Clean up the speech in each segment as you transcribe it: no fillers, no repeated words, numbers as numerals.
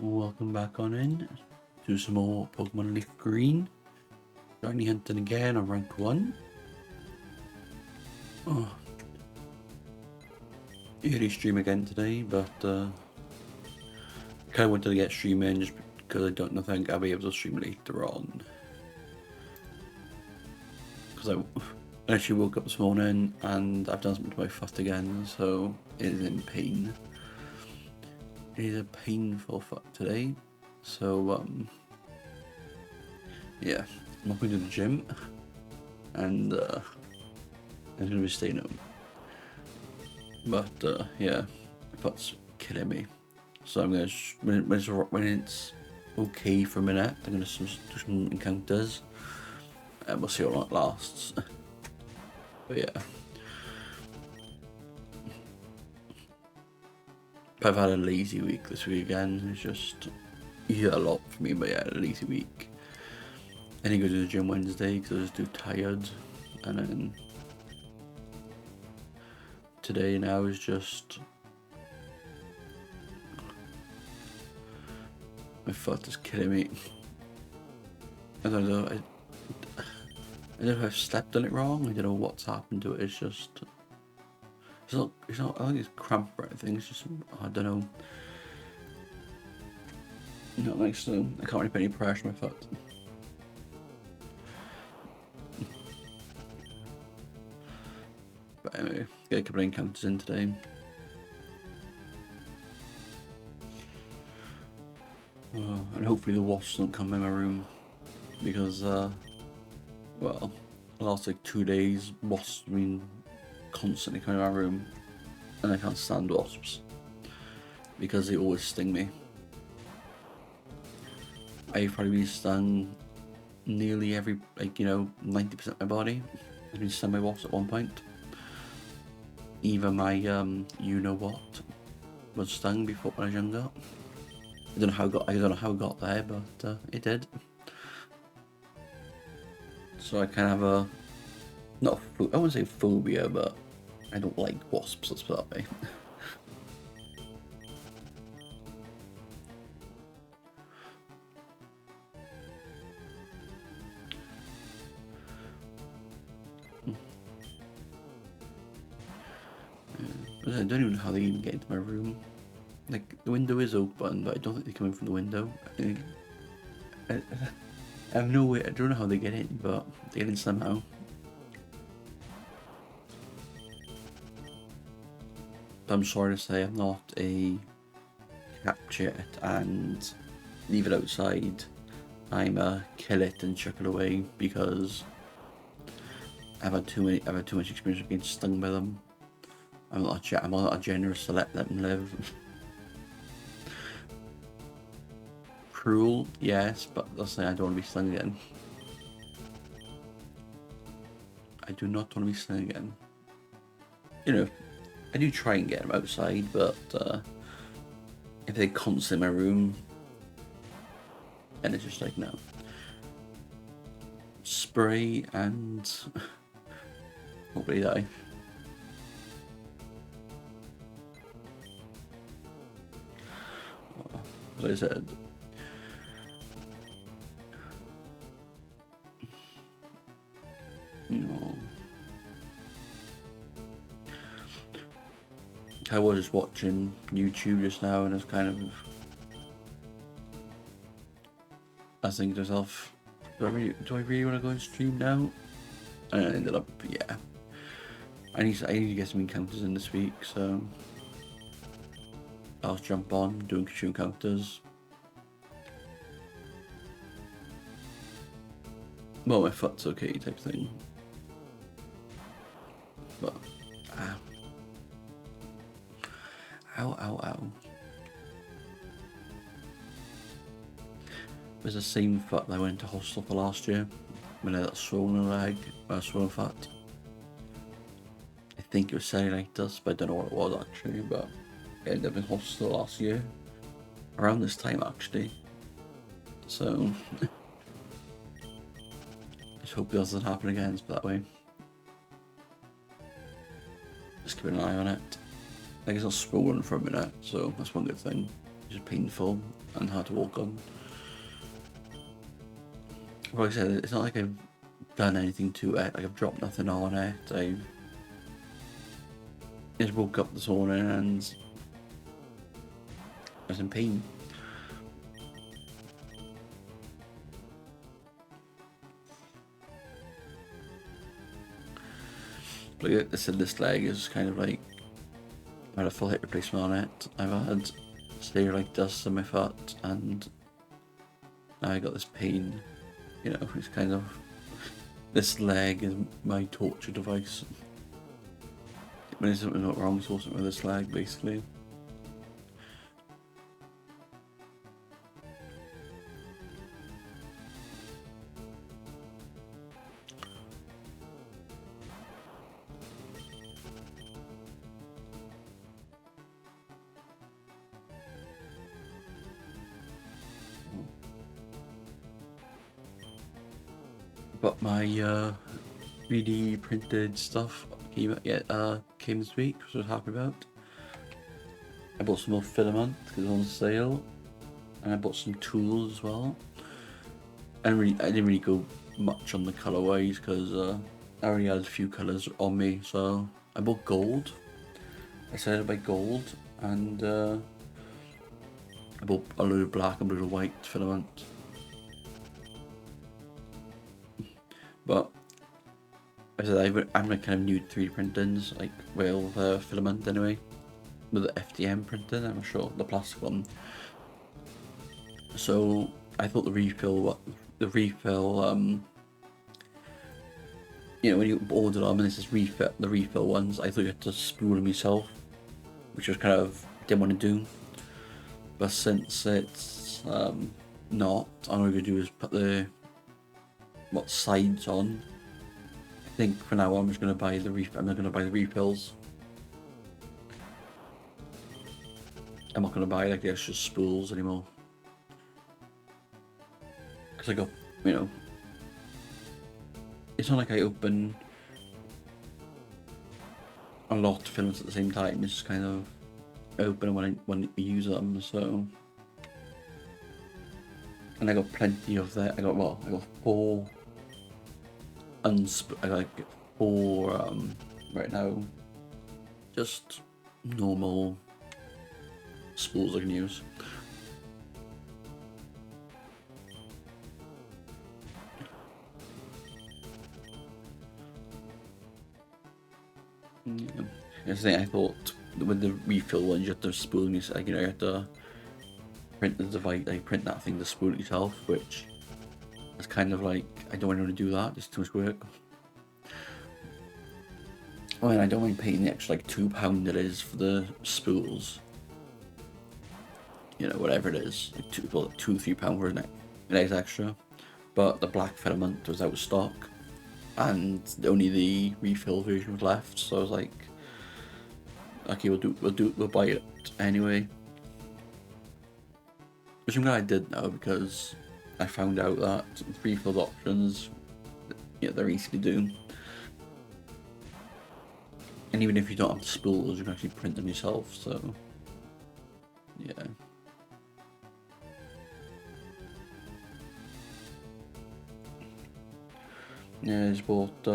Welcome back on in to some more Pokemon Leaf Green. Shiny hunting again on rank 1. Oh, early stream again today, but kind of wanted to get stream in just because I don't think I'll be able to stream later on. Because I actually woke up this morning and I've done something to my foot again, so it is in pain. It is a painful foot today, so yeah, I'm not going to the gym, and I'm going to be staying home. But yeah, foot's killing me. So I'm going to, when it's okay for a minute, I'm going to do some encounters, and we'll see how long it lasts. But yeah. I've had a lazy week this week again. It's just a lot for me, but yeah, a lazy week. I didn't go to the gym Wednesday because I was too tired, and then today now is just my foot is killing me. I don't know. I don't know if I've stepped on it wrong. I don't know what's happened to it. It's just it's not. I think it's cramp or anything. It's just I don't know. Not like so. I can't really put any pressure on my foot. But anyway, get a couple of encounters in today. And hopefully the wasps don't come in my room, because well, the last like 2 days wasps have been constantly coming in my room, and I can't stand wasps because they always sting me. I've probably been stung nearly every, 90% of my body has been stung by wasps at one point. Even my you know what was stung before when I was younger. I don't know how it got there, but it did. So I kind of have a I wouldn't say phobia, but I don't like wasps. Let's put it that way. But I don't even know how they even get into my room. Like, the window is open, but I don't think they come in from the window. I have no way. I don't know how they get in, but they get in somehow. But I'm sorry to say, I'm not a capture it and leave it outside. I'm a kill it and chuck it away, because I've had too much experience of being stung by them. I'm not generous to let them live. Cruel, yes, but that's saying I don't want to be stung again. I do not want to be stung again. You know, I do try and get them outside, but if they constantly in my room, then it's just like, no. Spray and hopefully die. As I said, I was just watching YouTube just now, and I was kind of, I was thinking to myself, do I really want to go and stream now? And I ended up, yeah, I need to get some encounters in this week, so I'll jump on doing a few encounters. Well, my foot's okay type thing, but ow. It was the same foot that I went to hospital for last year when I had that swollen leg, swollen foot. I think it was cellulitis, but I don't know what it was actually. But I ended up in hospital last year, around this time actually. So I just hope it doesn't happen again, but that way. Just keep an eye on it. I guess it's not swollen for a minute, so that's one good thing. which is painful and hard to walk on. Like I said, it's not like I've done anything to it, like I've dropped nothing on it. I just woke up this morning and I was in pain. But like I said, this leg is kind of like, I had a full hip replacement on it. I've had like dust on my foot, and now I got this pain. You know, it's kind of, this leg is my torture device. When there's something not wrong, something with this leg, basically. But my 3D printed stuff came this week, which I was happy about. I bought some more filament because it was on sale, and I bought some tools as well. I didn't really go much on the colorways because I already had a few colors on me, so I bought gold. I decided to buy gold, and I bought a load of black and a load of white filament. But I said I'm like kind of new to 3D printings, like with filament anyway. With the FDM printing, I'm not sure, the plastic one. So I thought the refill, you know, when you order them and this is the refill ones, I thought you had to spool them yourself, which was kind of, didn't want to do. But since it's not, all I'm going to do is put the sides on. I think for now I'm just going to buy I'm not going to buy the refills. I'm not going to buy like the extra spools anymore. Because I got, you know, it's not like I open a lot of films at the same time. It's just kind of open when I use them. So, and I got plenty of that. I got four. I got four right now. Just normal spools I can use. Yeah. I thought with the refill ones, you have to spool them yourself. You know, you have to print the device, like print that thing to spool it yourself, which is kind of like, I don't want to do that. It's too much work. I mean, I don't mind paying the extra like £2 it is for the spools. You know, whatever it is, like £2-3 for an egg extra. But the black filament was out of stock, and only the refill version was left. So I was like, okay, we'll buy it anyway. Which I'm glad I did now, because I found out that refilled options, yeah, they're easy to do. And even if you don't have the spools, you can actually print them yourself. So yeah. Yeah, I just bought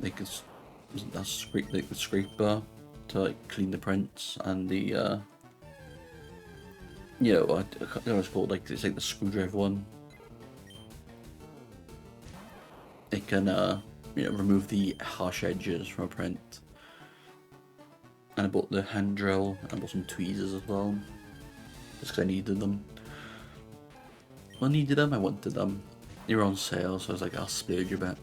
like the scraper to like clean the prints, and the you know, I don't know what it's called, like it's like the screwdriver one. It can you know, remove the harsh edges from a print. And I bought the hand drill, and I bought some tweezers as well, just because I needed them. Well, I needed them, I wanted them. They were on sale, so I was like, I'll splurge a bit.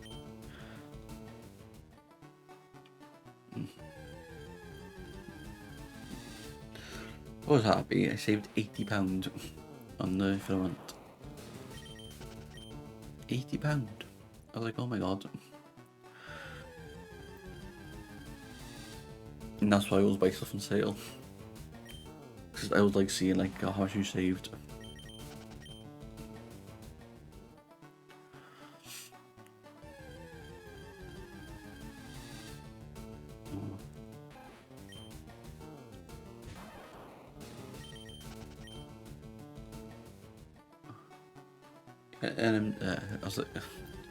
I was happy. I saved £80 on the filament. £80. I was like, oh my god. And that's why I always buy stuff on sale. Because I always like seeing like how much you saved. And I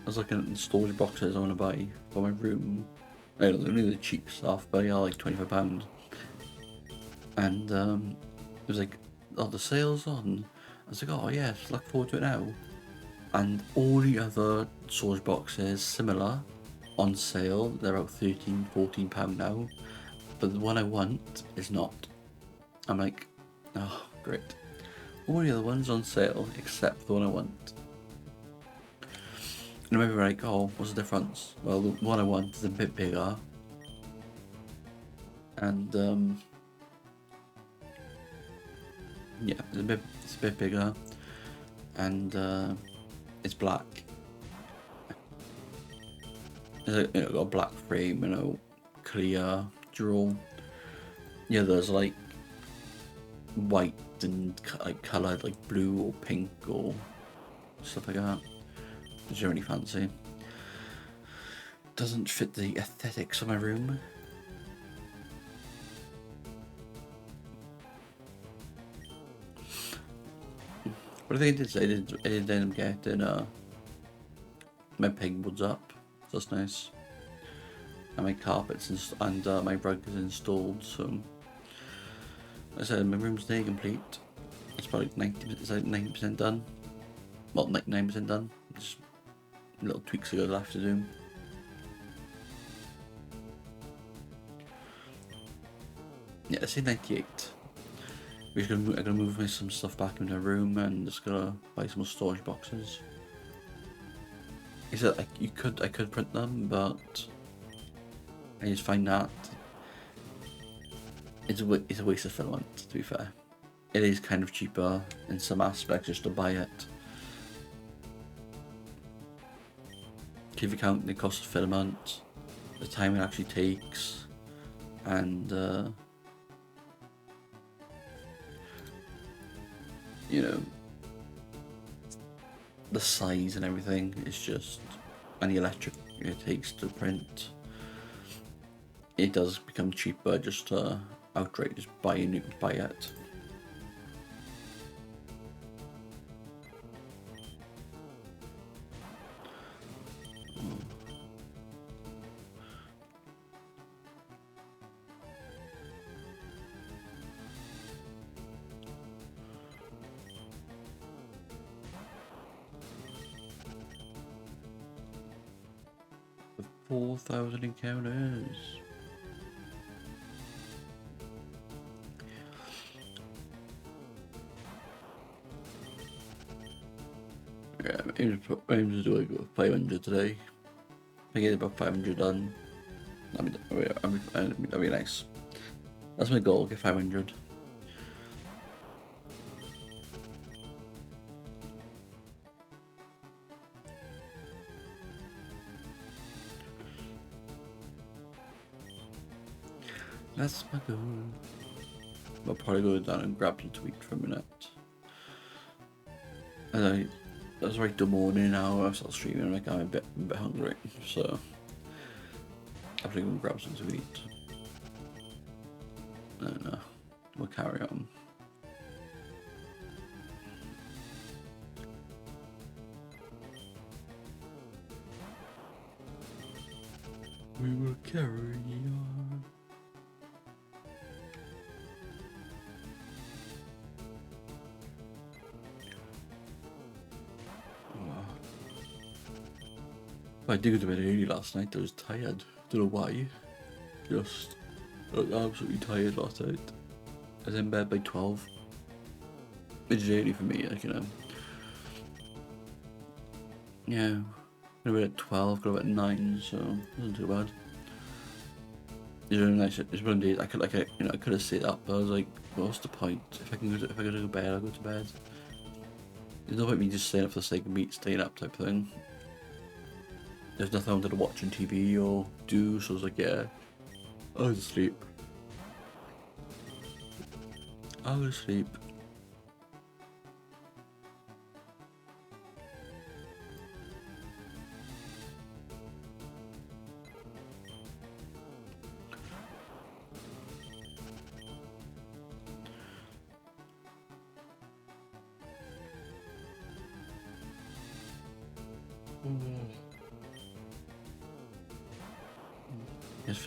was looking at the storage boxes I want to buy for my room. I don't know, only the cheap stuff, but yeah, like £25. And it was like, oh, the sale's on. I was like, oh yes, look forward to it now. And all the other storage boxes similar on sale. They're about £13, £14 now, but the one I want is not. I'm like, oh great. All the other ones on sale except the one I want. And maybe like, oh, what's the difference? Well, the one I want is a bit bigger, and yeah, it's a bit bigger, and it's black. It's got a black frame, clear dual. Yeah, there's like white and like coloured, like blue or pink or stuff like that, which is really fancy. Doesn't fit the aesthetics of my room. But I think I did end up getting my pegboards up, so that's nice. And my carpets and my rug is installed, so I said my room's nearly complete. It's probably 90% done. Well, 99% done. Just little tweaks I got left to do. Yeah, I say 98. I'm gonna move some stuff back into a room and just gonna buy some more storage boxes. He said I could print them, but I just find that it's a waste of filament. To be fair, it is kind of cheaper in some aspects just to buy it. If you count the cost of filament, the time it actually takes, and you know, the size and everything, it's just, and the electric it takes to print, it does become cheaper just to outright just buy it. The 4,000 encounters. Yeah, I'm aiming to do like 500 today. I get about 500 done. That'd be nice. That's my goal, get 500. That's my goal. I'll probably go down and grab some to eat for a minute. And I was right the morning now, I started streaming, like I'm a bit hungry, so I'm probably gonna grab some to eat. And we'll carry on. We will carry on. I did go to bed early last night. I was tired. Don't know why. Just absolutely tired last night. I was in bed by 12. Which is early for me, Yeah. I went at 12, got up at 9, so it wasn't too bad. It's really nice. It's one of the days I could have stayed up, but I was like, well, what's the point? If I can go to bed, I'll go to bed. There's no point me just staying up for the sake of me staying up type thing. There's nothing I wanted to watch on TV or do, so I was like, yeah, I'll just sleep. I'll just sleep.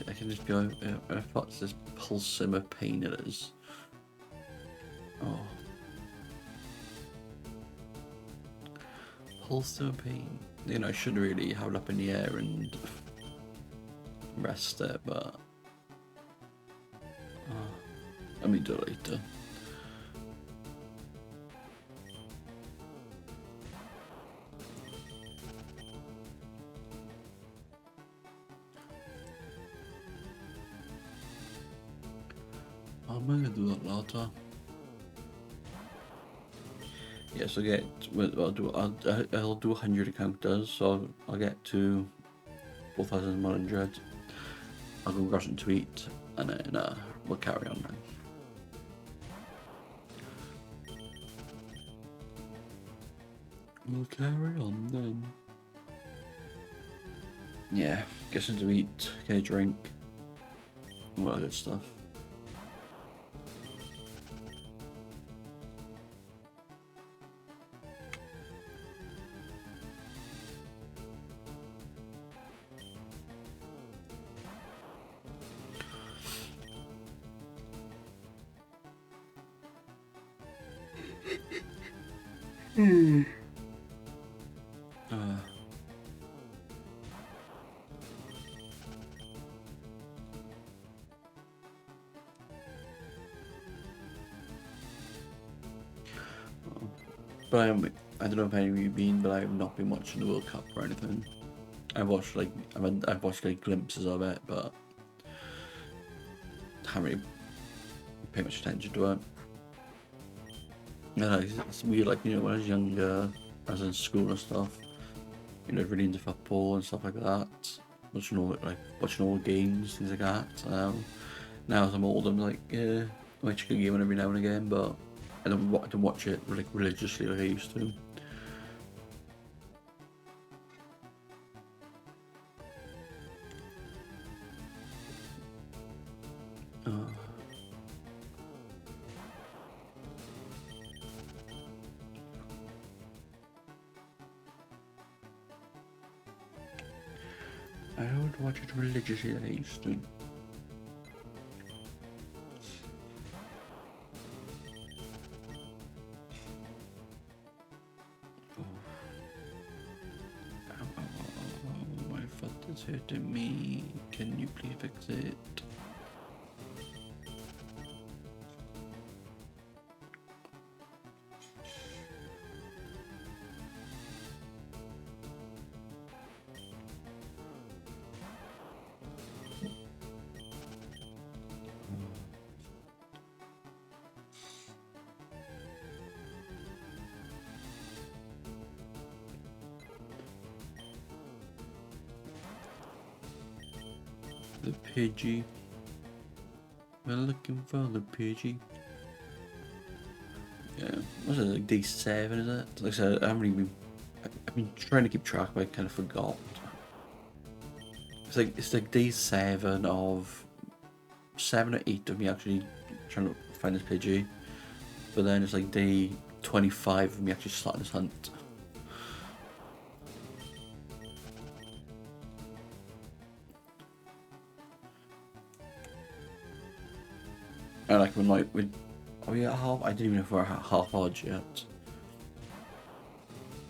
I can just go. I thought this pulsing pain it is. Oh, pulsing pain. You know, I should really have it up in the air and rest it, but let me do it later. I'm gonna do that later. Yes, I'll do 100 encounters, so I'll get to 4,100. I'll go grab some to eat, and then we'll carry on then. We'll carry on then. Yeah, get some to eat, get a drink, all that good stuff. But I don't know if any of you been, but I have not been watching the World Cup or anything. I've watched like glimpses of it, but haven't really paid much attention to it. Yeah, it's weird, like, you know, when I was younger, I was in school and stuff, you know, really into football and stuff like that, watching all the games, things like that. Now as I'm older, I'm like, yeah, I might check a game every now and again, but I don't watch it like religiously like I used to. I don't watch it religiously like I used to. My foot is hurting me. Can you please fix it? The Pidgey. We're looking for the Pidgey. Yeah, what's it, like day 7, is it? Like I said, I've been trying to keep track, but I kind of forgot. It's like day 7 of 7 or 8 of me actually trying to find this Pidgey, but then it's like day 25 of me actually starting this hunt. And like are we at half? I didn't even know if we're at half odds yet.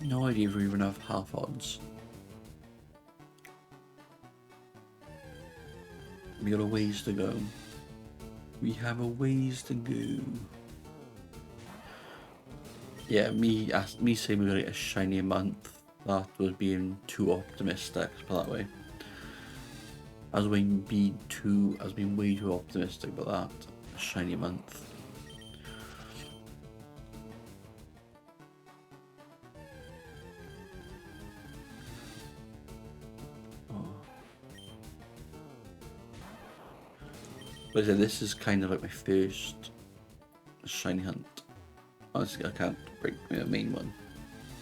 No idea if we even have half odds. We got a ways to go. We have a ways to go. Yeah, me saying we're gonna get a shiny a month, that was being too optimistic, put that way. I was being way too optimistic about that. A shiny month. But this is kind of like my first shiny hunt. Honestly, I can't break the main one.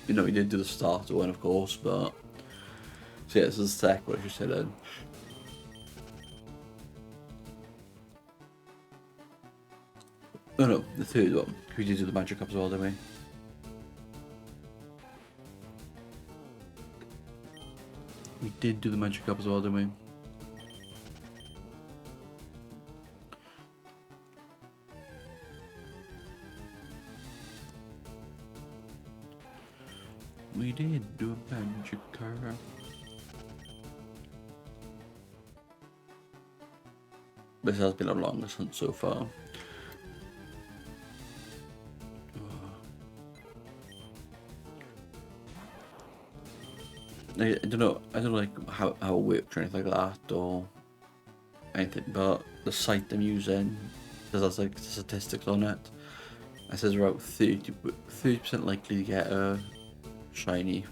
You know, we did do the starter one, of course, but so yeah, this is the second one I should say then. Oh no, the third one. We did do the Magic Cup as well, didn't we? did do the Magic Cup as well, didn't we? We did do a Magic Cup. This has been our longest hunt so far. I don't know like how it works or anything like that or anything, but the site I'm using has like statistics on it. It says about 30% likely to get a shiny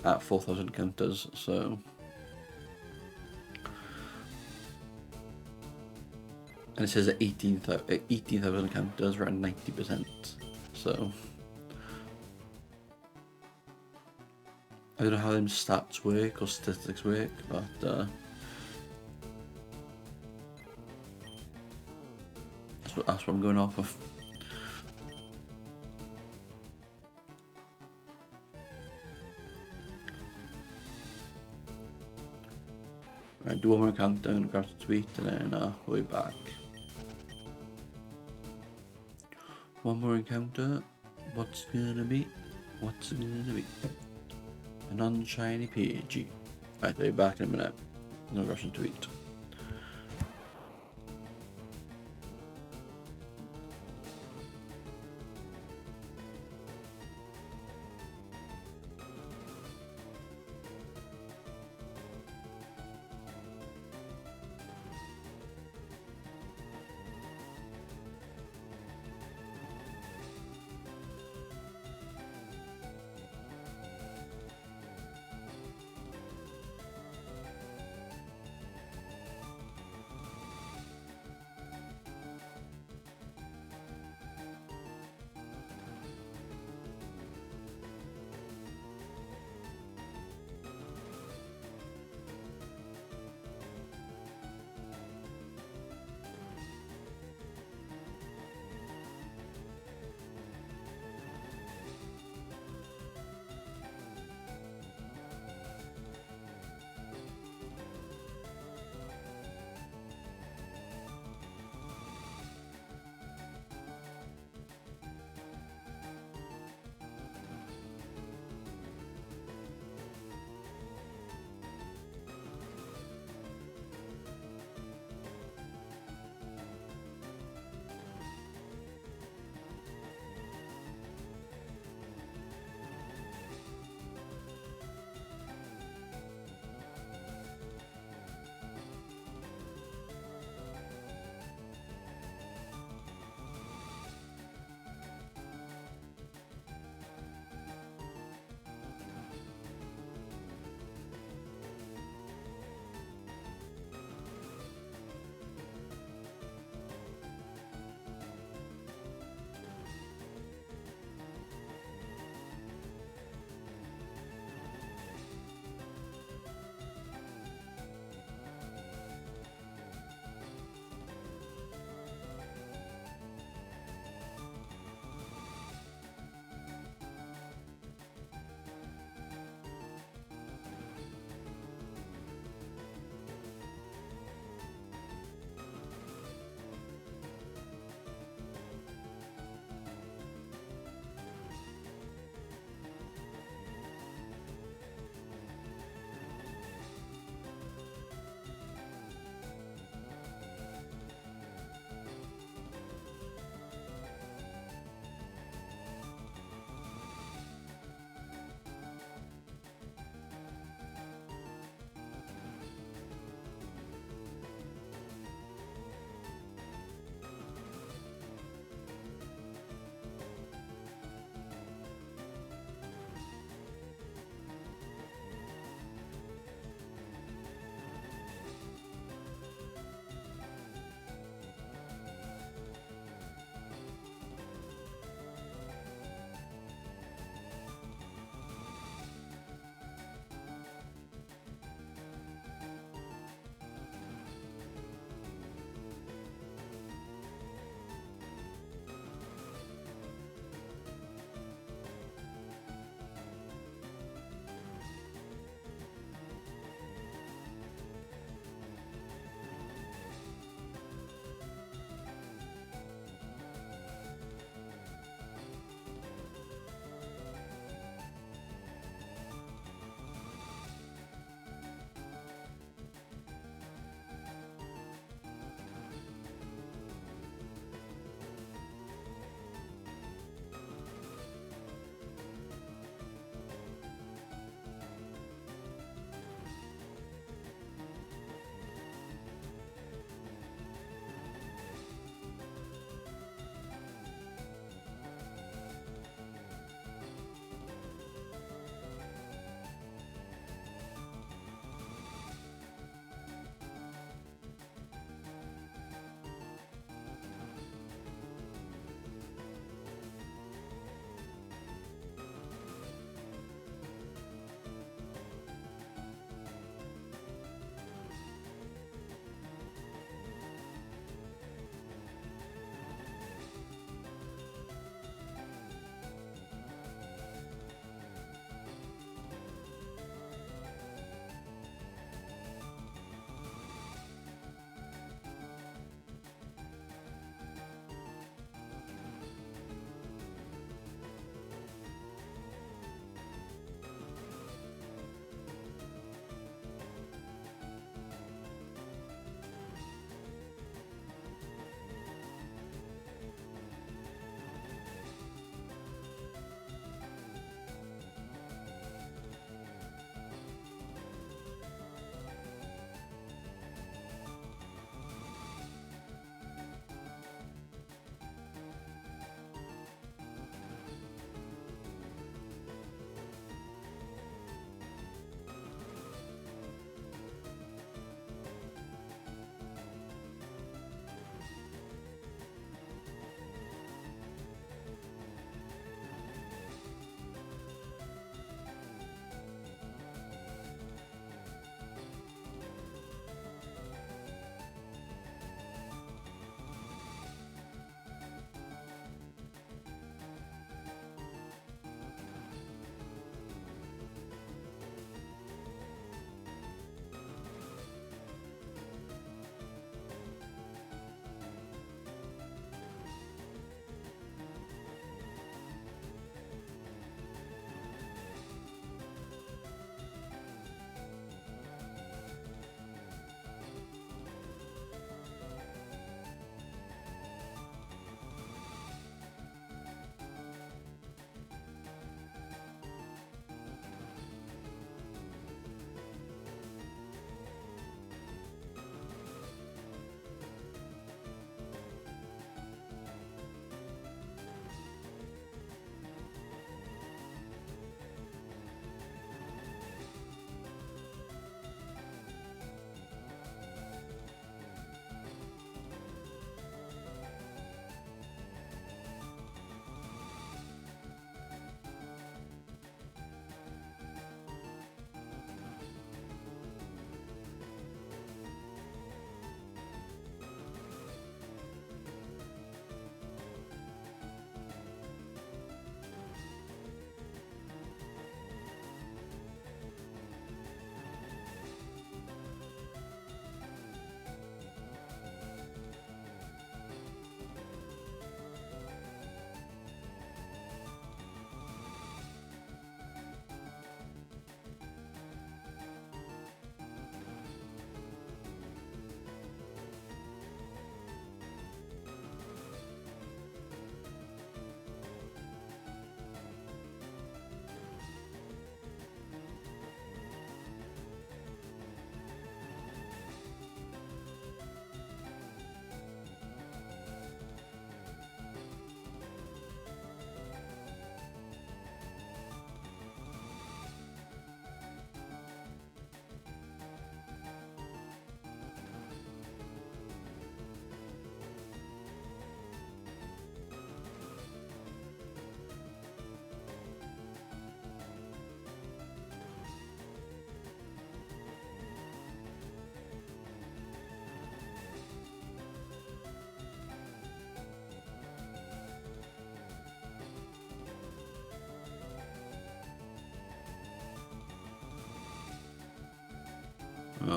at 4,000 counters, so. And it says at 18,000 counters around 90%, so. I don't know how them stats work or statistics work, but that's what I'm going off of. Right, do one more countdown, grab the tweet, and then we'll be back. One more encounter. What's gonna be? What's it gonna be? An unshiny Pidgey. Right, I'll be back in a minute. No Russian tweet.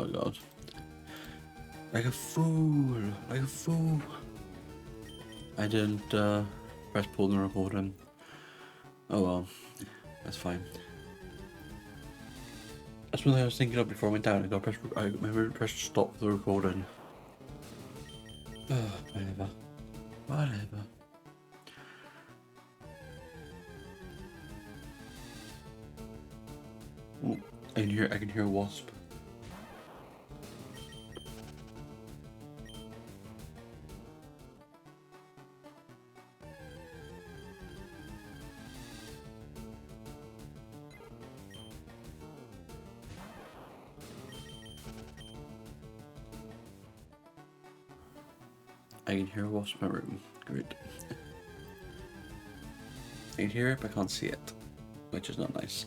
Oh god. Like a fool! Like a fool! I didn't press pause on the recording. Oh well, that's fine. That's one thing I was thinking of before I went down. I remember to press stop the recording. Whatever. Whatever. Oh, I can hear a wasp. I can hear a wasp in my room. Great. I can hear it, but I can't see it, which is not nice.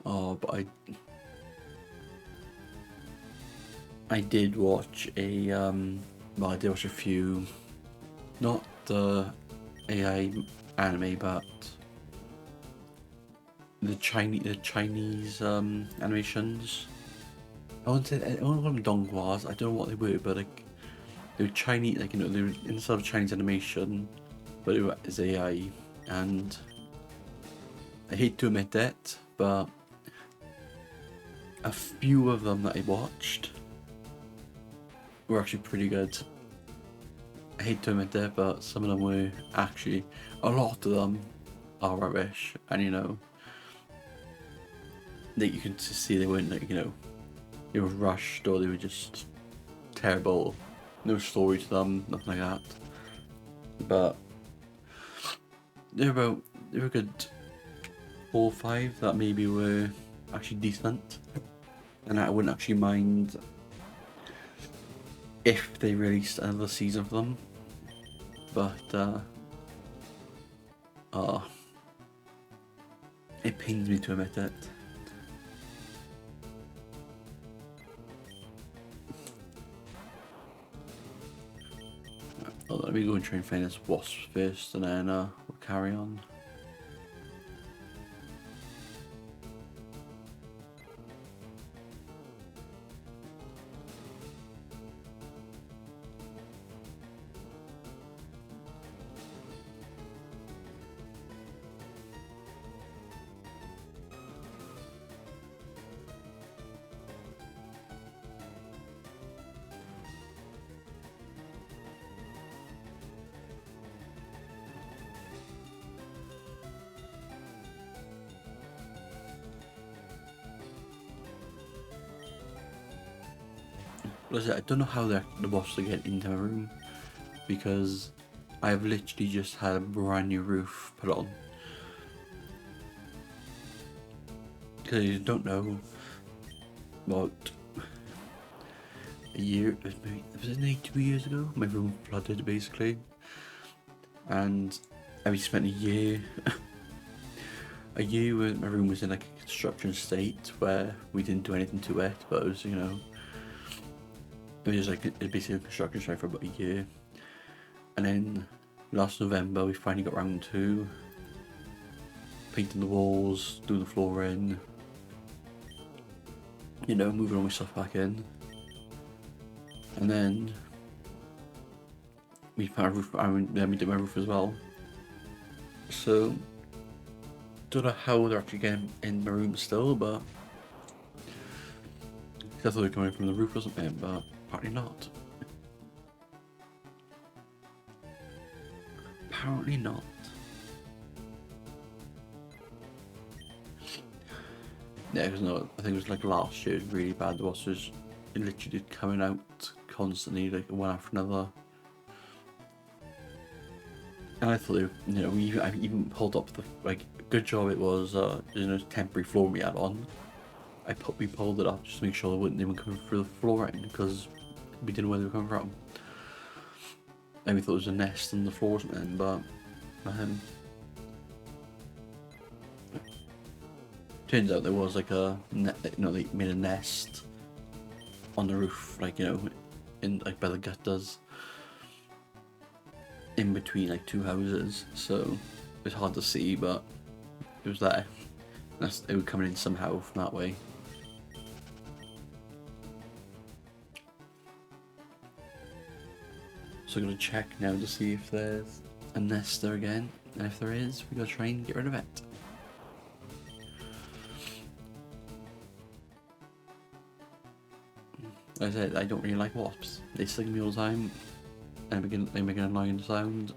Oh, but I did watch a well, I did watch a few, not the AI anime, but the Chinese animations. I won't call them donghua. I don't know what they were, but like they were Chinese, like, you know, they were inside of Chinese animation, but it was AI, and I hate to admit it, but a few of them that I watched were actually pretty good. I hate to admit it, but some of them were actually, a lot of them are rubbish, and you know, that you can just see they weren't, like, you know, they were rushed or they were just terrible, no story to them, nothing like that. But there were good 4 or 5 that maybe were actually decent, and I wouldn't actually mind if they released another season for them. But it pains me to admit it. Well, let me go and try and find this wasp first, and then we'll carry on. I don't know how the wasps are getting into my room, because I've literally just had a brand new roof put on. Because you don't know, about a year, was it maybe 2 years ago? My room flooded basically, and I spent a year where my room was in like a construction state where we didn't do anything to it, but it was, you know, it was just like basically a construction site for about a year. And then last November we finally got around to painting the walls, doing the flooring, you know, moving all my stuff back in. And then we put our roof, then we did my roof as well. So don't know how they're actually getting in my room still, but I thought they were coming from the roof or something, but apparently not. Apparently not. Yeah, because no, I think it was like last year, really bad. The wasps was literally coming out constantly, like one after another. And I thought, you know, I even pulled up the, like, good job it was, you know, temporary floor we had on. We pulled it up just to make sure they wouldn't even come through the flooring, because we didn't know where they were coming from. And we thought it was a nest in the floor or something, but turns out there was like a, you know, they made a nest on the roof, like, you know, in like by the gutters, in between like 2 houses, so it's hard to see, but it was there. It would come in somehow from that way. So I'm gonna check now to see if there's a nest there again, and if there is, we gotta try and get rid of it. Like I said, I don't really like wasps. They sting me all the time, and they make an annoying sound.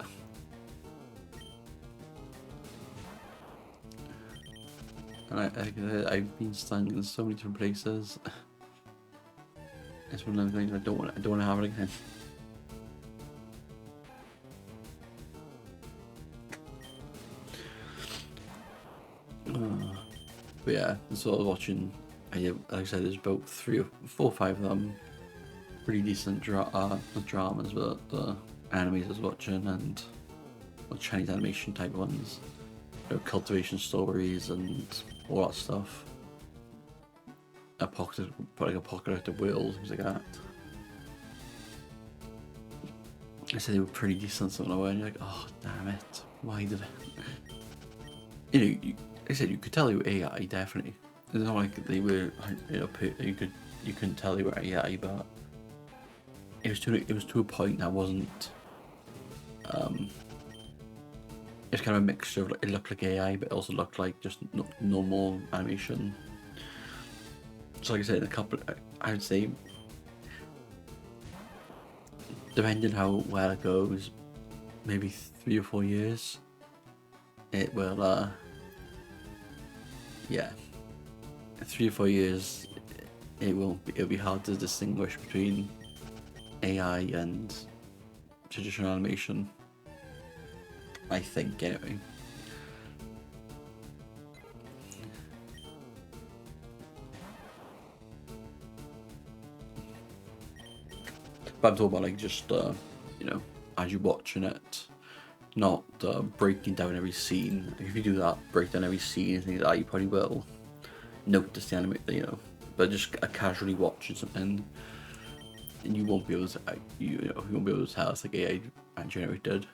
And I've been stung in so many different places. It's one of the things I don't want to have it again. But yeah, so I was watching. Like I said, there's about 3 or 4 or 5 of them. Pretty decent dramas, but the animes I was watching and Chinese animation type ones, cultivation stories and all that stuff. Apocalyptic world, things like that. I said they were pretty decent some of the way, and you're like, oh damn it, why did it? Like I said, you could tell they were AI, definitely. It's not like they were, you couldn't tell they were AI, but it was to a point that wasn't. It's kind of a mixture of, it looked like AI, but it also looked like just normal animation. So like I said, I would say, depending how well it goes, maybe 3 or 4 years, it will, yeah, 3 or 4 years, it'll be hard to distinguish between AI and traditional animation, I think, anyway. But I'm talking about like just, as you're watching it, not breaking down every scene. If you do that, break down every scene and things like that, you probably will notice the anime, but just casually watching something, and you won't be able to, you won't be able to tell it's like AI generated.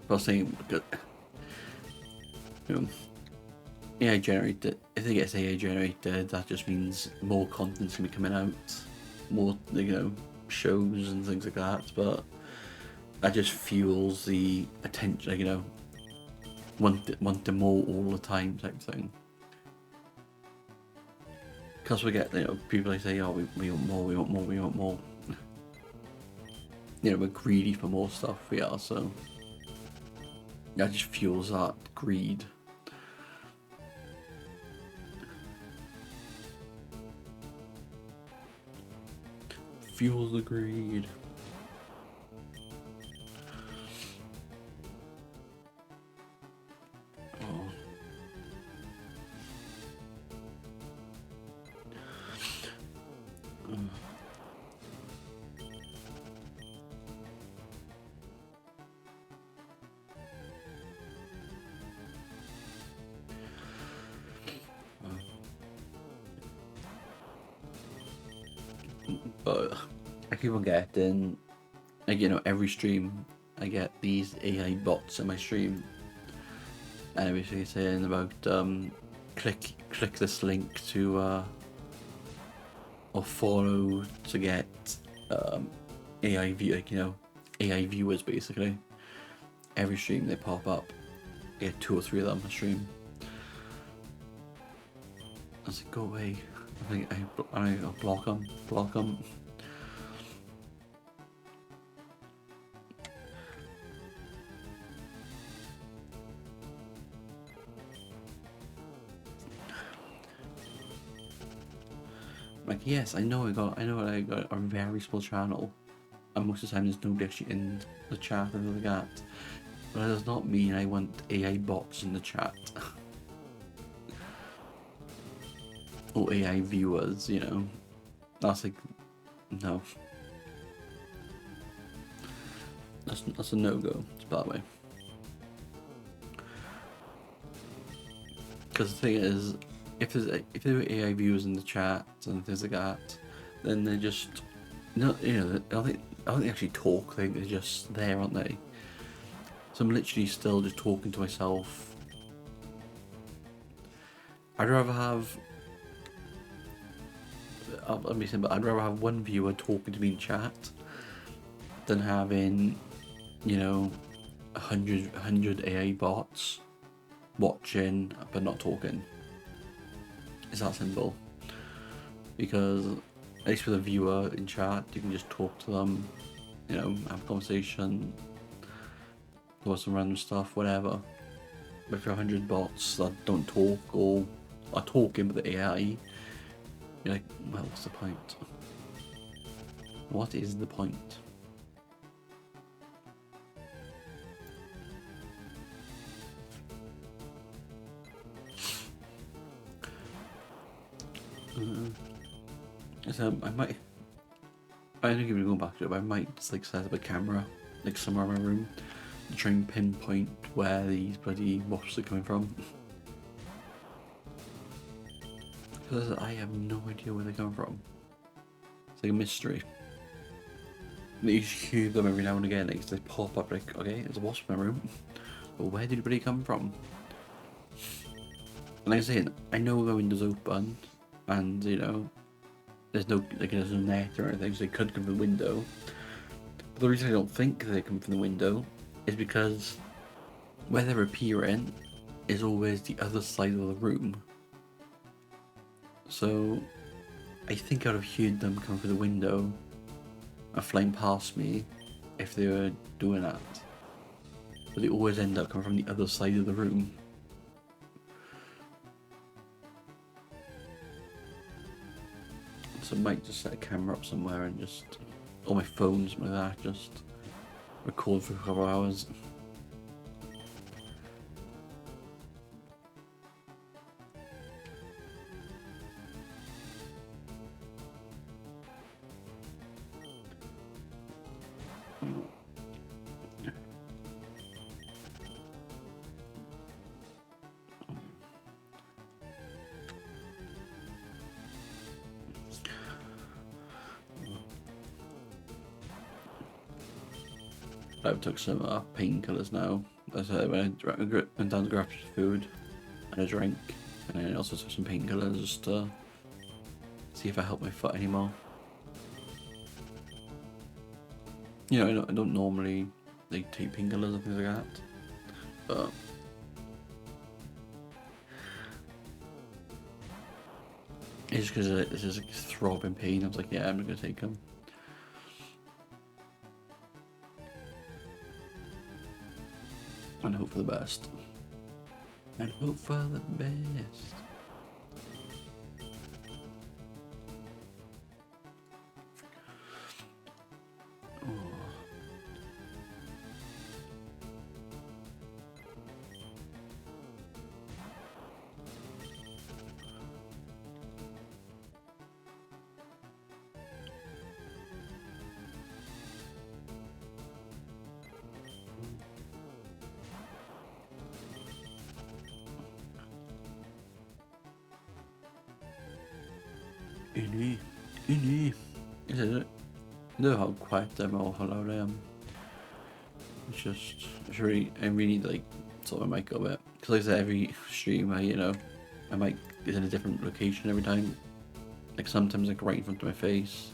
But I was saying, AI generated. If it gets AI generated, that just means more content's gonna be coming out, more shows and things like that. But that just fuels the attention, wanting more all the time type thing. Because we get people like say, oh, we want more, we want more, we want more. We're greedy for more stuff. We are, so that just fuels that greed. Fuels the greed. Oh. But I keep on getting, every stream I get these AI bots in my stream, and everything saying about click this link to or follow to get AI AI viewers basically. Every stream they pop up, I get 2 or 3 of them a stream. I was like, go away. I think I'll block them. Like, yes, I know I got a very small channel, and most of the time there's nobody actually in the chat and like that. But that does not mean I want AI bots in the chat. Or AI viewers, That's like, no. That's a no-go, it's that way. Because the thing is, if there are AI viewers in the chat and things like that, then they're just, I think I don't think they actually talk. They're just there, aren't they? So I'm literally still just talking to myself. I'd rather have. Let me say, but I'd rather have one viewer talking to me in chat than having, you know, 100 AI bots watching but not talking. It's that simple. Because at least with a viewer in chat, you can just talk to them, you know, have a conversation, do some random stuff, whatever. But if you're 100 bots that don't talk or are talking with the AI, you're like, well, what's the point? What is the point? So I might. I don't even go back to it, but I might just like set up a camera, like somewhere in my room, to try and pinpoint where these bloody wasps are coming from. Because I have no idea where they come from. It's like a mystery. You just hear them every now and again, like they pop up like, okay, there's a wasp in my room. But where did it come from? And like I say, I know the window's open, and you know, there's no net or anything, so they could come from the window. But the reason I don't think they come from the window is because where they're appearing is always the other side of the room. So I think I'd have heard them come through the window and flying past me if they were doing that. But they always end up coming from the other side of the room. So I might just set a camera up somewhere and just, or my phone, something like that, just record for a couple of hours. I've took some painkillers now. As I went down to grab food and a drink, and I also took some painkillers just to see if I help my foot anymore. You know, I don't normally like take painkillers and things like that, but it's just because it's just like throbbing pain. I was like, yeah, I'm gonna take them. And hope for the best. And hope for the best. Oh. Ini. Is it? I know how quiet I'm or how loud I am. It's just, I really need to like sort my mic a bit. Because like I said, every stream my mic is in a different location every time. Like sometimes like right in front of my face.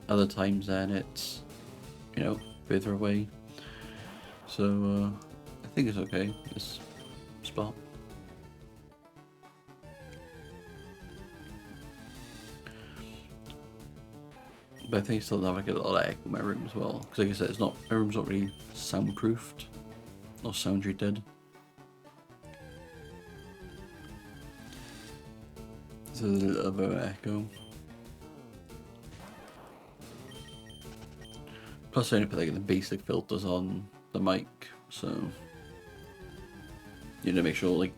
Other times then it's, further away. So I think it's okay, this spot. But I think I still have like a lot of echo in my room as well. Because like I said, my room's not really soundproofed. Or sound treated. So there's a little bit of echo. Plus I only put like the basic filters on the mic, so make sure like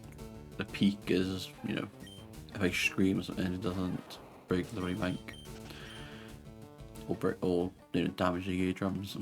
the peak is, if I scream or something it doesn't break the mic. Or damage the eardrums.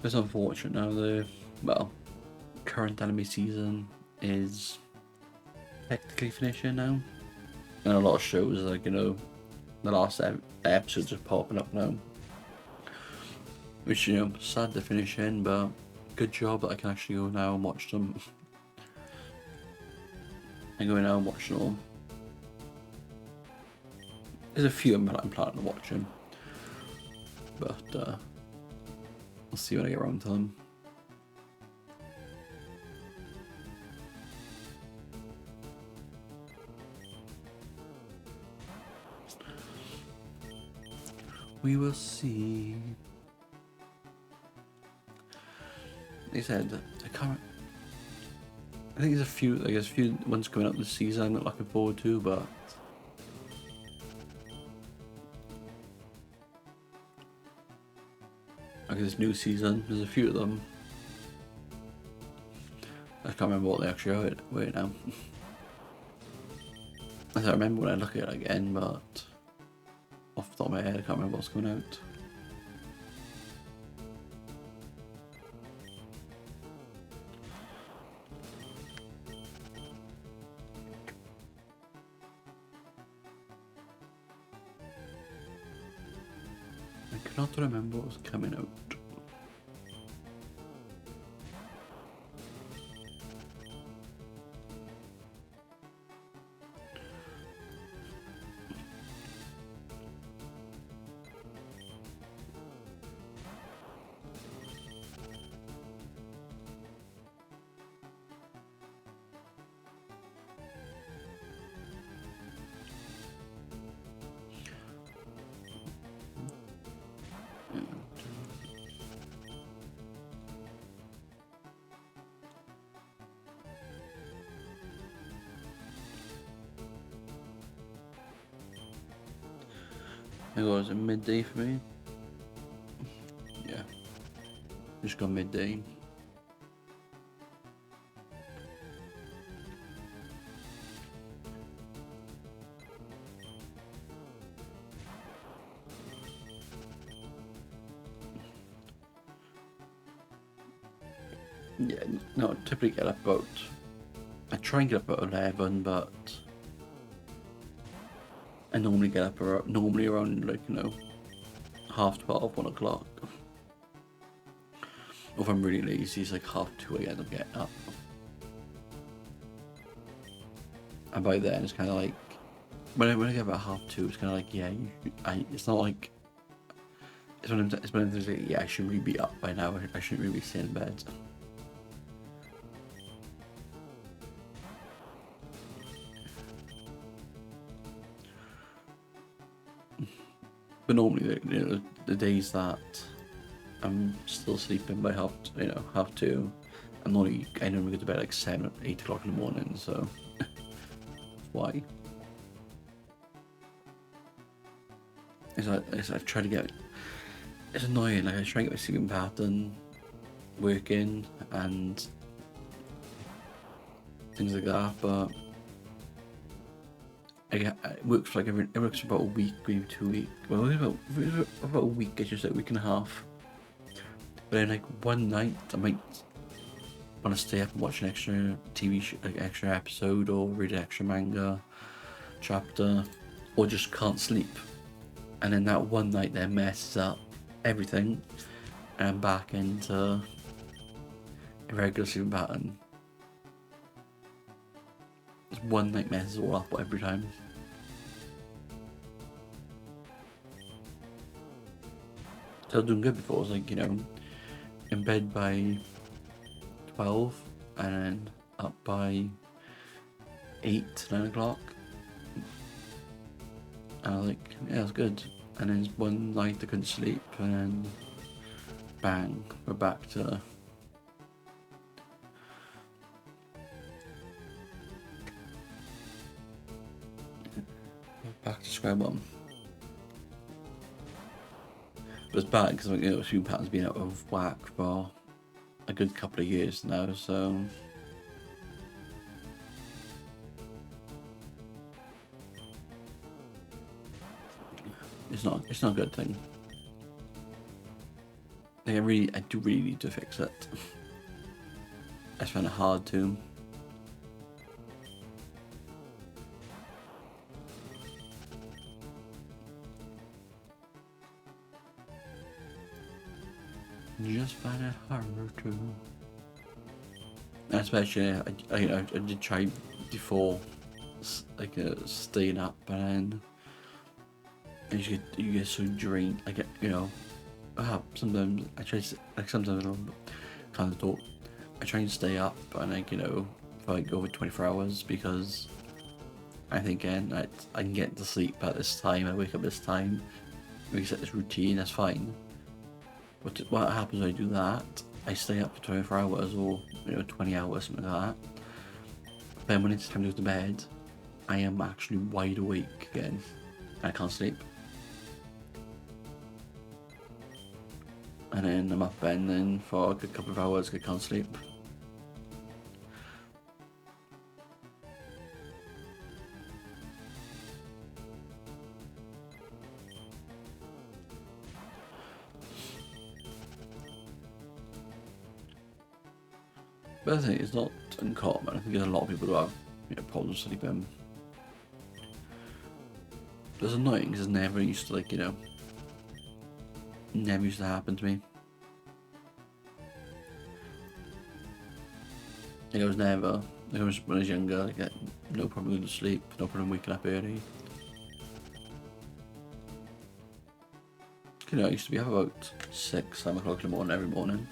It's unfortunate now. Well, current anime season is technically finishing now, and a lot of shows like the last episodes are popping up now, which sad to finish in, but good job that I can actually go now and watch them. I go now and watch them all. There's a few I'm planning to watch them, but I'll see when I get around to them. We will see. They said I can't. I think there's a few ones coming up this season I'm not looking forward to, but like this new season, there's a few of them. I can't remember what they actually are. Wait now. I don't remember when I look at it again, but off the top of my head, I can't remember what's coming out. I cannot remember what's coming out. I think it was midday for me. Yeah, just gone midday. Yeah, no, I typically get up about. I try and get up at 11, but I normally get up around like 12:30, 1 o'clock. Or if I'm really lazy, it's like 2:30 I end up getting up. And by then it's kind of like when I get about 2:30, it's kind of like it's not like it's when I'm like, yeah, I should really be up by now. I shouldn't really be sitting in bed. But normally, the days that I'm still sleeping by 2:30, I normally go to bed like 7 or 8 o'clock in the morning. So why? I've tried to get. It's annoying. Like I try to get my sleeping pattern working and things like that, but it works for it works for about a week, maybe 2 weeks. Well, about a week, I should say, a week and a half. But then, like one night, I might want to stay up and watch an extra extra episode, or read an extra manga chapter, or just can't sleep. And then that one night then messes up everything, and I'm back into a regular sleeping pattern. Just one night messes it all up every time. So I was doing good before. I was like, in bed by 12 and then up by 8, 9 o'clock. And I was like, yeah, it was good. And then one night I couldn't sleep, and then bang, we're back to square one. But it's bad because sleeping pattern's been out of whack for a good couple of years now, so it's not a good thing. Like, I do really need to fix it. I find it hard to. Just find it harder to. Especially, I did try before, like staying up, and then you get so drained. Like sometimes I try sometimes I kind of thought I try and stay up and for like over 24 hours because I think I can get to sleep at this time. I wake up this time. We set this routine. That's fine. But what happens when I do that? I stay up for 24 hours or 20 hours, something like that. Then when it's time to go to bed, I am actually wide awake again. I can't sleep. And then I'm up and then for a good couple of hours I can't sleep. But I think it's not uncommon. I think there's a lot of people who have problems sleeping. But it's annoying because it never used to never used to happen to me. Like when I was younger, I get no problem going to sleep, no problem waking up early. I used to be up about 6, 7 o'clock in the morning every morning.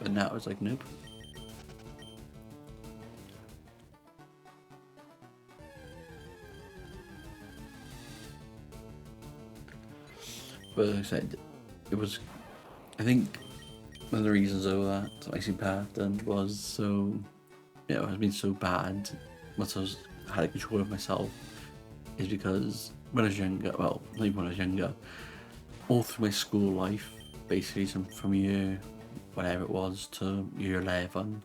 But now it's like, nope. But like I said, I think one of the reasons over that my sleep pattern was so, has been so bad once I had control of myself is because when I was younger, well, not even when I was younger, all through my school life, basically from year whatever it was to year 11,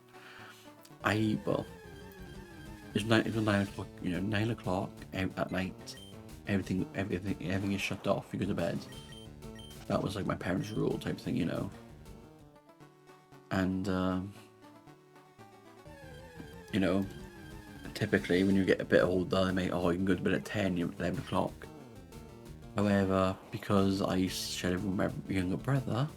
it was 9 o'clock, 9 o'clock at night, everything is shut off, you go to bed. That was like my parents' rule type thing, and typically when you get a bit older, they make, you can go to bed at 10, 11 o'clock. However, because I shared a room with my younger brother,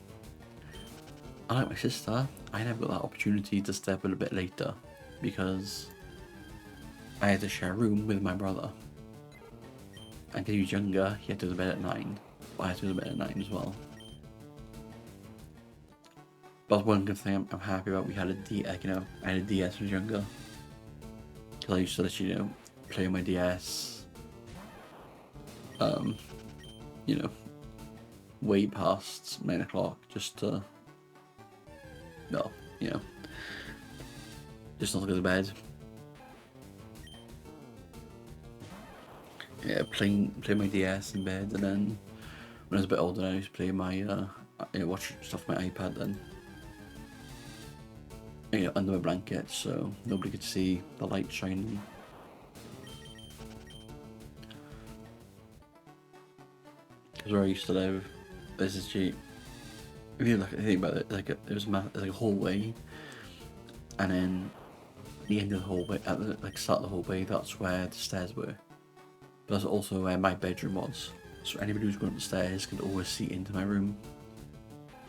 unlike my sister, I never got that opportunity to stay up a little bit later because I had to share a room with my brother. And because he was younger, he had to go to bed at 9. But I had to go to bed at 9 as well. But one good thing I'm happy about, we had I had a DS when I was younger. Because I used to literally, play on my DS. Way past 9 o'clock just to, just not to go to bed. Yeah, playing my DS in bed, and then when I was a bit older, I used to play my, watch stuff on my iPad then. Under my blanket, so nobody could see the light shining. Because where I used to live, there's this cheap. If you think about it, there was a hallway, and then the end of the hallway, at the start of the hallway, that's where the stairs were. But that's also where my bedroom was. So anybody who's going up the stairs could always see into my room.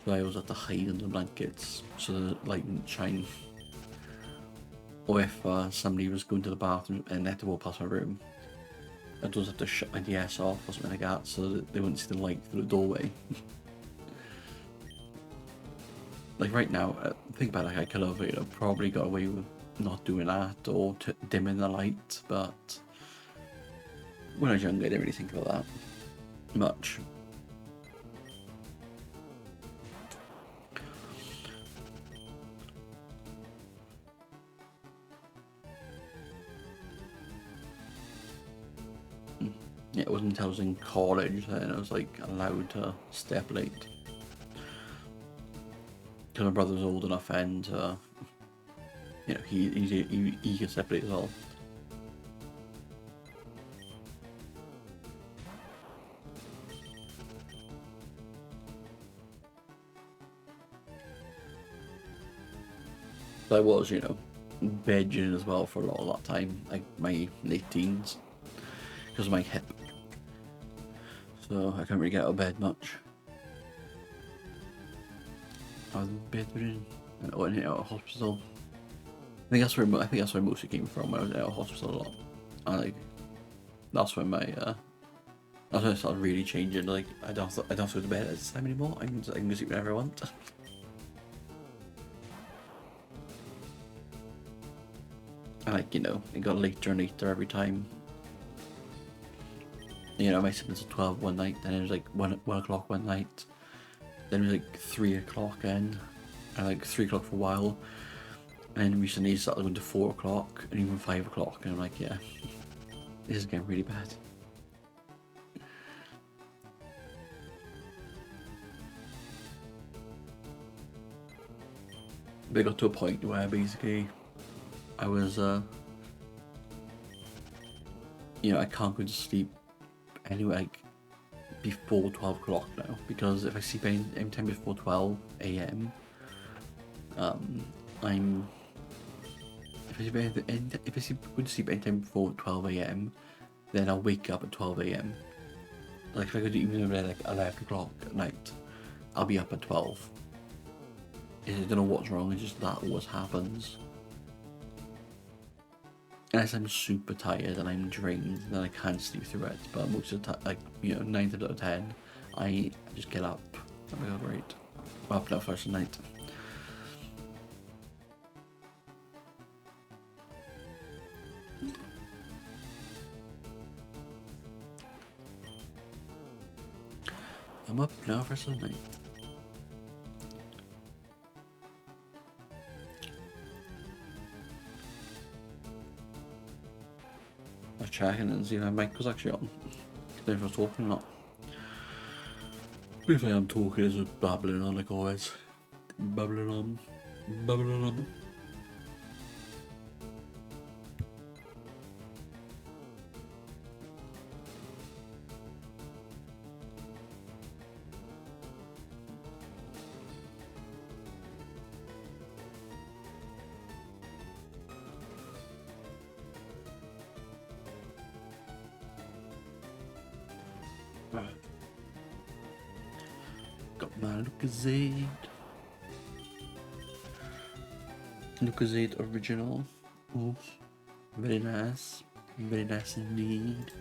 So I always had to hide under the blankets so the light didn't shine. Or if somebody was going to the bathroom and they had to walk past my room, I'd just have to shut my DS off or something like that so that they wouldn't see the light through the doorway. Like right now, think about it, I could have probably got away with not doing that or dimming the light, but when I was younger I didn't really think about that much. Yeah, it wasn't until I was in college that I was allowed to stay up late. Because my brother was old enough and he could stay up late as well. But I was, vegging as well for a lot of that time, like my late teens, because of my hip. So I couldn't really get out of bed much. I was bedridden and I went out of hospital. I think that's where mostly came from. When I was out of hospital a lot. And that's when that's when I started really changing. Like I don't have to go to bed at this time anymore. I can go sleep whenever I want. And it got later and later every time. My siblings were 12 one night, then it was like 1 o'clock one night, then it was like 3 o'clock again, and like 3 o'clock for a while, and recently it started going to 4 o'clock and even 5 o'clock, and I'm like, yeah, this is getting really bad. But it got to a point where basically I was, I can't go to sleep anyway, like before 12 o'clock now, because if I sleep any time before 12 a.m, if I go to sleep anytime before 12 a.m, then I'll wake up at 12 a.m. Like if I go to even bed like 11 o'clock at night, I'll be up at 12. I don't know what's wrong, it's just that always happens. Unless I'm super tired and I'm drained, then I can't sleep through it. But most of the time, 9 times out of 10, I just get up. Oh my god, right. I'm up now first night. I'm up now first night. I was checking and seeing if my mic was actually on. If I was talking or not. If I am talking, it's just babbling on like always. Babbling on. Babbling on. Got my Lucozade. Lucozade original. Ooh, very nice. Very nice indeed.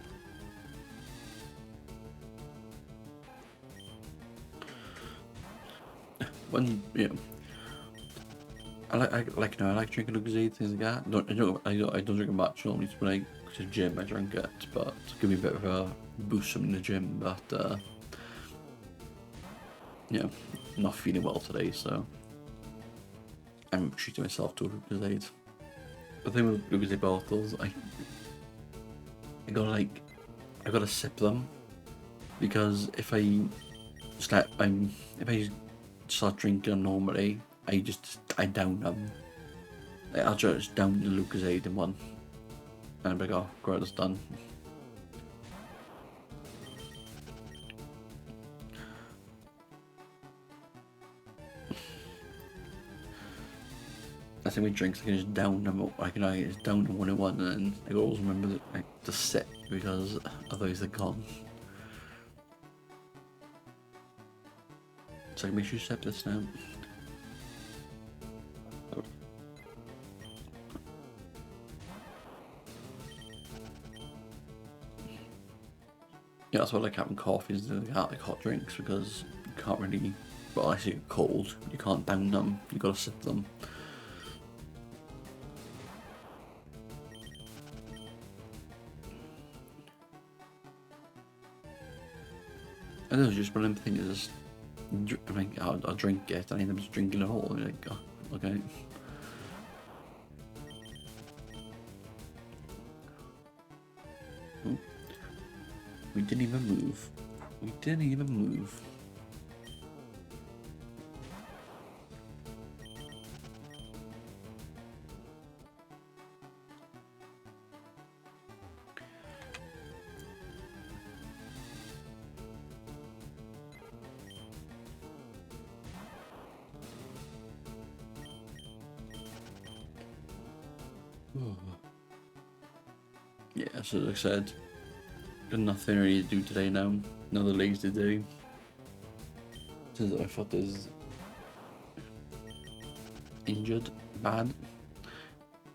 When I like drinking Lucozade, things like that. I don't drink it much normally. When I go to the gym, I drink it, but to give me a bit of a boost from the gym. But I'm not feeling well today, so I'm treating myself to a Lucozade. The thing with Lucozade bottles, I gotta sip them, because if I start drinking normally, I down them. I'll just down the Lucozade in one, and I'm like, oh, great, it's done. I think with drinks, I can just down them. I can just down them one in one, and then I always remember to sip, because otherwise they're gone. So make sure you sip this now. Yeah, that's why I like having coffees and like hot drinks, because you can't really, well, unless you're cold, you can't down them, you gotta sip them. I don't know, just one of them things is, I'll drink it, and I end up just drinking it all, and you're like, oh, okay. Oh. We didn't even move. We didn't even move. Yeah, so like I said, got nothing really to do today now. Another lazy day. Since I thought is injured, bad,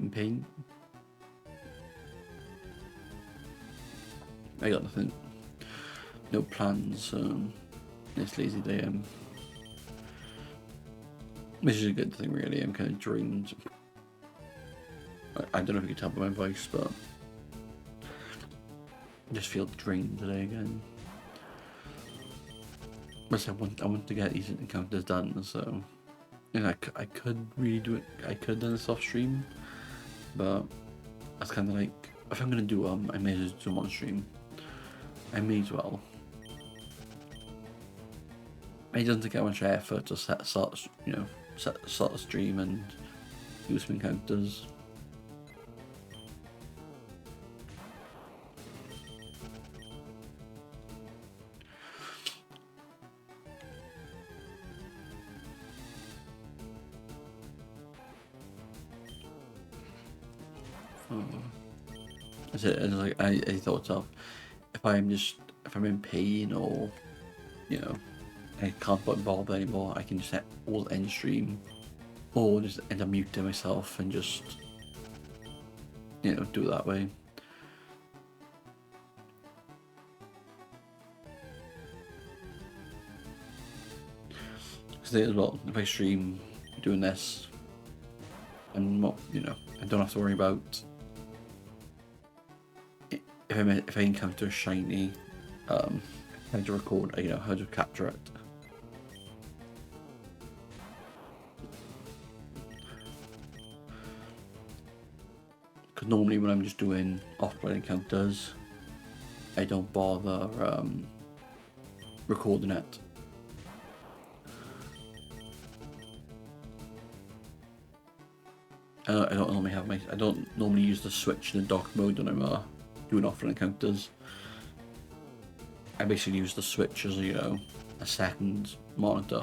in pain. I got nothing. No plans. This lazy day. Which is a good thing, really. I'm kind of drained. I don't know if you can tell by my voice, but I just feel drained today again. But I want to get these encounters done, so I could really do it. I could have done this off stream, but that's kind of like, if I'm gonna do I may as well do them on stream. I may as well. It doesn't take that much effort to start a stream and do some encounters. I thought of, if I'm in pain, or I can't be bothered anymore, I can just hit all end stream, or just end up muting myself and just do it that way. Because as well, if I stream doing this, I'm not, I don't have to worry about if I encounter a shiny, how to record, how to capture it. Because normally when I'm just doing offline encounters, I don't bother recording it. I don't normally use the Switch in the dock mode when I'm doing offline encounters. I basically use the Switch as a second monitor.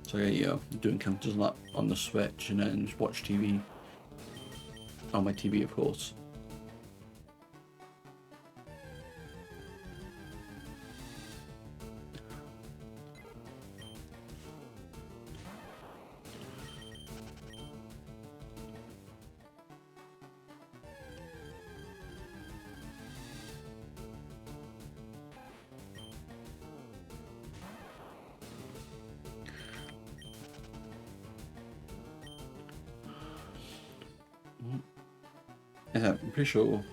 So yeah, do encounters on the Switch, and then just watch TV on my TV, of course. Yeah, I'm pretty sure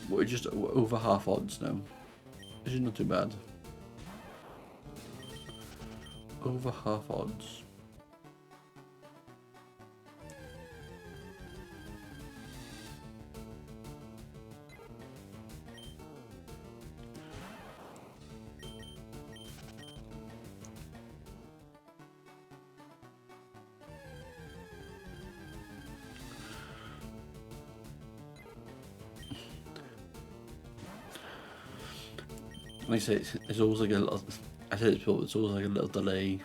we're just over half odds now, which is not too bad. Over half odds. Like I say, it's always like a little. I said it before. It's always like a little delay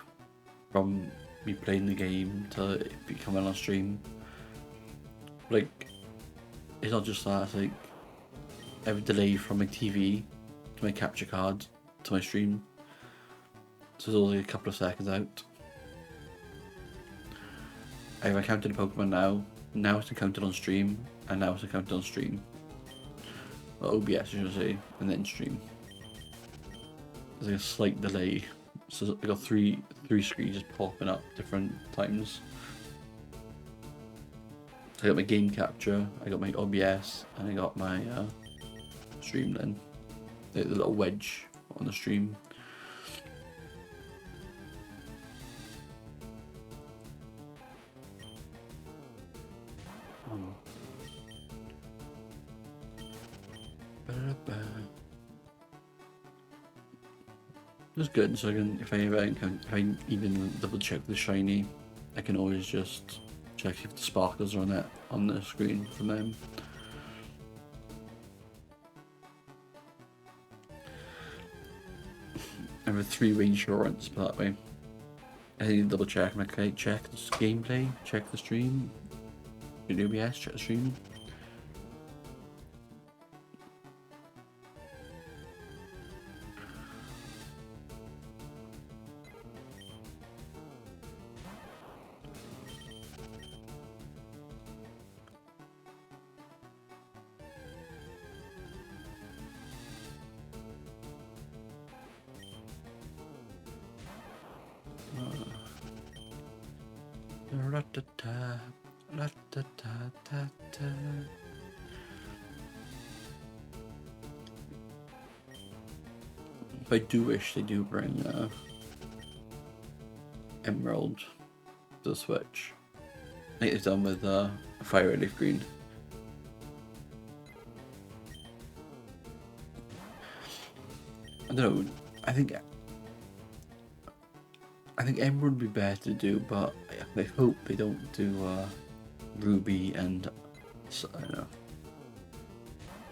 from me playing the game to it becoming on stream. Like, it's not just that. It's like every delay from my TV to my capture card to my stream. So it's always like a couple of seconds out. I've encountered a Pokemon now it's encountered on stream, and now it's encountered on stream. Or OBS, I should say, and then stream. There's like a slight delay, so I got three screens just popping up different times. So I got my game capture, I got my OBS, and I got my stream then. The little wedge on the stream. It's good, so I can, if I even double check the shiny, I can always just check if the sparkles are on the screen from them. have a 3-way insurance, but that way. I need to double check. Okay, check the gameplay, check the stream. Your OBS, check the stream. I do wish they do bring Emerald to the Switch. Like they've done with Fire Red Leaf Green. I don't know. I think Emerald would be better to do, but I hope they don't do Ruby and I don't know,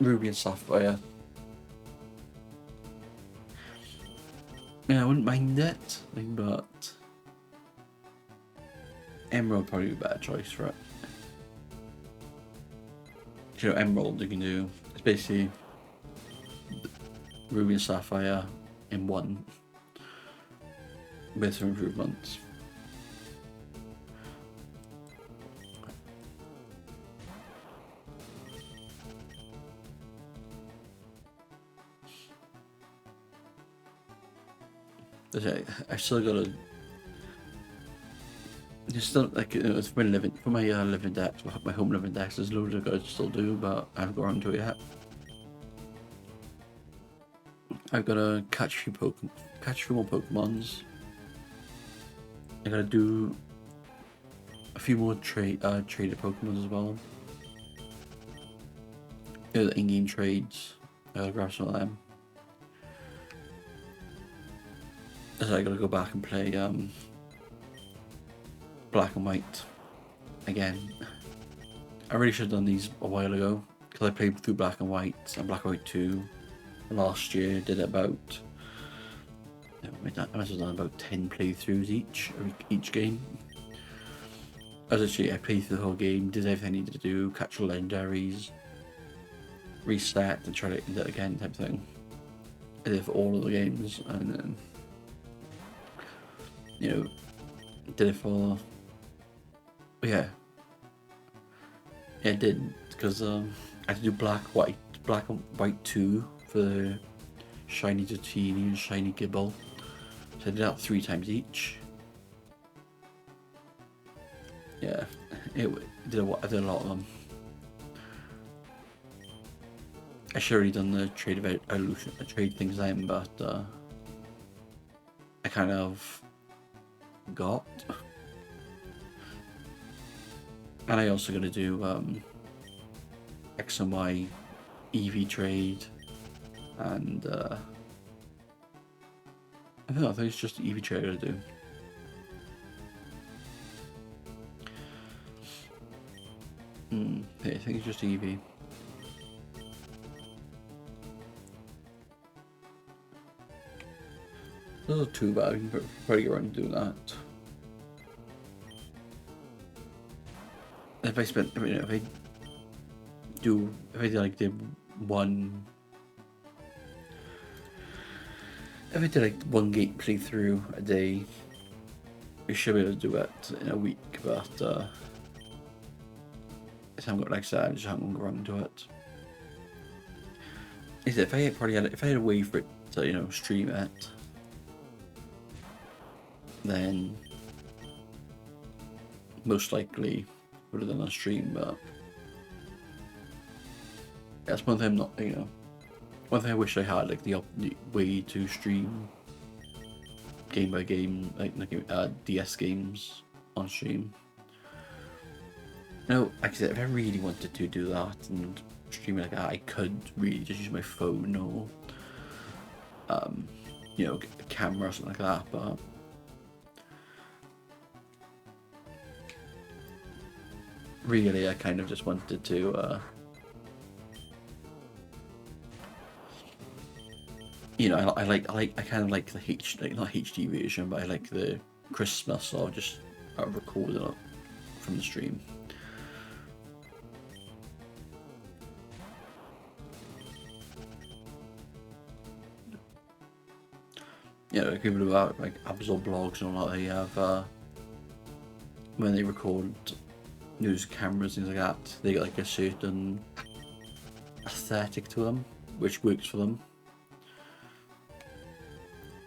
Ruby and Sapphire. Yeah, I wouldn't mind it, but Emerald would probably be a better choice for it. You know, Emerald you can do, it's basically Ruby and Sapphire in one with some improvements. I still gotta. It's still like it's for my living decks, my home living decks. There's loads of guys still do, but I haven't got around to it yet. I've got to catch a few more Pokemons. I gotta do a few more traded Pokemon as well. The in-game trades. I gotta grab some of them. So I gotta go back and play Black and White again. I really should have done these a while ago because I played through Black and White and Black and White 2 last year. Did about I must have done about 10 playthroughs each game. As I played through the whole game, did everything I needed to do, catch all legendaries, reset and try to do it again type thing. I did it for all of the games, and then did it for yeah, I did because I had to do Black and White 2 for the Shiny Dratini and Shiny Gible. So I did that 3 times each. Yeah, I did a lot of them. I should have already done the trade things then, but I kind of got. And I also got to do X and Y EV trade, and I think it's just the EV trade I got to do. Yeah, I think it's just EV. Those are too bad. I can probably get around to doing that. If I did one. If I did like one gate playthrough a day, we should be able to do it in a week, but I haven't got, like I said, I just haven't got around to it. If I had a way for it to stream it, then most likely would have done a stream, but that's one thing I'm not, one thing I wish I had, like the way to stream game by game, like DS games on stream. Like I said, if I really wanted to do that and stream like that, I could really just use my phone or a camera or something like that, but really I kind of just wanted to you know, I kind of like the not HD version, but I like the Christmas or just recording it from the stream. You know, people who are like Absorb blogs and all that, they have when they record news cameras, things like that, they get like a certain aesthetic to them, which works for them.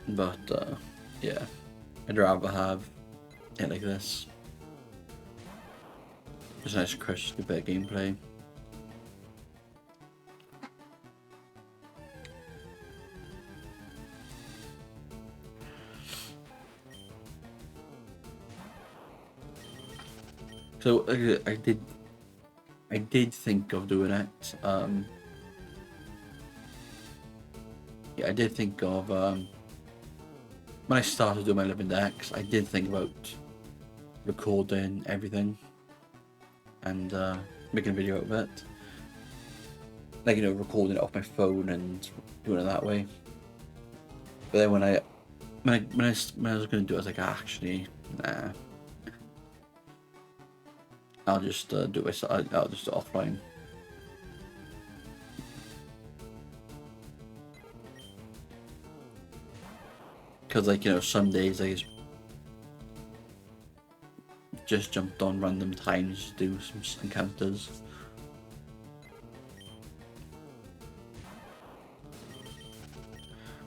But yeah, I'd rather have it like this. Just a nice crisp bit of gameplay. So I did think of doing it. Yeah, I did think of when I started doing my living decks, I did think about recording everything and making a video out of it. Like, you know, recording it off my phone and doing it that way. But then when I was going to do it, I was like, actually, nah. I'll just do it. I'll just do it offline. Because, like, you know, some days I just jumped on random times to do some encounters.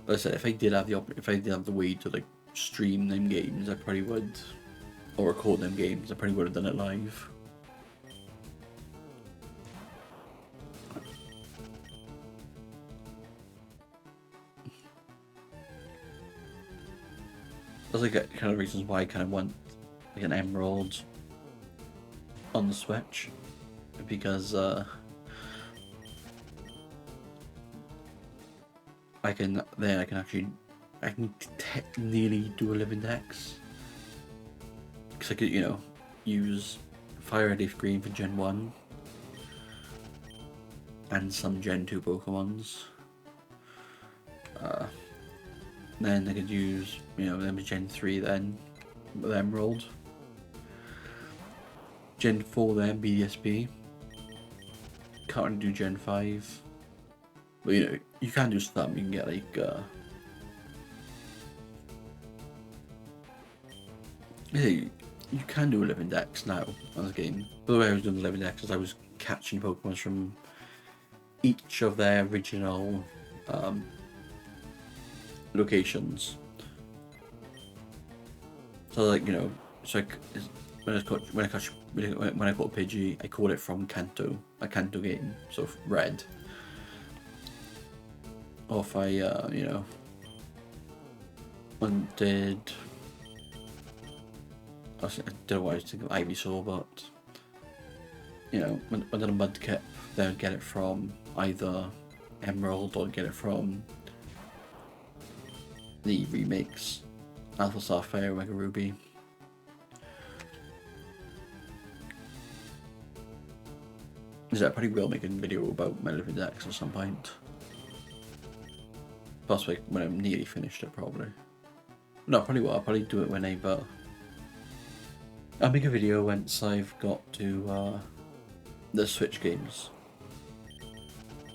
But I said, if I did have the way to like stream them games, I probably would, or record them games, I probably would have done it live. That's like kind of reasons why I kind of want like an Emerald on the Switch, because I can nearly do a living dex, because I could, you know, use Fire Red Leaf Green for Gen 1 and some Gen 2 Pokemons. Then I could use, you know, them Gen 3 then with Emerald. Gen 4 then BDSP. Can't really do Gen 5. But you know, you can do some, you can get like yeah, you can do 11 decks now on this game. The way I was doing 11 decks is I was catching Pokemon from each of their original locations. So like, you know, it's like when I caught Pidgey, I caught it from Kanto, a Kanto game, so red. Or if I you know, wanted, I don't know why I was thinking of Ivysaur, but you know, when I did a Mudkip, they would get it from either Emerald or get it from the remakes, Alpha Sapphire, Omega Ruby. I probably will make a video about my living decks at some point. Possibly when I'm nearly finished it, probably. No, probably will. I'll probably do it whenever. I'll make a video once I've got to the Switch games,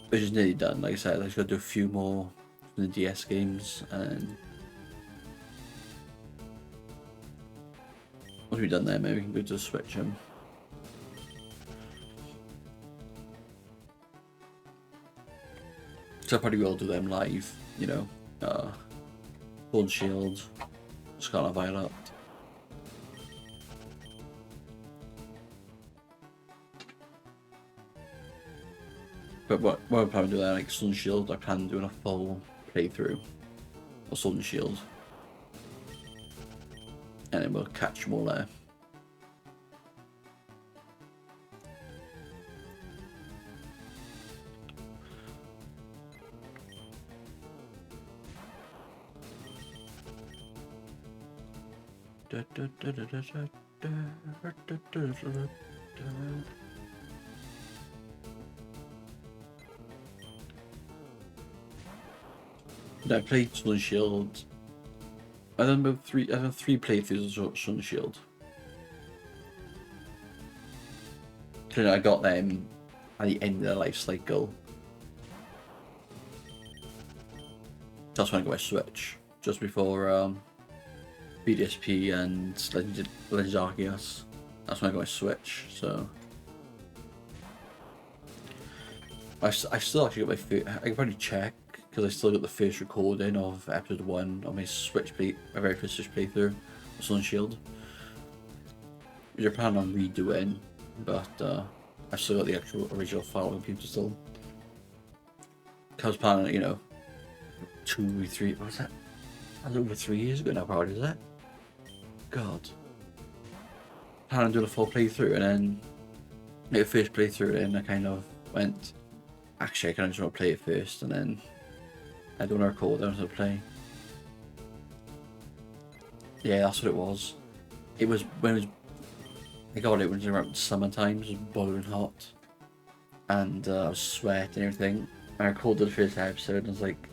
which is nearly done. Like I said, I just got to do a few more from the DS games, and once we're done there, maybe we can go to the Switch. So I probably will do them live, you know. Sword and Shield, Scarlet Violet. But what I plan to do there, like Sword and Shield, I plan on doing a full playthrough of Sword and Shield. And then we'll catch them all there. I played Sword and Shield. I've done three playthroughs of Sword and Shield. So I got them at the end of their life cycle. That's when I got my Switch, just before BDSP and Legends Arceus. That's when I got my Switch, so... I still actually got my first... I can probably check, because I still got the first recording of episode 1 on my my very first Switch playthrough of Sun and Shield. Which I plan on redoing, but I still got the actual original file on computer still. I was planning, you know, 2, 3... What was that? That was over 3 years ago now, probably, is it? God. Planning on doing a full playthrough, and then... the first playthrough, and I kind of went... Actually, I kind of just want to play it first, and then... I don't want to record, I want to play. Yeah, that's what it was. It was when it was... I got it when it was around summertime, it was boiling hot. And I was sweating and everything. And I recorded the first episode, and I was like...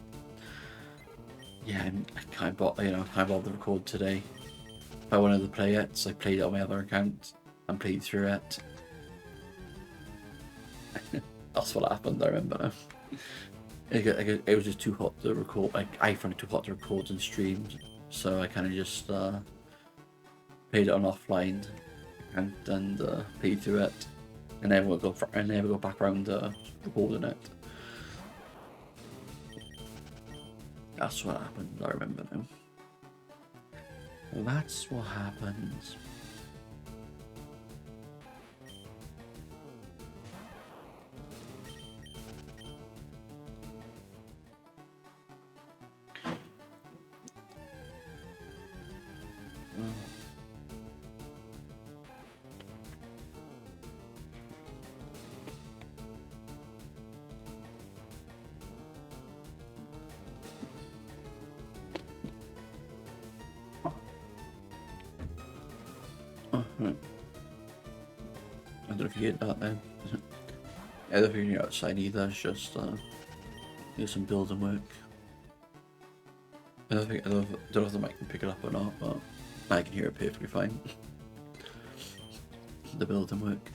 Yeah, I can't bother, you know, I can't bother to record today. If I wanted to play it, so I played it on my other account, and played through it. That's what happened, I remember now. It was just too hot to record. I found it too hot to record and stream, so I kind of just played it on offline and played through it, and never go back around recording it. That's what happened. I remember now. That's what happens. I don't know if you get that then. I don't think you're outside either, it's just do some building work. I don't know if the mic can pick it up or not, but I can hear it perfectly fine. The building work.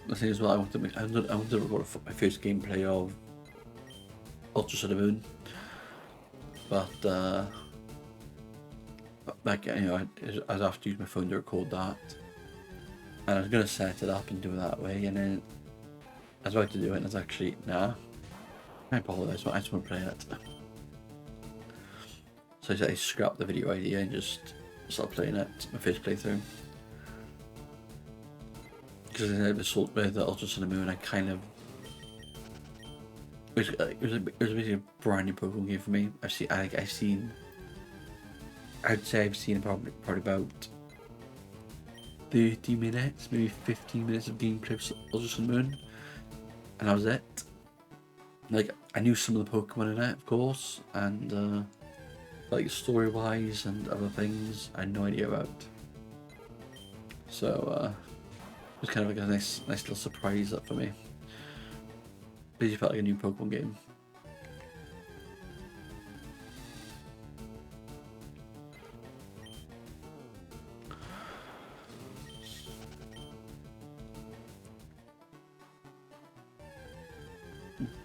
The thing as well, I want to record my first gameplay of Ultra Sun and Moon, but like, you know, I'd have to use my phone to record that, and I was gonna set it up and do it that way, and then I was about to do it, and I was actually, nah, I apologise, I just want to play it. So I scrapped the video idea and just started playing it, my first playthrough. Because with the Ultra Sun and Moon, I kind of... It was basically a brand new Pokemon game for me. I'd say I've seen probably about 30 minutes, maybe 15 minutes of gameplay of Ultra Sun and Moon, and that was it. Like, I knew some of the Pokemon in it, of course, and like story-wise and other things, I had no idea about. So it was kind of like a nice little surprise that for me. Basically felt like a new Pokemon game.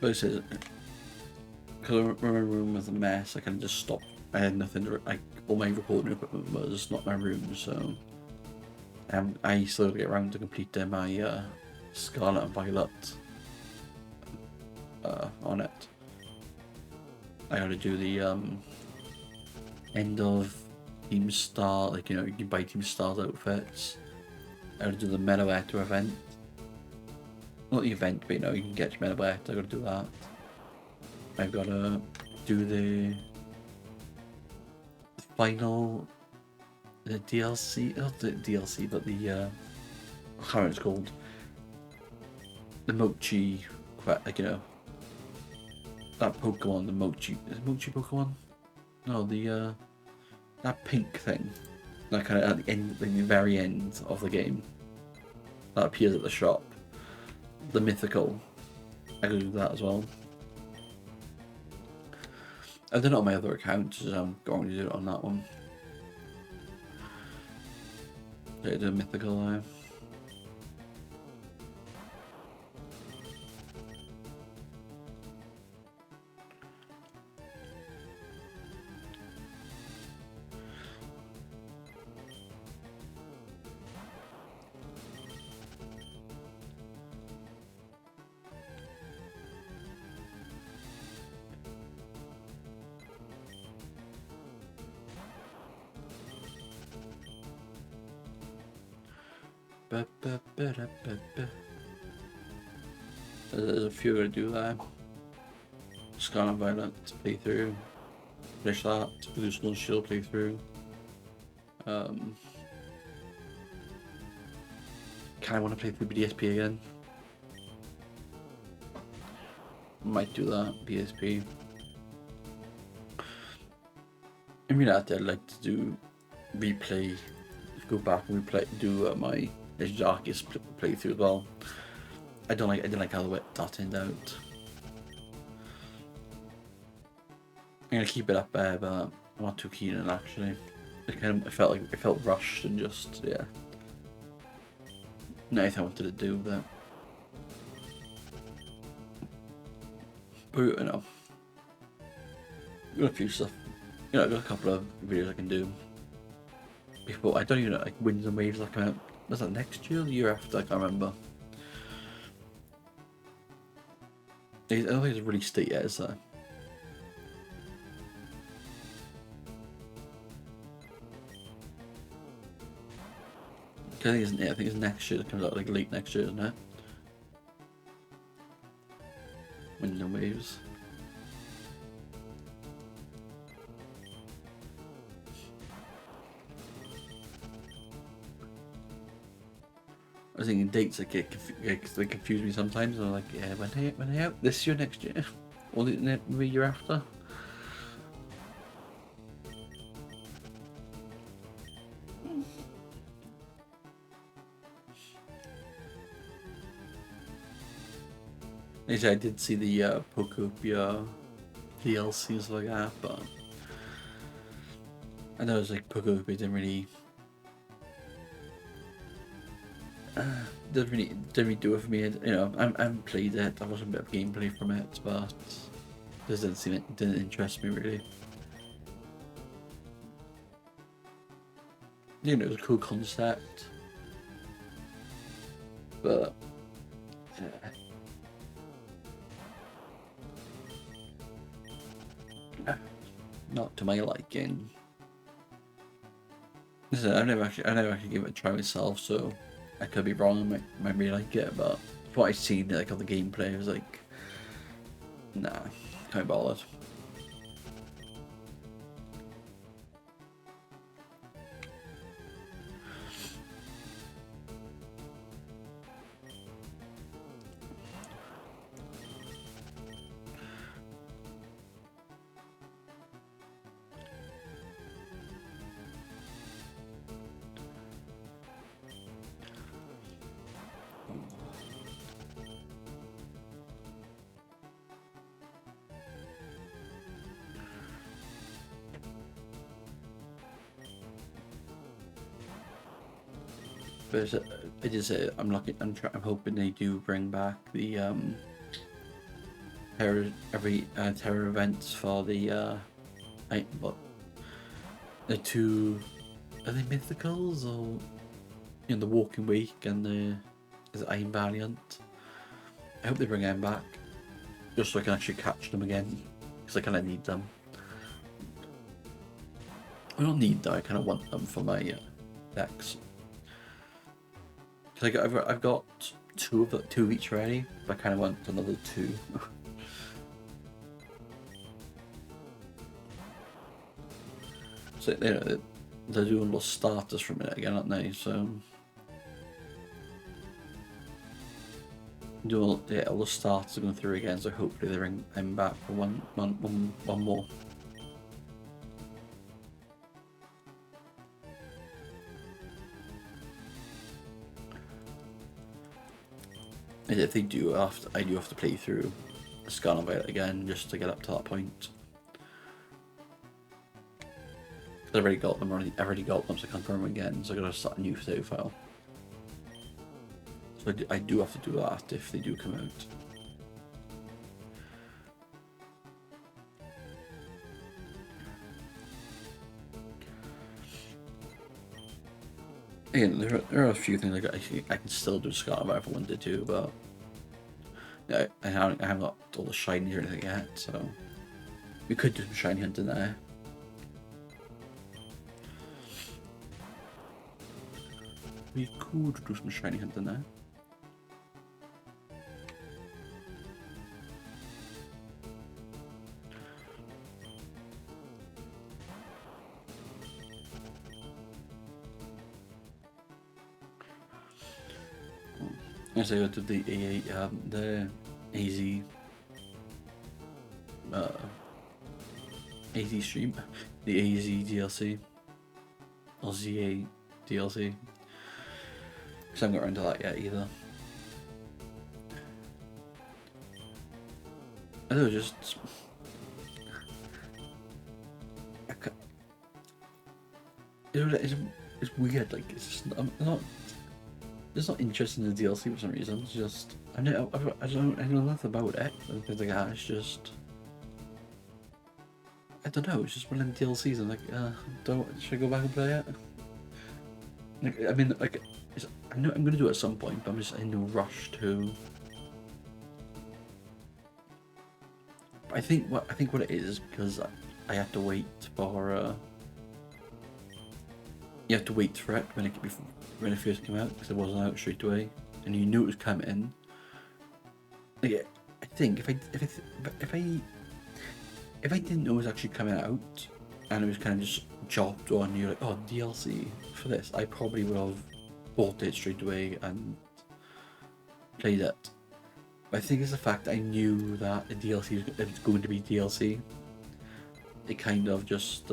But it says, because my room was a mess, I kind of just stopped. I had nothing to, like, all my recording equipment was not in my room, so I still got to get around to completing my Scarlet and Violet on it. I got to do the end of Team Star, like, you know, you can buy Team Star's outfits. I got to do the Meadowetter event. Not the event, but you know, you can get your Meadowetter, I got to do that. I've got to do the final DLC, not the DLC, but the I can't remember what it's called. The Mochi, like, you know, that Pokemon, the Mochi, is it Mochi Pokemon? No, the that pink thing, that kind of at the end, like the very end of the game, that appears at the shop. the mythical. I could do that as well. I've done it on my other account, so I'm going to do it on that one. Do a mythical there. There's a few to do there. Scarlet Violet playthrough. Finish that. Do Stone Shield playthrough. Kind of want to play through BDSP again. Might do that, BSP. I mean, I'd like to do replay, go back and replay, do my Darkest playthrough as well. I didn't like how that turned out. I'm gonna keep it up there, but I'm not too keen on it actually. It felt rushed and just, yeah. Not anything I wanted to do, but you know, got a few stuff. You know, I've got a couple of videos I can do. Before I don't even know, like Winds and Waves that come out. Was that next year or the year after? I can't remember. I don't think it's released it yet, is there? I think it's next year. It comes out like late next year, isn't it? Winds and Waves. I was thinking dates that they confuse me sometimes. And I'm like, yeah, when they out? This year, next year, or the year after? Actually, I did see the Pokopia DLCs like that, but I know it was like Pokopia didn't really didn't really do it for me. You know, I haven't played it. I watched a bit of gameplay from it, but it didn't interest me really. You know, it was a cool concept, but not to my liking. Listen, I never actually gave it a try myself, so I could be wrong. I might really like it, but what I've seen, like of the gameplay, I was like, nah, can't be bothered. But I did say I'm hoping they do bring back the terror events for the the two, are they mythicals or the Walking Week and the Iron Valiant? I hope they bring them back just so I can actually catch them again because I kind of need them. I don't need that. I kind of want them for my decks. Cause I've got two of each already, but I kind of want another two. So they're doing those starters from it again, aren't they? So all the starters are going through again. So hopefully they bring them back for one more. if they do, I do have to play through Scarlet Violet again just to get up to that point. I've already got them. I've already got them, so I can't go them again. So I gotta start a new save file. So I do have to do that if they do come out. Again, there are a few things I can still do Scarlet Violet if I wanted to, but yeah, I haven't got all the shiny or anything yet. So we could do some shiny hunting there. We could do some shiny hunting there. I say I did the AZ AZ stream, the AZ DLC or ZA DLC. Because I haven't got around to that yet either. I don't know, just it's weird. Like it's just I'm not. It's not interested in the DLC for some reason. It's just I know nothing about it. Because like it's just I don't know. It's just one of the DLCs. I'm like, should I go back and play it? Like, I mean, like, I know I'm gonna do it at some point, but I'm just in no rush to. I think what it is because I have to wait for. You have to wait for it when it first came out because it wasn't out straight away, and you knew it was coming. Like, I think if I didn't know it was actually coming out, and it was kind of just dropped on you like, oh, DLC for this, I probably would have bought it straight away and played it. But I think it's the fact that I knew that the DLC was going to be DLC. It kind of just.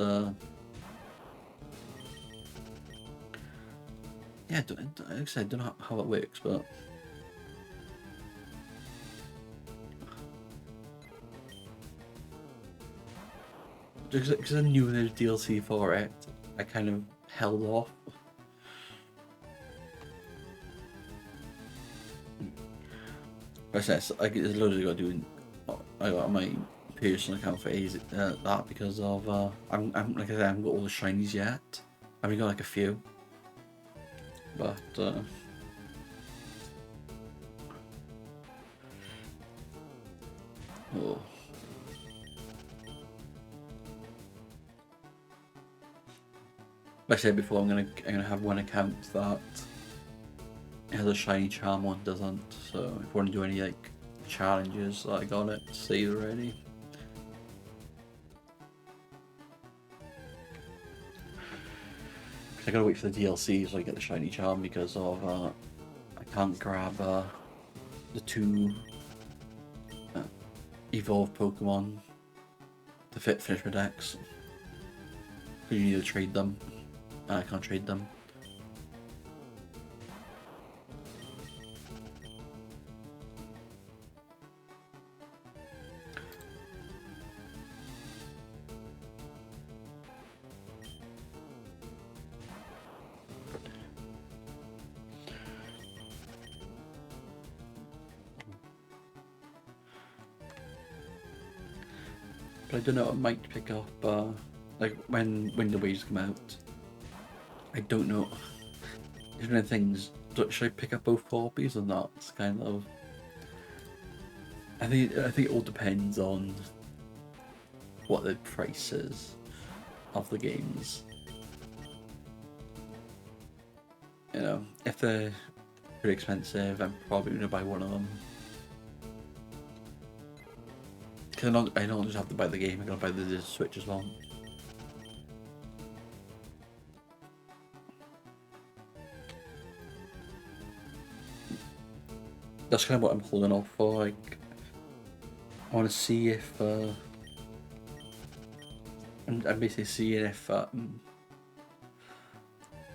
Yeah, like I said, I don't know how it works, but because I knew there was DLC for it, I kind of held off. But I said, like, there's loads I got doing. I got my personal account for that because of I'm like I said, I haven't got all the shinies yet. I've only got like a few. But oh. Like I said before, I'm gonna have one account that has a shiny charm, one doesn't. So if I want to do any like challenges, I got it saved already. I gotta wait for the DLC so I get the shiny charm because of I can't grab the two evolved Pokemon to finish my decks. You need to trade them, and I can't trade them. But I don't know, I might pick up, like, when the waves come out. I don't know. There's one of the things, should I pick up both copies or not? It's kind of. I think it all depends on what the price is of the games. You know, if they're pretty expensive, I'm probably going to buy one of them. Because I don't just have to buy the game, I gotta buy the Switch as well. That's kind of what I'm holding off for. Like, I want to see if I'm basically seeing if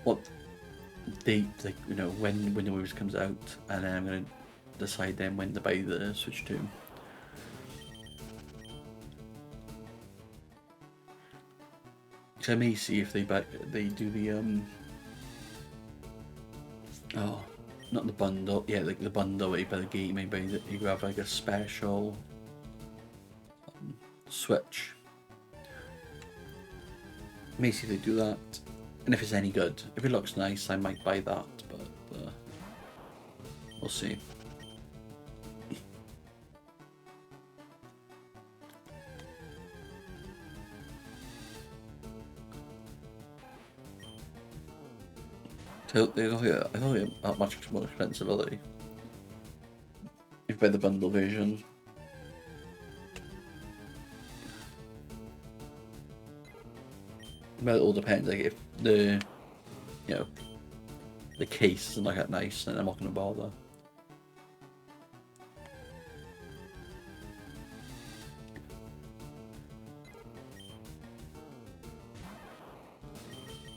what date, like, you know, when the movies comes out, and then I'm gonna decide then when to buy the Switch 2. So I may see if they do the oh, not the bundle, yeah, like the bundle where you buy the game, maybe you have like a special Switch. May see if they do that, and if it's any good, if it looks nice, I might buy that, but we'll see. So I don't think that much more expensive, are they? If you buy the bundle version. Well, it all depends. Like if the, the case isn't like that nice, then I'm not gonna bother.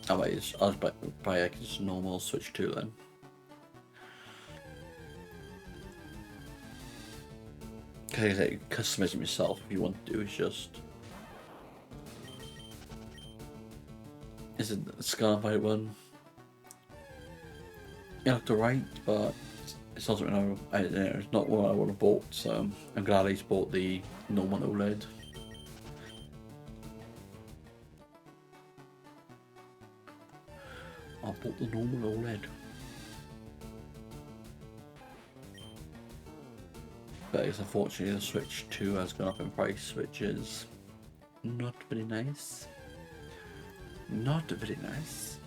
Otherwise, I'll just buy like just a normal Switch 2 then. Cause like, customize it yourself if you want to. It's just. Is it the Scarlet one? It looked alright, but it's not something it's not what I would have bought. So I'm glad I just bought the normal OLED. I bought the normal OLED. But it's unfortunately the Switch 2 has gone up in price, which is not very nice. Not very nice.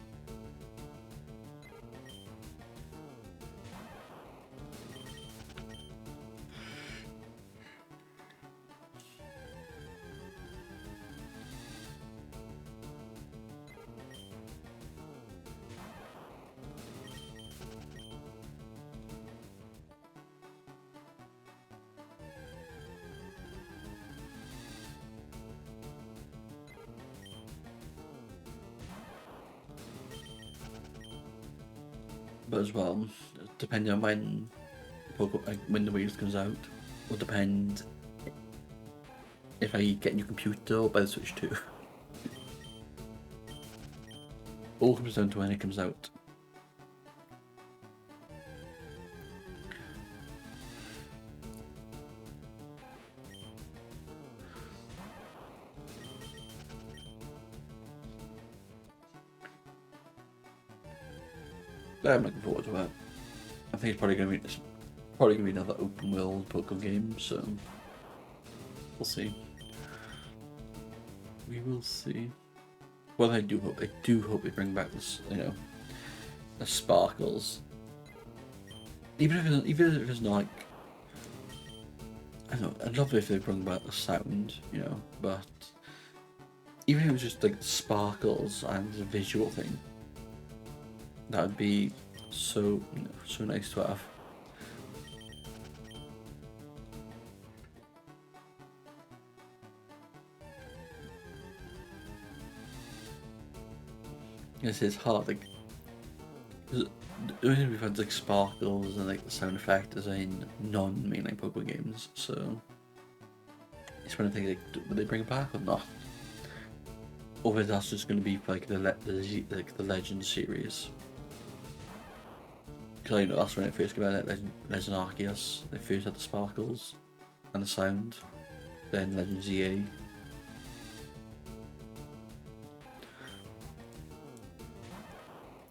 But as well, depending on when the Wheels comes out, will depend if I get a new computer or buy the Switch 2. All comes down to when it comes out. I'm looking forward to it. I think it's probably gonna be another open world Pokemon game, so we'll see. We will see. Well, I do hope they bring back this, the sparkles. Even if it's not like, I don't know, I'd love it if they bring back the sound, but even if it was just like the sparkles and the visual thing, that would be so nice to have. Yes, it's hard. Like, the only thing we've had like sparkles and like the sound effect is in non-mainline Pokemon games, so it's one of the things like, will they bring it back or not? Or whether that's just going to be like the Legend series. Because that's when it first came out, Legend Arceus, they first had the sparkles and the sound, then Legend ZA.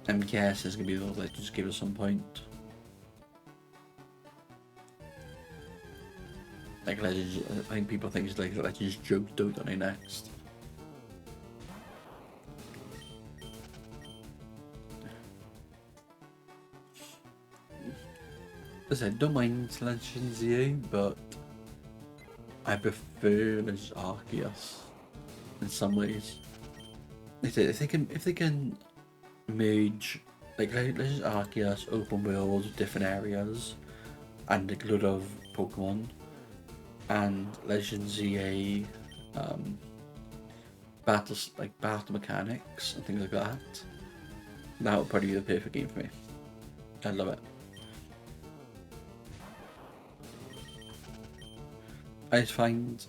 I'm guessing it's going to be those Legends games at some point. Like Legends, I think people think it's like Legends Johto, don't they, next? As I said, don't mind Legend ZA, but I prefer Legend Arceus in some ways. If they can merge like Legend Arceus open world, different areas, and a lot of Pokemon, and Legend ZA battle mechanics and things like that, that would probably be the perfect game for me. I love it. I just find,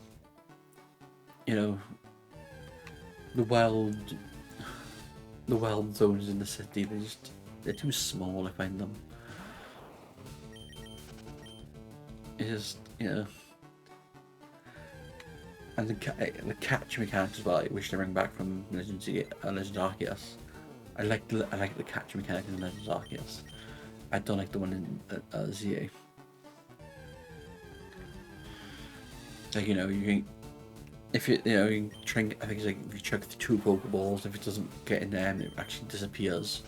you know, the wild zones in the city, they're too small. I find them. It's just, you know, and the catch mechanics as well, which they bring back from Legends Arceus. I like the catch mechanics in Legends Arceus. I don't like the one in ZA. Like, you know, you can, if you you can try and, I think it's like if you chuck the 2 Pokeballs, if it doesn't get in them, it actually disappears.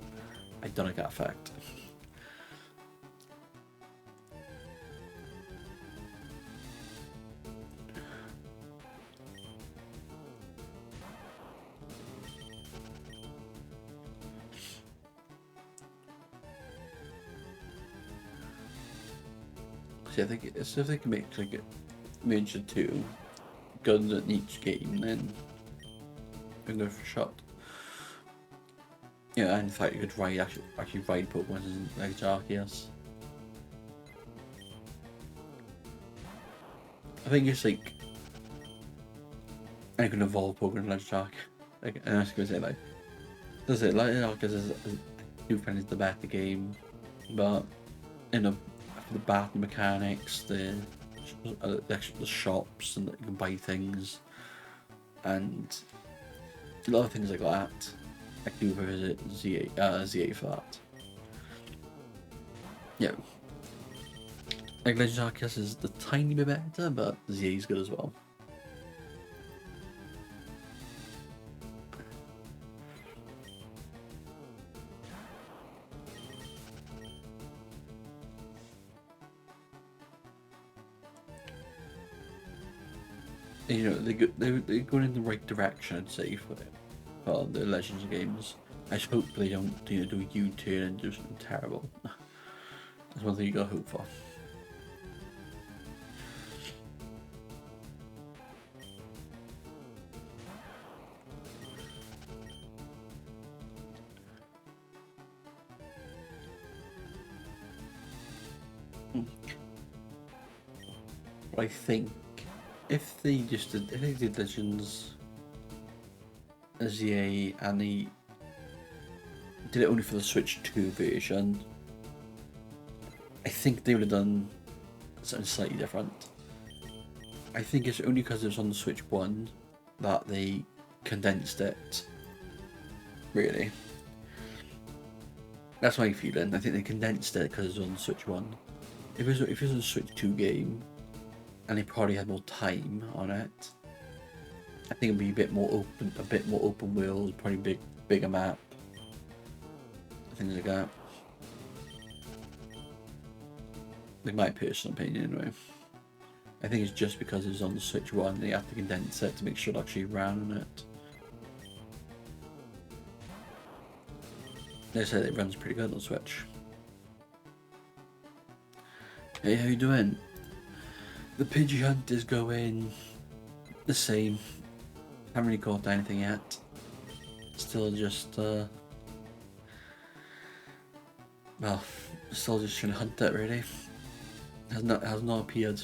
I don't like that effect. See, I think if they can make like a major 2 guns in each game, then we can go for a shot. Yeah, and in fact you could actually ride Pokemon in like Arceus. I think it's like I can evolve Pokemon in Legend Arc. Like, and I was gonna say like, does it like Arceus is new friend is the better game, but you know, for the battle mechanics, the shops and that you can buy things, and a lot of things like that. I do visit ZA for that. Yeah. Like Legend Arceus is the tiny bit better, but ZA is good as well. And, you know, they're going in the right direction, I'd say, for the Legends games. I just hope they don't do a U-turn and do something terrible. That's one thing you gotta hope for. I think if they did Legends ZA and they did it only for the Switch 2 version, I think they would have done something slightly different. I think it's only because it was on the Switch 1 that they condensed it. Really. That's my feeling. I think they condensed it because it was on the Switch 1. If it was a Switch 2 game, and they probably had more time on it, I think it'd be a bit more open world, probably bigger map, things like that. Like my personal opinion, anyway. I think it's just because it was on the Switch 1, they had to condense it to make sure it actually ran on it. They said it runs pretty good on Switch. Hey, how you doing? The Pidgey hunt is going the same. Haven't really caught anything yet. Still just well, still just trying to hunt it really. Has not appeared.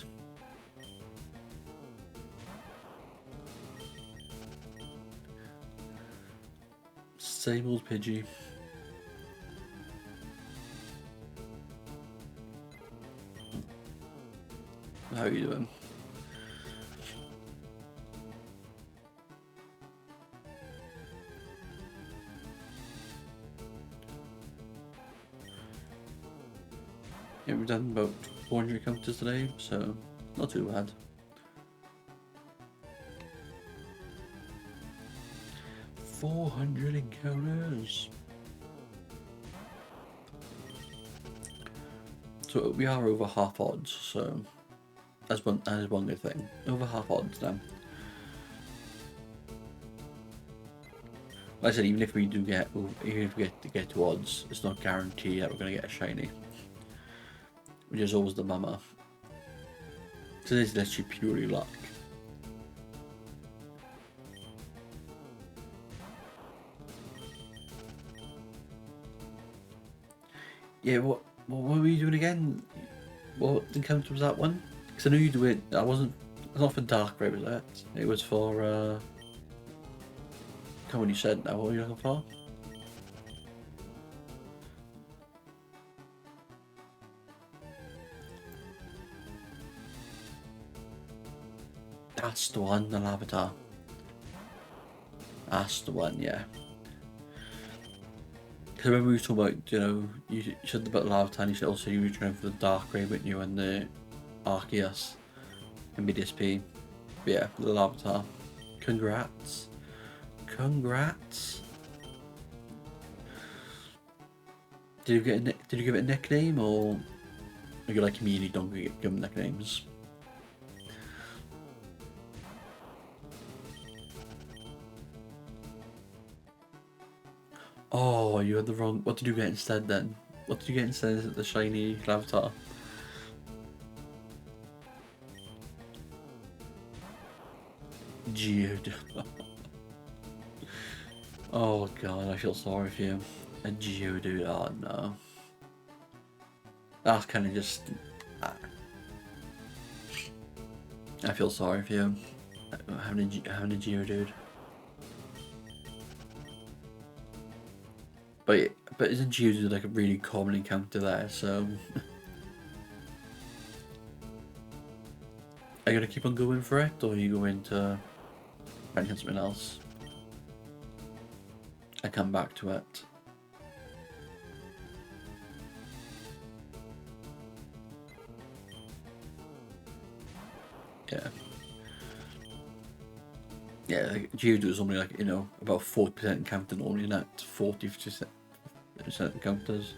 Same old Pidgey. How are you doing? Yeah, we've done about 400 encounters today, so not too bad. $400 encounters. So we are over half odds, so that is one good thing. Over half odds now. Like I said, even if we get to odds, it's not guaranteed that we're gonna get a shiny, which is always the bummer. So this is literally purely luck. Yeah, what were you doing again? What encounter was that one? Because I know you do it. I wasn't It's not for Dark Ray, was it? It was for, come on, you said now, what were you looking for? That's the one, the Lavatar. That's the one, yeah. Because remember we were talking about, you know, you said about Lavatar and you said also you were trying for the Dark Ray, weren't you, and the Arceus and BDSP. But yeah, the Lavatar. Congrats. Congrats. Did you give it a nickname, or are you like me and you don't give them nicknames? Oh, you had the wrong. What did you get instead then? What did you get instead of the shiny Lavatar? Geode. Oh god, I feel sorry for you. A Geodude, oh no. That's kind of just... I feel sorry for you. Having a Geodude. But isn't Geodude like a really common encounter there, so... Are you gonna keep on going for it, or are you going to find something else? I come back to it. Yeah. Yeah, like, Geodude is only like, you know, about 40% encounter normally, not 40% encounters.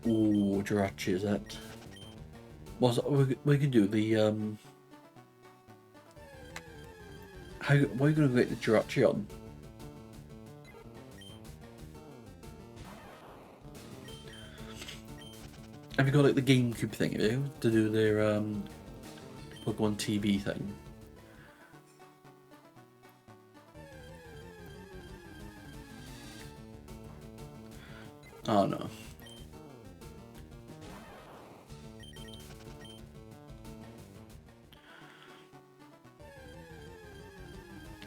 Ooh, Jirachi, is it? We can do the what are you gonna get the Jirachi on? Have you got like the GameCube thing, have you? To do their Pokemon TV thing? Oh no.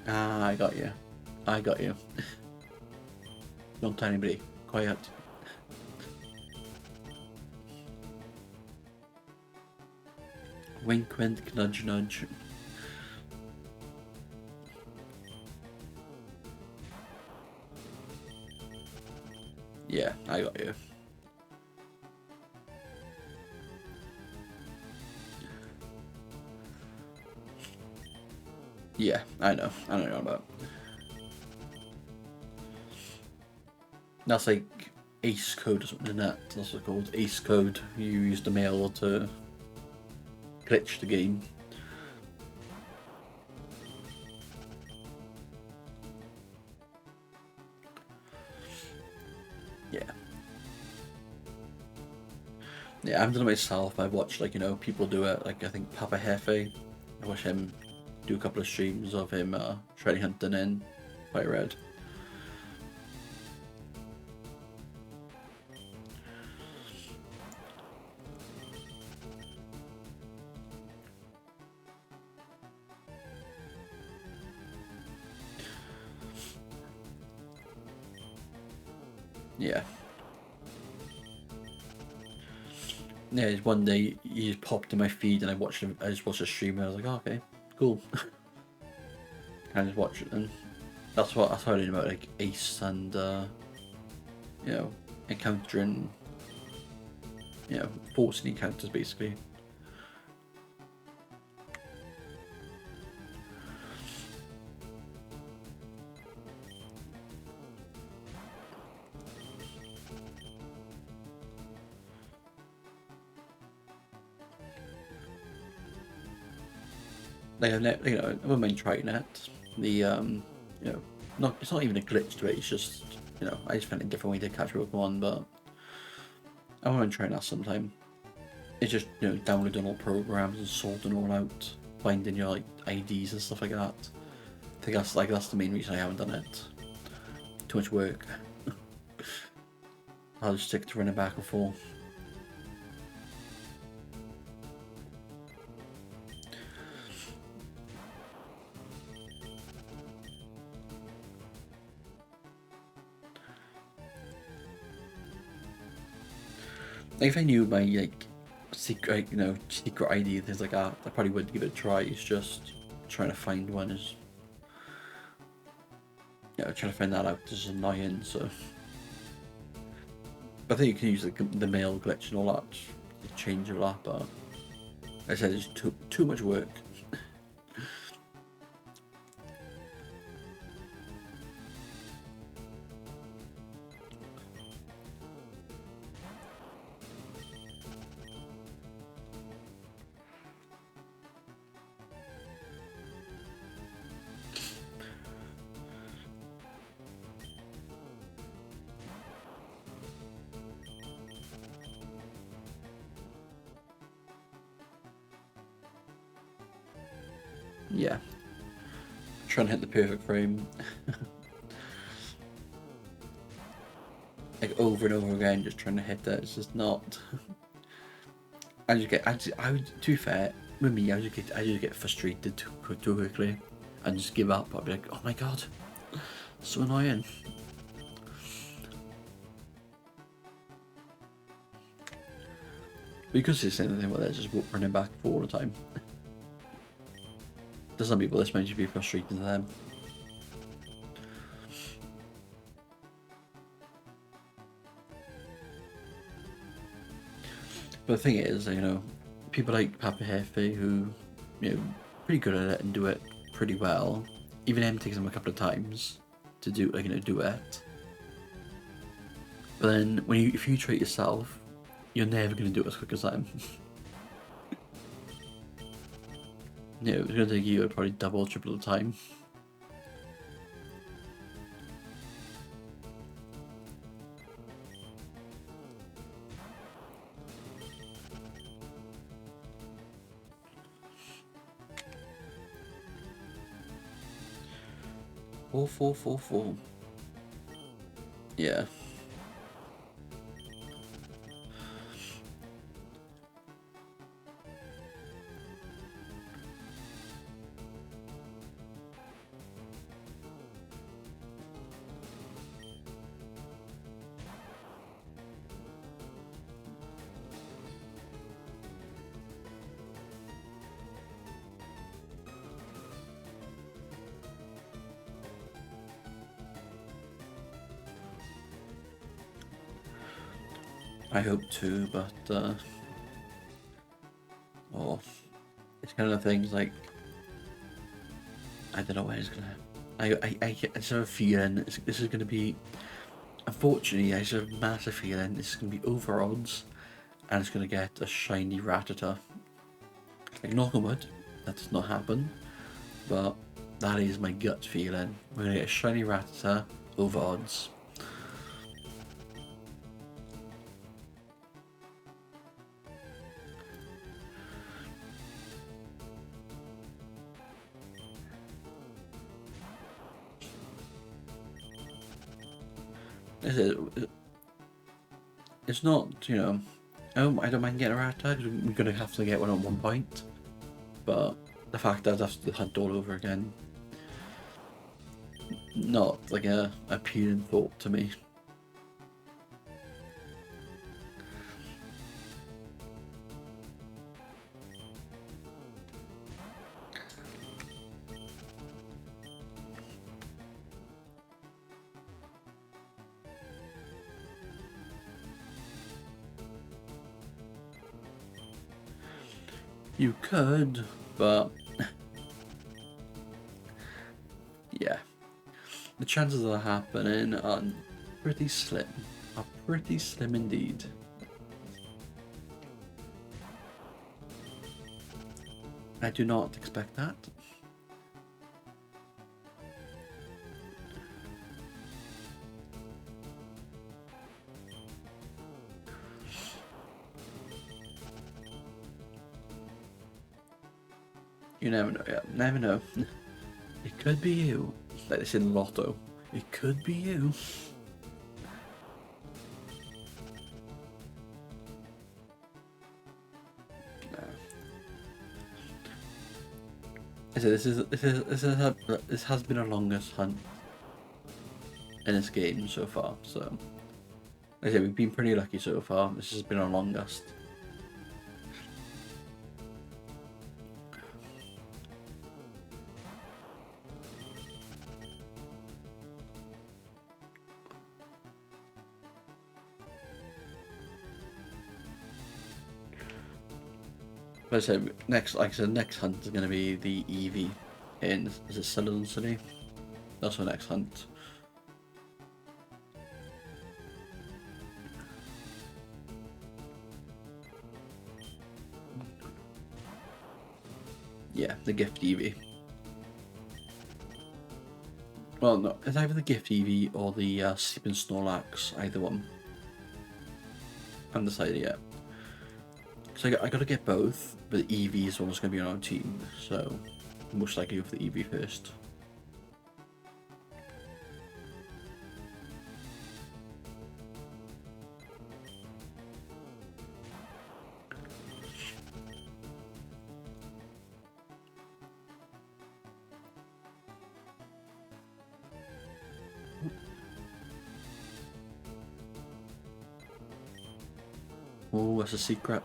Ah, I got you. I got you. Don't tell anybody. Quiet. Wink, wink, nudge, nudge. Yeah, I got you. Yeah, I know. I know what you're on about. That's like Ace Code or something in that. That's what it's called. Ace Code. You use the mail to glitch the game. Yeah. Yeah, I haven't done it myself, but I've watched, like, you know, people do it. Like, I think Papa Hefe, I watched him do a couple of streams of him shiny hunting in Fire Red. Yeah. Yeah, one day he just popped in my feed and I just watched a stream and I was like, oh, okay, cool. I just watched it, and that's how I did about like Ace and you know, encountering, you know, forcing encounters basically. Like you know, I wouldn't mind trying it. The you know, it's not even a glitch to it. It's just, you know, I just found a different way to catch Pokemon, but I want to try that sometime. It's just, you know, downloading all programs and sorting all out, finding your like IDs and stuff like that. I think that's the main reason I haven't done it. Too much work. I'll just stick to running back and forth. Like, if I knew my like secret, secret ID, things like that, I probably would give it a try. It's just trying to find one is, trying to find that out is annoying. So, but I think you can use like the mail glitch and all that to change a lot. But like I said, it's too much work. Yeah, trying to hit the perfect frame, like over and over again, just trying to hit that. It's just not. I would. To be fair, with me, I just get frustrated too quickly, and just give up. I'd be like, oh my god, so annoying. Because it's anything where they're just running back for all the time. To some people, this might just be frustrating to them. But the thing is, people like Papa Hefe who, pretty good at it and do it pretty well. Even him takes them a couple of times to do, do it. But then if you try it yourself, you're never going to do it as quick as them. It's going to take you probably double, triple the time. Four. Yeah. I hope to, but it's kind of things like I don't know when it's gonna. I just have a feeling this is gonna be. Unfortunately, I just have a massive feeling this is gonna be over odds, and it's gonna get a shiny Rattata. Like, knock on wood, that does not happen, but that is my gut feeling. We're gonna get a shiny Rattata over odds. It's not, I don't mind getting a Rattata because we're gonna have to get one at one point, but the fact that I'd have to hunt all over again, not like a appealing thought to me. You could, but yeah, the chances of that happening are pretty slim. Are pretty slim indeed. I do not expect that. You never know, yeah, never know. It could be you. Like they said in Lotto. It could be you. So this has been our longest hunt in this game so far. So, like I said, we've been pretty lucky so far. This has been our longest. But I said next, like I said, next hunt is going to be the Eevee in, is it Celadon City? That's our next hunt. Yeah, the gift Eevee. Well, no, it's either the gift Eevee or the Sleeping Snorlax, either one. Undecided yet. So I got to get both, but the Eevee is almost going to be on our team, so most likely go for the Eevee first. Oh, that's a secret.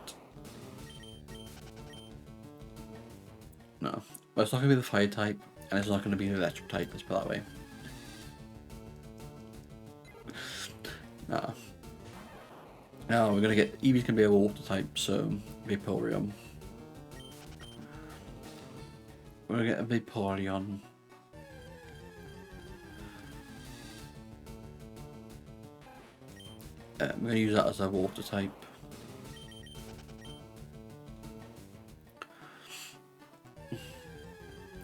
No. Well, it's not going to be the fire type, and it's not going to be the electric type, let's put it that way. Nah. Now we're going to get, Eevee's going to be a water type, so Vaporeon. We're going to get a Vaporeon. We're going to use that as a water type.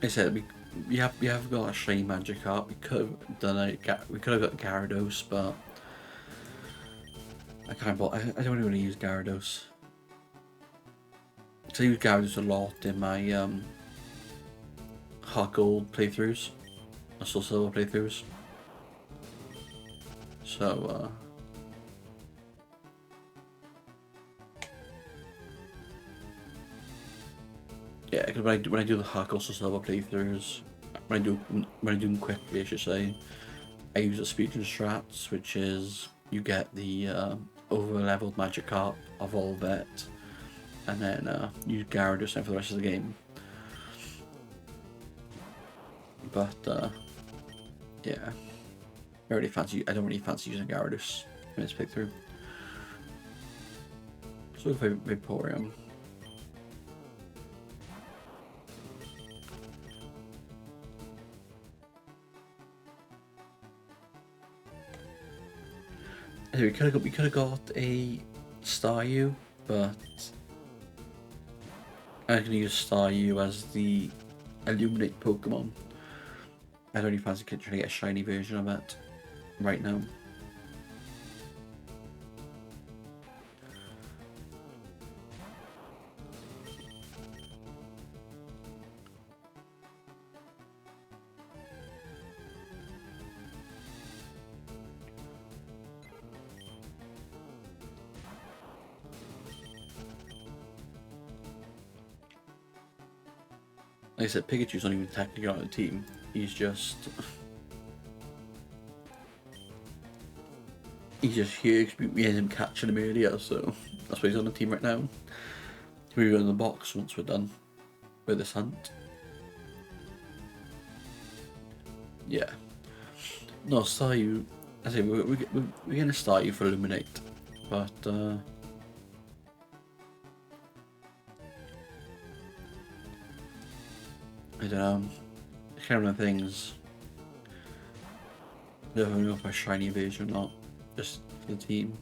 I said we have got a shiny Magikarp. We could have done we could have got Gyarados, but I can't. I don't really use Gyarados. So I use Gyarados a lot in my Heart Gold playthroughs, or Soul Silver playthroughs. So yeah, because when I do the Heart Gold Soul Silver playthroughs, when I do them quickly, I should say, I use a speed and strats, which is you get the over-leveled Magikarp, evolve it, and then use Gyarados for the rest of the game. But yeah, I don't really fancy using Gyarados in this playthrough. So Vaporeon. We could have got a Staryu, but I'm gonna use Staryu as the Illuminate Pokemon. I don't really fancy trying to get a shiny version of it right now. Like I said, Pikachu's not even technically on the team. He's just here because we had him catching him earlier, so that's why he's on the team right now. We'll be in the box once we're done with this hunt. Yeah. No, Staryu. I say we're gonna start you for Illuminate, but I don't know. It's kind of one of the things. I don't know if a shiny version or not, just for the team.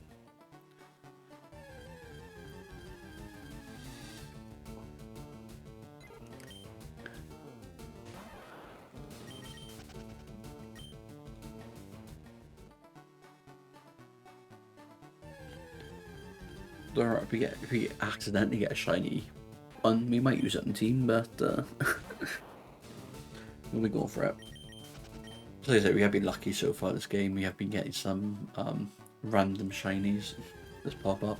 Or if we accidentally get a shiny one, we might use it on the team, but we'll be going for it. So like I said, we have been lucky so far this game. We have been getting some random shinies that pop up.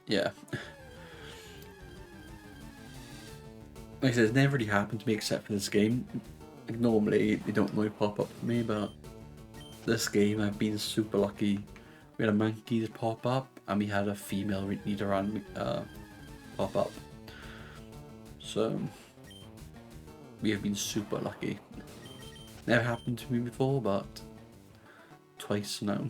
Yeah. Like I said, it's never really happened to me except for this game. Like normally they don't really pop up for me, but this game I've been super lucky. We had a monkey pop up, and we had a female Nidoran pop up. So we have been super lucky. Never happened to me before, but twice now.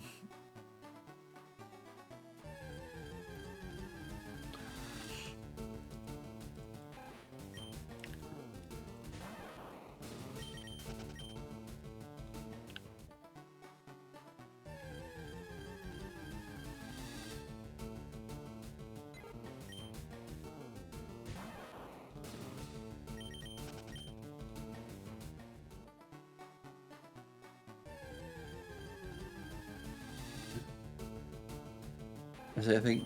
I think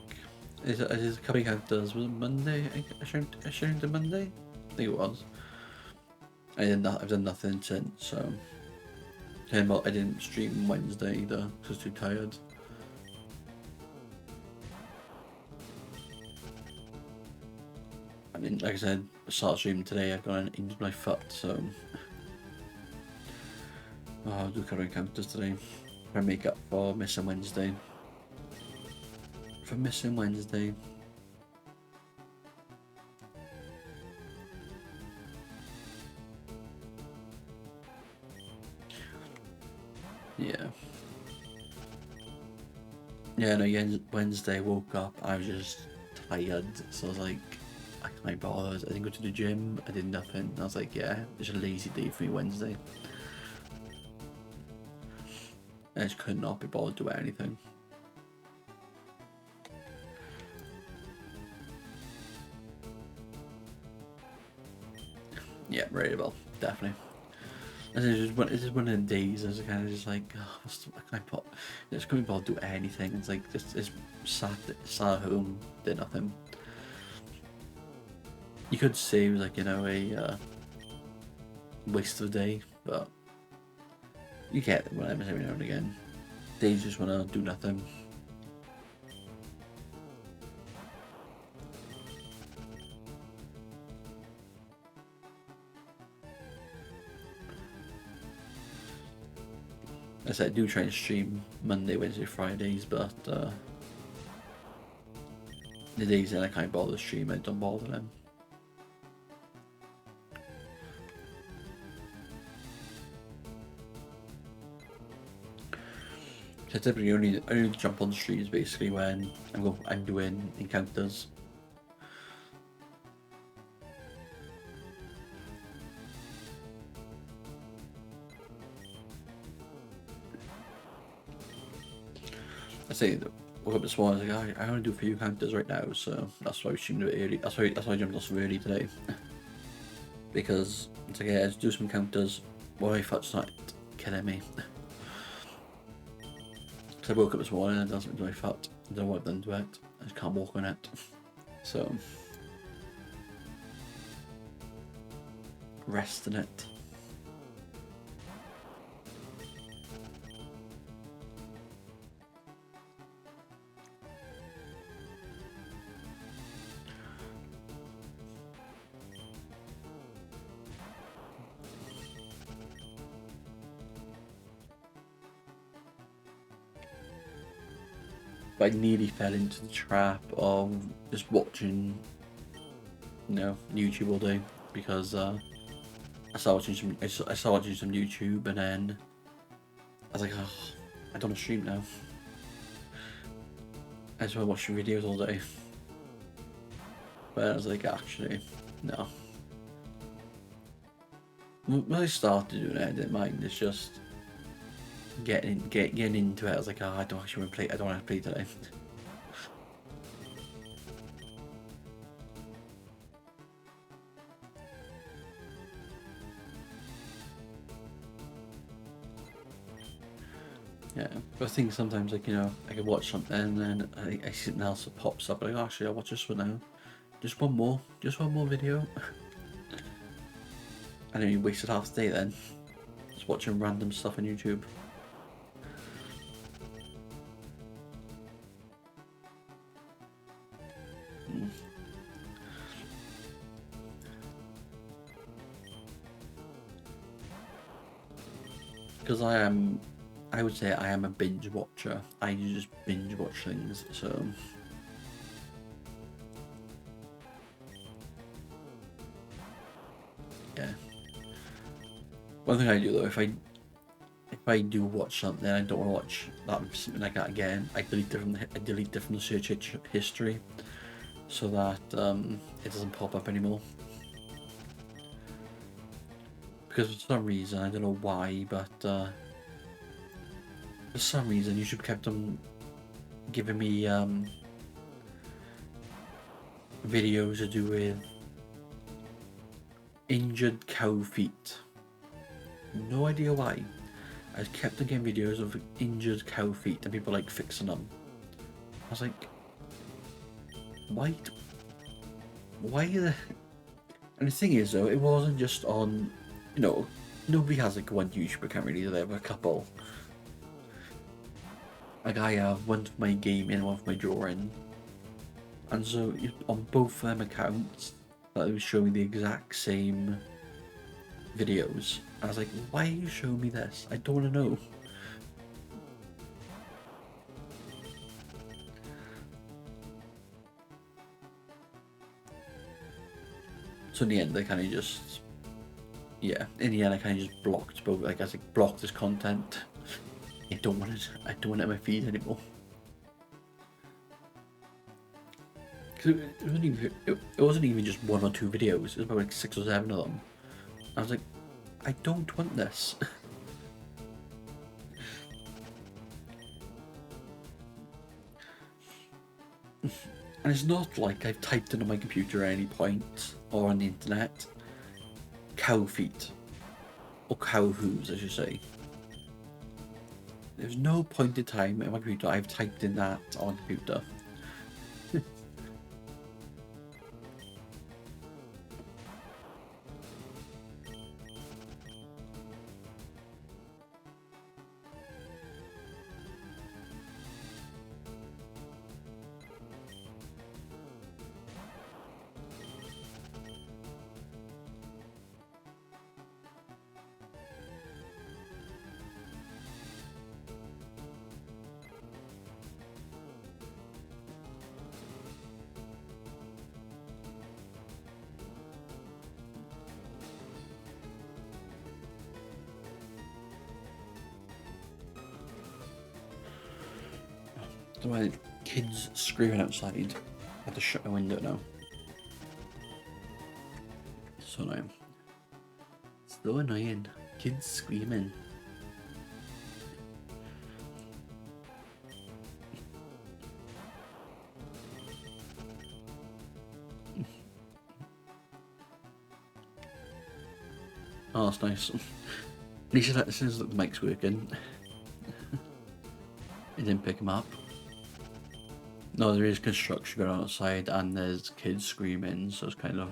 is coming out does was it Monday? I showed it Monday. I think it was. I've done nothing since. So I didn't stream Wednesday either because I was too tired. I mean, like I said, I started streaming today. I've got an injured my foot, so I'll do current encounters today. Try and make up for missing Wednesday. For missing Wednesday. Yeah. Yeah, no, Wednesday woke up, I was just tired, so I was like, I can't bother. I didn't go to the gym, I did nothing. I was like, yeah, it's a lazy day for me Wednesday. I just could not be bothered to do anything. Yeah, relatable, definitely. And it's just one of the days I was kind of just like, oh, I can't put, just couldn't be bothered to do anything. It's like, just sat at home, did nothing. You could say it was like, a waste of a day, but you get it whenever every now and again. Days just want to do nothing. I said I do try and stream Monday, Wednesday, Fridays, but the days that I can't bother to stream, I don't bother them. So I typically only jump on streams basically when I'm doing encounters. I say woke up this morning, I was like, I want to do a few encounters right now, so that's why we streamed it early. That's why I jumped on so early today. Because it's like, yeah, let's do some encounters while my foot's not killing me. Because I woke up this morning and I done something to my foot. I don't know what I've done to it. I just can't walk on it. So resting it. But I nearly fell into the trap of just watching, YouTube all day because I started watching some YouTube and then I was like, oh, I don't want to stream now. I just want to watch videos all day. But I was like, actually, no. When I started doing it, I didn't mind. It's just getting into it. I was like, oh, I don't actually want to play. I don't want to play today. Yeah, but I think sometimes, like, I could watch something and then I see something else that pops up. Like, oh, actually, I'll watch this one now. Just one more video. And then you wasted half the day then, just watching random stuff on YouTube. because I would say I am a binge watcher. I just binge watch things, so yeah. One thing I do though, if I do watch something, I don't want to watch something like that again. I delete it from the search history, so that it doesn't pop up anymore. Because for some reason, I don't know why, but for some reason YouTube kept on giving me videos to do with injured cow feet. No idea why. I kept on getting videos of injured cow feet and people like fixing them. I was like, why? Why the? And the thing is though, it wasn't just on, you know, nobody has like one YouTube account really. They have a couple. Like I have one for my gaming, one for my drawing, and so on both of them accounts, that was showing the exact same videos. I was like, why are you showing me this? I don't want to know. So in the end, I kind of just, yeah. In the end, I kind of just blocked both. Like I was like, blocked this content. I don't want it. I don't want it in my feed anymore. Because it wasn't even just one or two videos. It was about like 6 or 7 of them. I was like, I don't want this. And it's not like I've typed in on my computer at any point or on the internet cow feet or cow hooves, I should say. There's no point in time in my computer I've typed in that on the computer. So my kids screaming outside. I have to shut my window now. So annoying. So annoying. Kids screaming. Oh, that's nice. At least as soon as the mic's working, it didn't pick him up. No, there is construction going on outside and there's kids screaming, so it's kind of...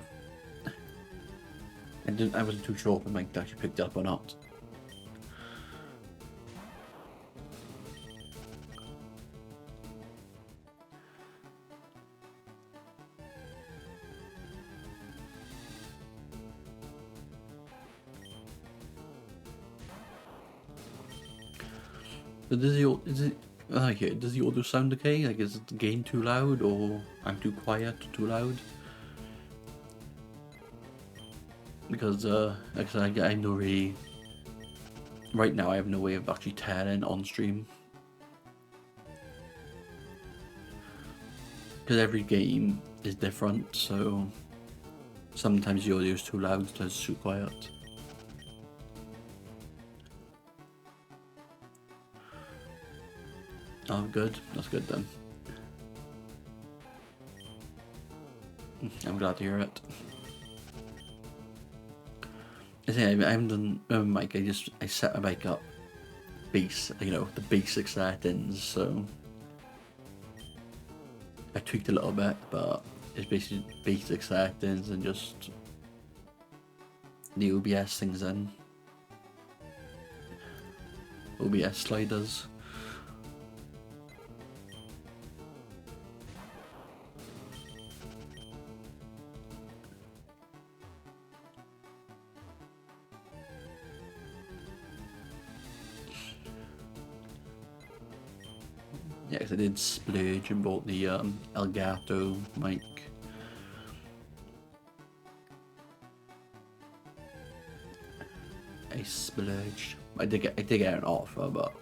I wasn't too sure if the mic actually picked it up or not. But does the audio sound okay? Like, is the gain too loud, or I'm too quiet, too loud? Because, like I said, I know really... Right now, I have no way of actually telling on stream. Because every game is different, so... Sometimes the audio is too loud, sometimes it's too quiet. Oh, good. That's good then. I'm glad to hear it. I haven't done mic. I set my mic up the basic settings. So I tweaked a little bit, but it's basically basic settings and just the OBS things in. OBS sliders. Yeah, because I did splurge and bought the Elgato mic. I splurged. I did get an offer, but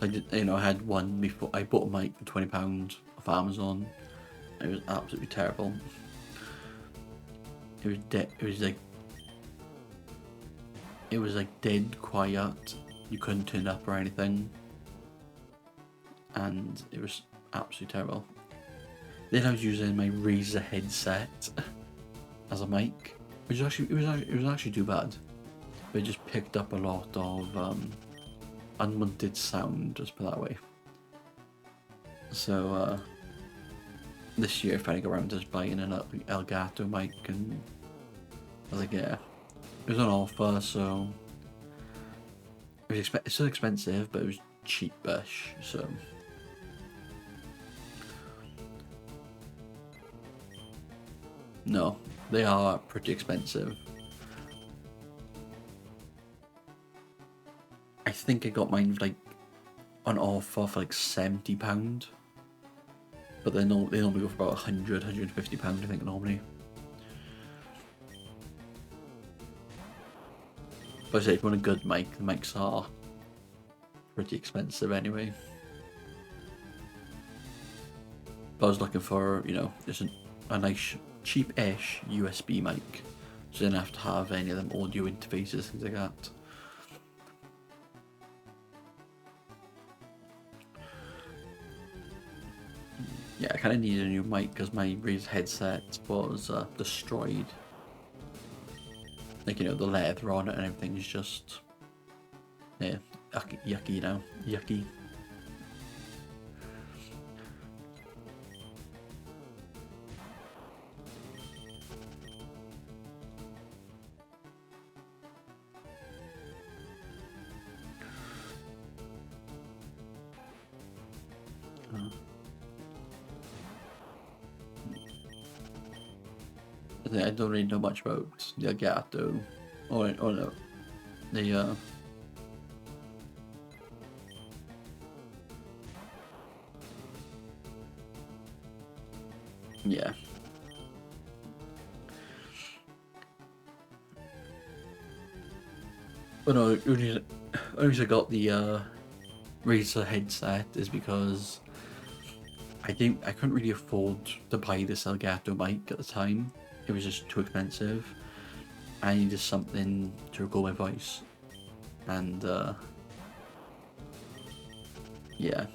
I did, I had one before. I bought a mic for £20 off Amazon. It was absolutely terrible. It was it was like dead quiet. You couldn't turn it up or anything, and it was absolutely terrible. Then I was using my Razer headset as a mic, which was it was actually too bad. But it just picked up a lot of unwanted sound, just put it that way. So this year I finally got around to just buying an Elgato mic, and I was like, yeah, it was on offer, so it was it's still expensive, but it was cheapish, so. No, they are pretty expensive. I think I got mine like on offer for like £70, but they normally go for about £100, £150, I think, normally. But I say, if you want a good mic, the mics are pretty expensive anyway. But I was looking for, just a nice, cheap-ish USB mic, so you didn't have to have any of them audio interfaces, things like that. Yeah, I kind of needed a new mic because my Razer headset was destroyed. Like, the leather on it and everything is just, yeah, yucky now. Yucky. I don't really know much about the Elgato, or no, the yeah. But no, the only reason I got the Razer headset is because I couldn't really afford to buy this Elgato mic at the time. It was just too expensive. I needed something to record my voice, and yeah.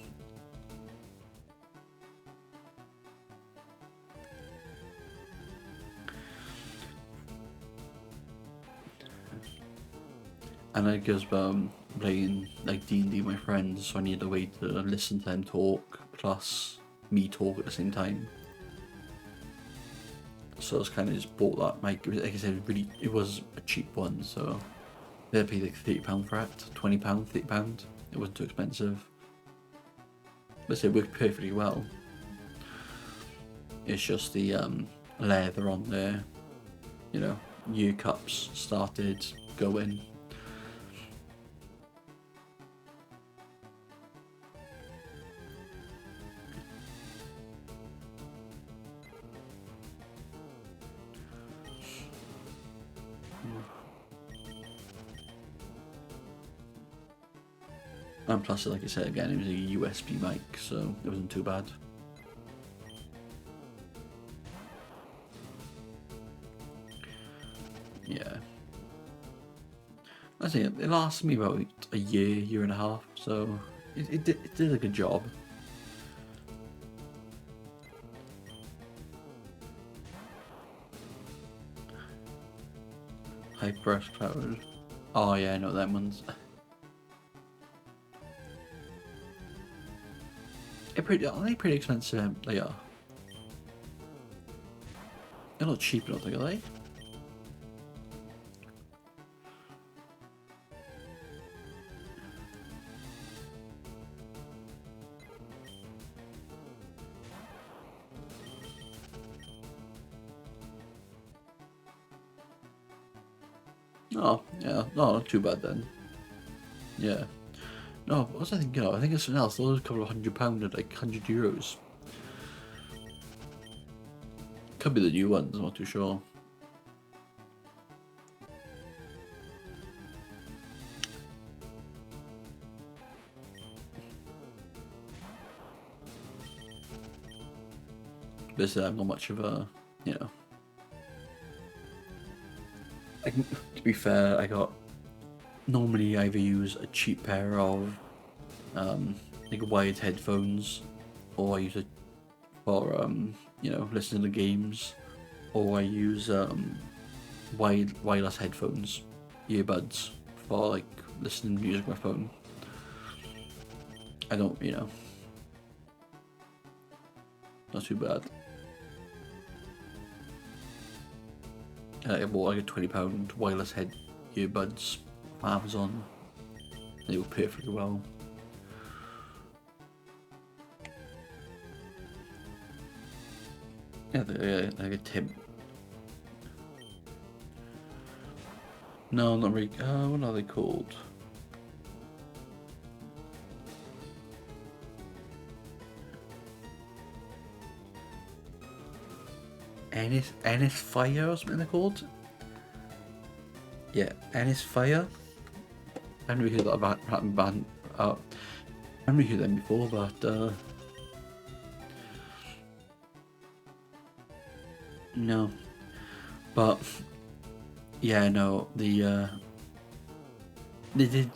And I guess playing like D&D with my friends, so I needed a way to listen to them talk, plus me talk at the same time. So I was kind of just bought that mic. Like I said, it was a cheap one, so they paid like £30 for it, £20, £30. It wasn't too expensive. But it worked perfectly well. It's just the leather on there, ear cups started going. And plus, like I said again, it was a USB mic, so it wasn't too bad. Yeah. I think it lasted me about a year and a half, so it did a good job. Hyper Cloud. Oh yeah, I know them ones. Are they pretty expensive? They are. They're not cheap, I don't think, are they? Oh, yeah. No, not too bad then. Yeah. No, what was I thinking of? I think it's something else. Those are a couple of £100 at like €100. Could be the new ones, I'm not too sure. But I'm not much of a, you know. To be fair, normally I either use a cheap pair of like wired headphones, or I use it for listening to games, or I use wireless headphones, earbuds for like listening to music on my phone. I don't, not too bad. I bought like a £20 wireless earbuds from Amazon. They were perfectly well. Yeah, they're like a tip. No, not really. What are they called? Ennis Fire or something they're called? Yeah, Ennis Fire. I haven't really heard that about band. I haven't really heard them before, but no. But yeah, no, they did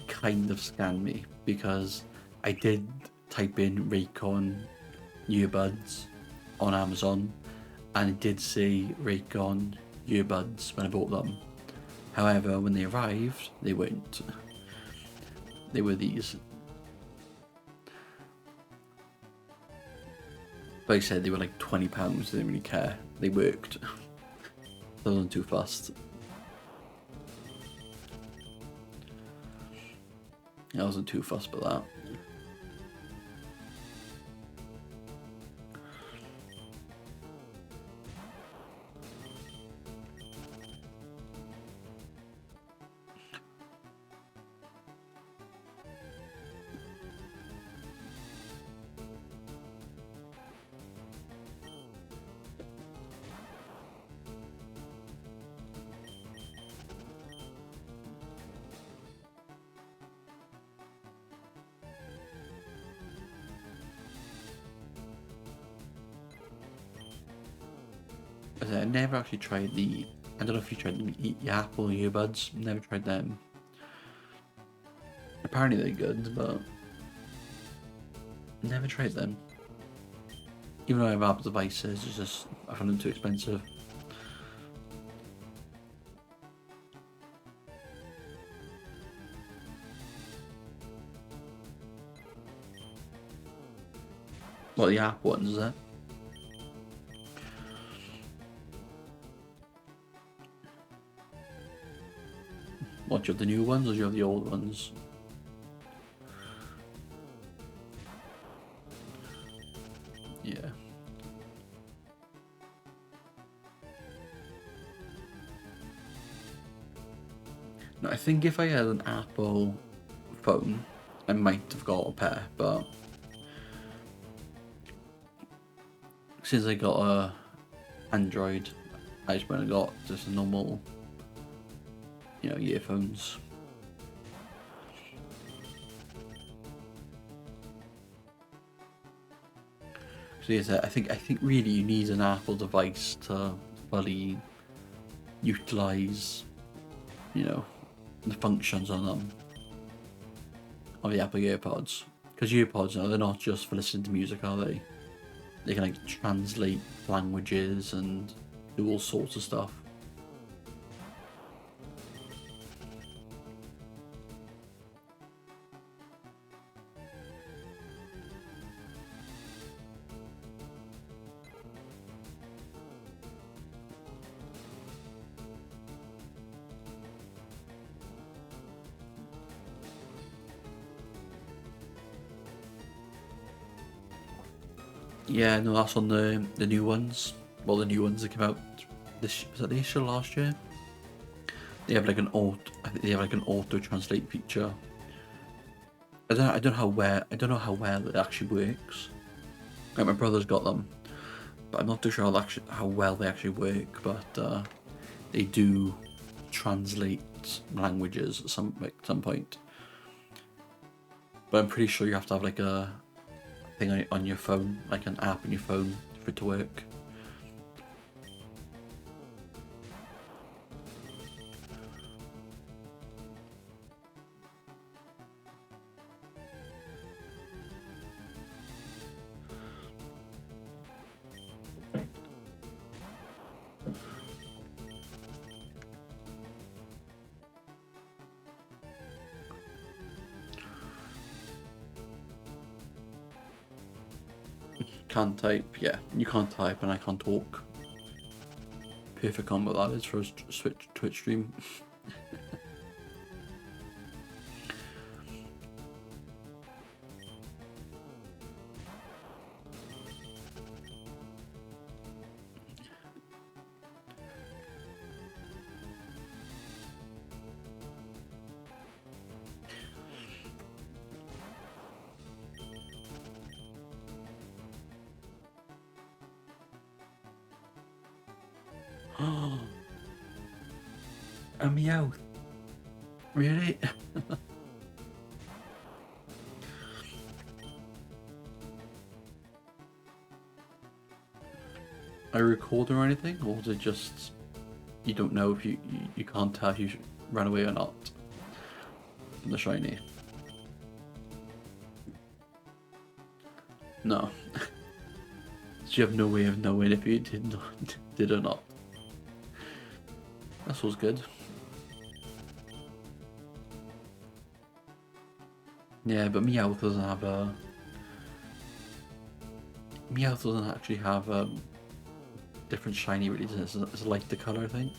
kind of scan me, because I did type in Raycon earbuds on Amazon, and it did say Raycon earbuds when I bought them. However, when they arrived, they weren't. They were these. Like I said, they were like £20. They didn't really care. They worked. I wasn't too fast. I wasn't too fussed about that. I never actually tried I don't know if you tried the Apple earbuds. Never tried them. Apparently they're good, but never tried them. Even though I have Apple devices, I find them too expensive. Well, the Apple ones, is it? What, do you have the new ones or do you have the old ones? Yeah. No, I think if I had an Apple phone, I might have got a pair, but since I got a Android, I just went and got just a normal, earphones. So yes, I think really you need an Apple device to fully utilize, the functions on them, of the Apple EarPods. Because EarPods, they're not just for listening to music, are they? They can like translate languages and do all sorts of stuff. Yeah, no, that's on the new ones. Well, the new ones that came out was that this year or last year? They have like an auto translate feature, I don't know how well it actually works. Like my brother's got them, but I'm not too sure how well they actually work. But they do translate languages at some point. But I'm pretty sure you have to have like a thing on your phone, like an app on your phone for it to work. Can't type, yeah, you can't type and I can't talk. Perfect combo that is for a Twitch stream. A meow. Really? Are you recording or anything? Or is it just you don't know if you can't tell if you ran away or not from the shiny? No. So you have no way of knowing if you did or not. That was good. Yeah, but Meowth doesn't have a. Meowth doesn't actually have different shiny releases. It's like the color, I think.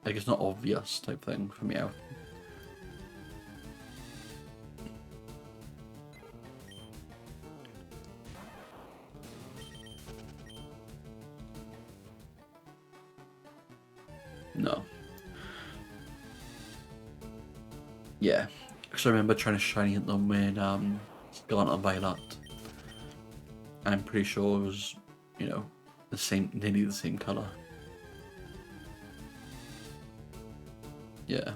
Like it's not obvious type thing for Meowth. No. Yeah. Because I remember trying to shiny hit them when Scarlet and Violet. And I'm pretty sure it was, you know, nearly the same color. Yeah.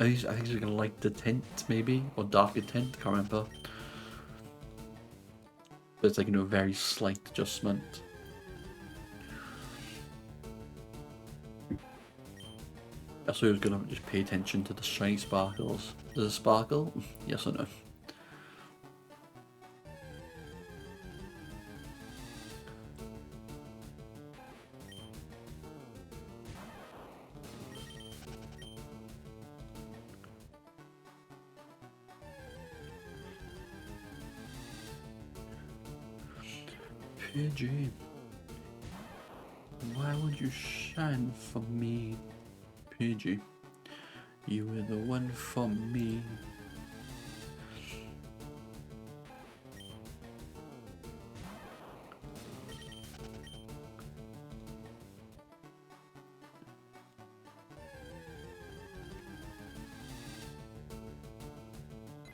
I think he's gonna like the tint, maybe, or darker tint. Can't remember. But it's like, you know, a very slight adjustment. I thought he was gonna just pay attention to the shiny sparkles. Does it sparkle? Yes or no? Pidgey, why would you shine for me? Pidgey, you were the one for me.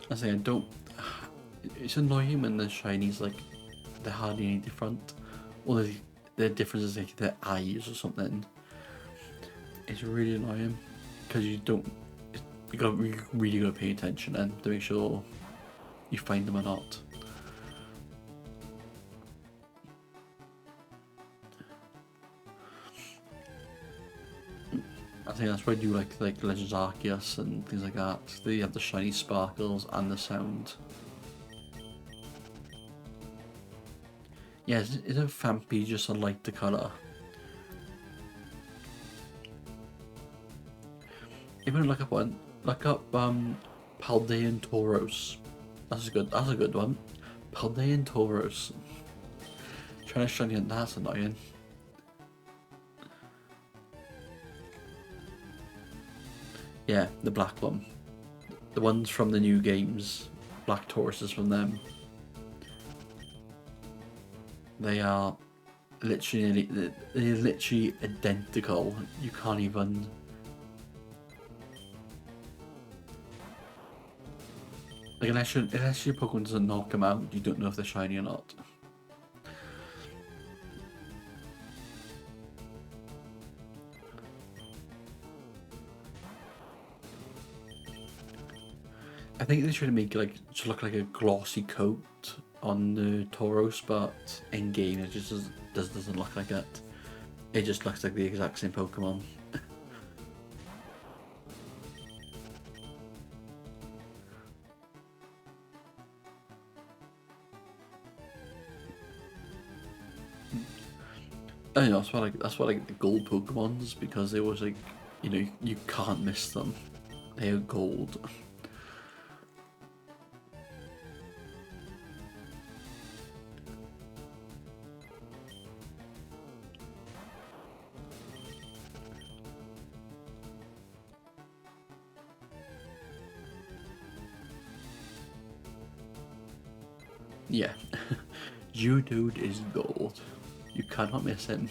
I say I don't. It's annoying when the shinies like they're hardly any different, or the difference is like their eyes or something. It's really annoying because you don't. You really gotta pay attention and to make sure you find them or not. I think that's why I do like Legends Arceus and things like that. They have the shiny sparkles and the sound. Yeah, isn't Fampi just a lighter colour? Even look up one. Look up Paldean Tauros. That's a good one. Paldean Tauros. Trying to shiny it, that's annoying. Yeah, the black one. The ones from the new games. Black Taurus is from them. They are literally they're literally identical. You can't even. Like unless your Pokemon doesn't knock them out, you don't know if they're shiny or not. I think they should make it like to look like a glossy coat on the Tauros, but in game it just doesn't look like it. It just looks like the exact same Pokemon. I know that's why like the gold Pokemons, because they was like, you can't miss them. They are gold. Yeah. You dude is gold. You cannot miss him.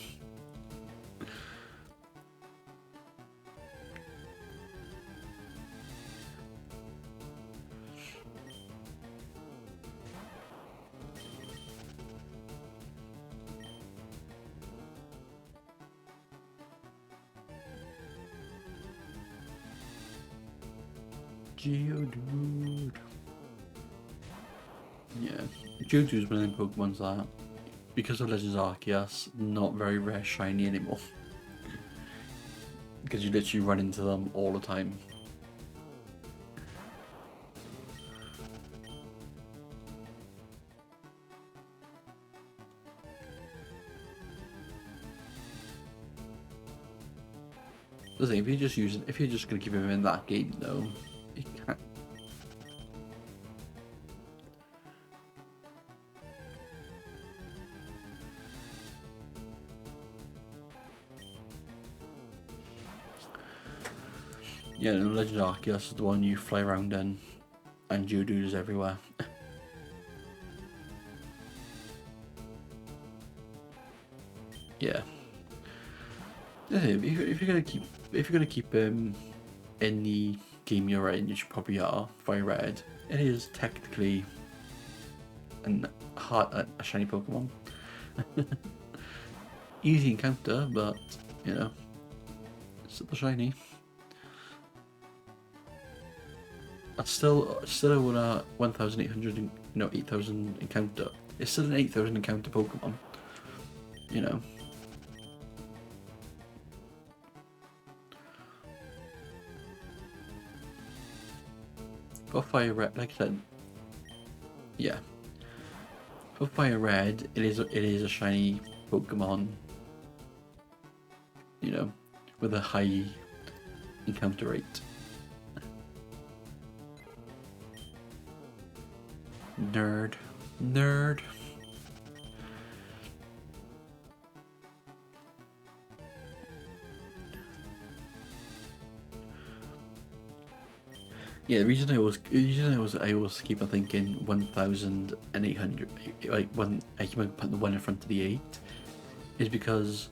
Geodude. Yeah. Geodude's one of them Pokemons that, because of Legends Arceus, not very rare shiny anymore. Because you literally run into them all the time. The thing, if you're just gonna keep him in that game though, you can't. Yeah, no, Legend Arceus is the one you fly around in, and Geodude is everywhere. Yeah. If you're gonna keep him in the game you're in, you should probably are Fire Red. It is technically a shiny Pokemon. Easy encounter, but still shiny. That's still a 1,800, 8,000 encounter. It's still an 8,000 encounter Pokemon. You know. For Fire Red, like I said, yeah. For Fire Red, it is a shiny Pokemon. With a high encounter rate. Nerd. Yeah, the reason I always keep on thinking 1,800, like when I keep on putting the 1 in front of the 8, is because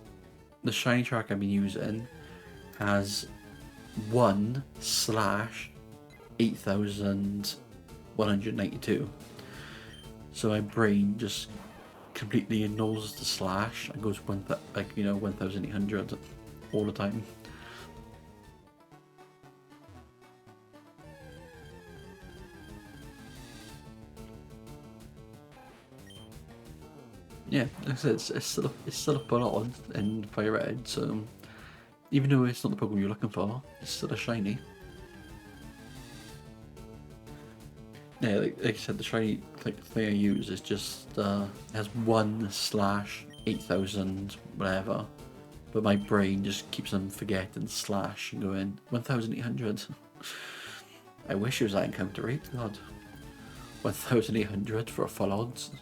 the shiny track I've been using has 1/8,192. So my brain just completely ignores the slash and goes 1,800 all the time. Yeah, like I said, it's still a full on in Fire Red, so even though it's not the Pokemon you're looking for, it's still a shiny. Yeah, like I said, the shiny thing I use is just has 1/8,000 whatever, but my brain just keeps on forgetting slash and going 1,800. I wish it was that encounter rate. God, 1,800 for a full odds.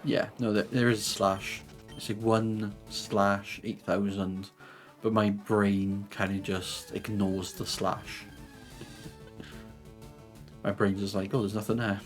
Yeah, no, there is a slash. It's like 1/8000, but my brain kind of just ignores the slash. My brain's just like, oh, there's nothing there.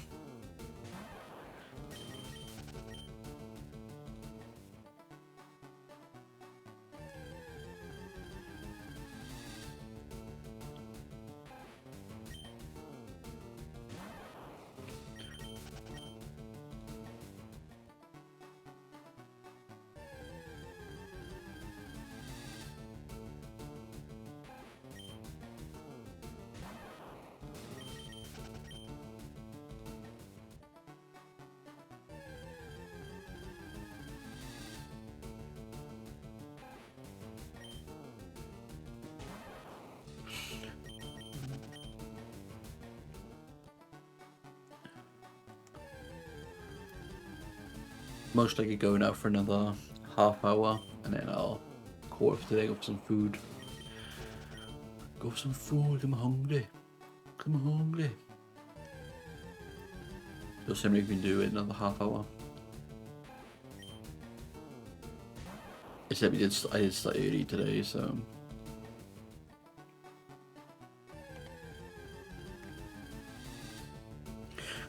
Most likely going out for another half hour, and then I'll call it for today. Go for some food. Go for some food. I'm hungry. I'm hungry. So somebody can do it another half hour. Except I did start early today, so.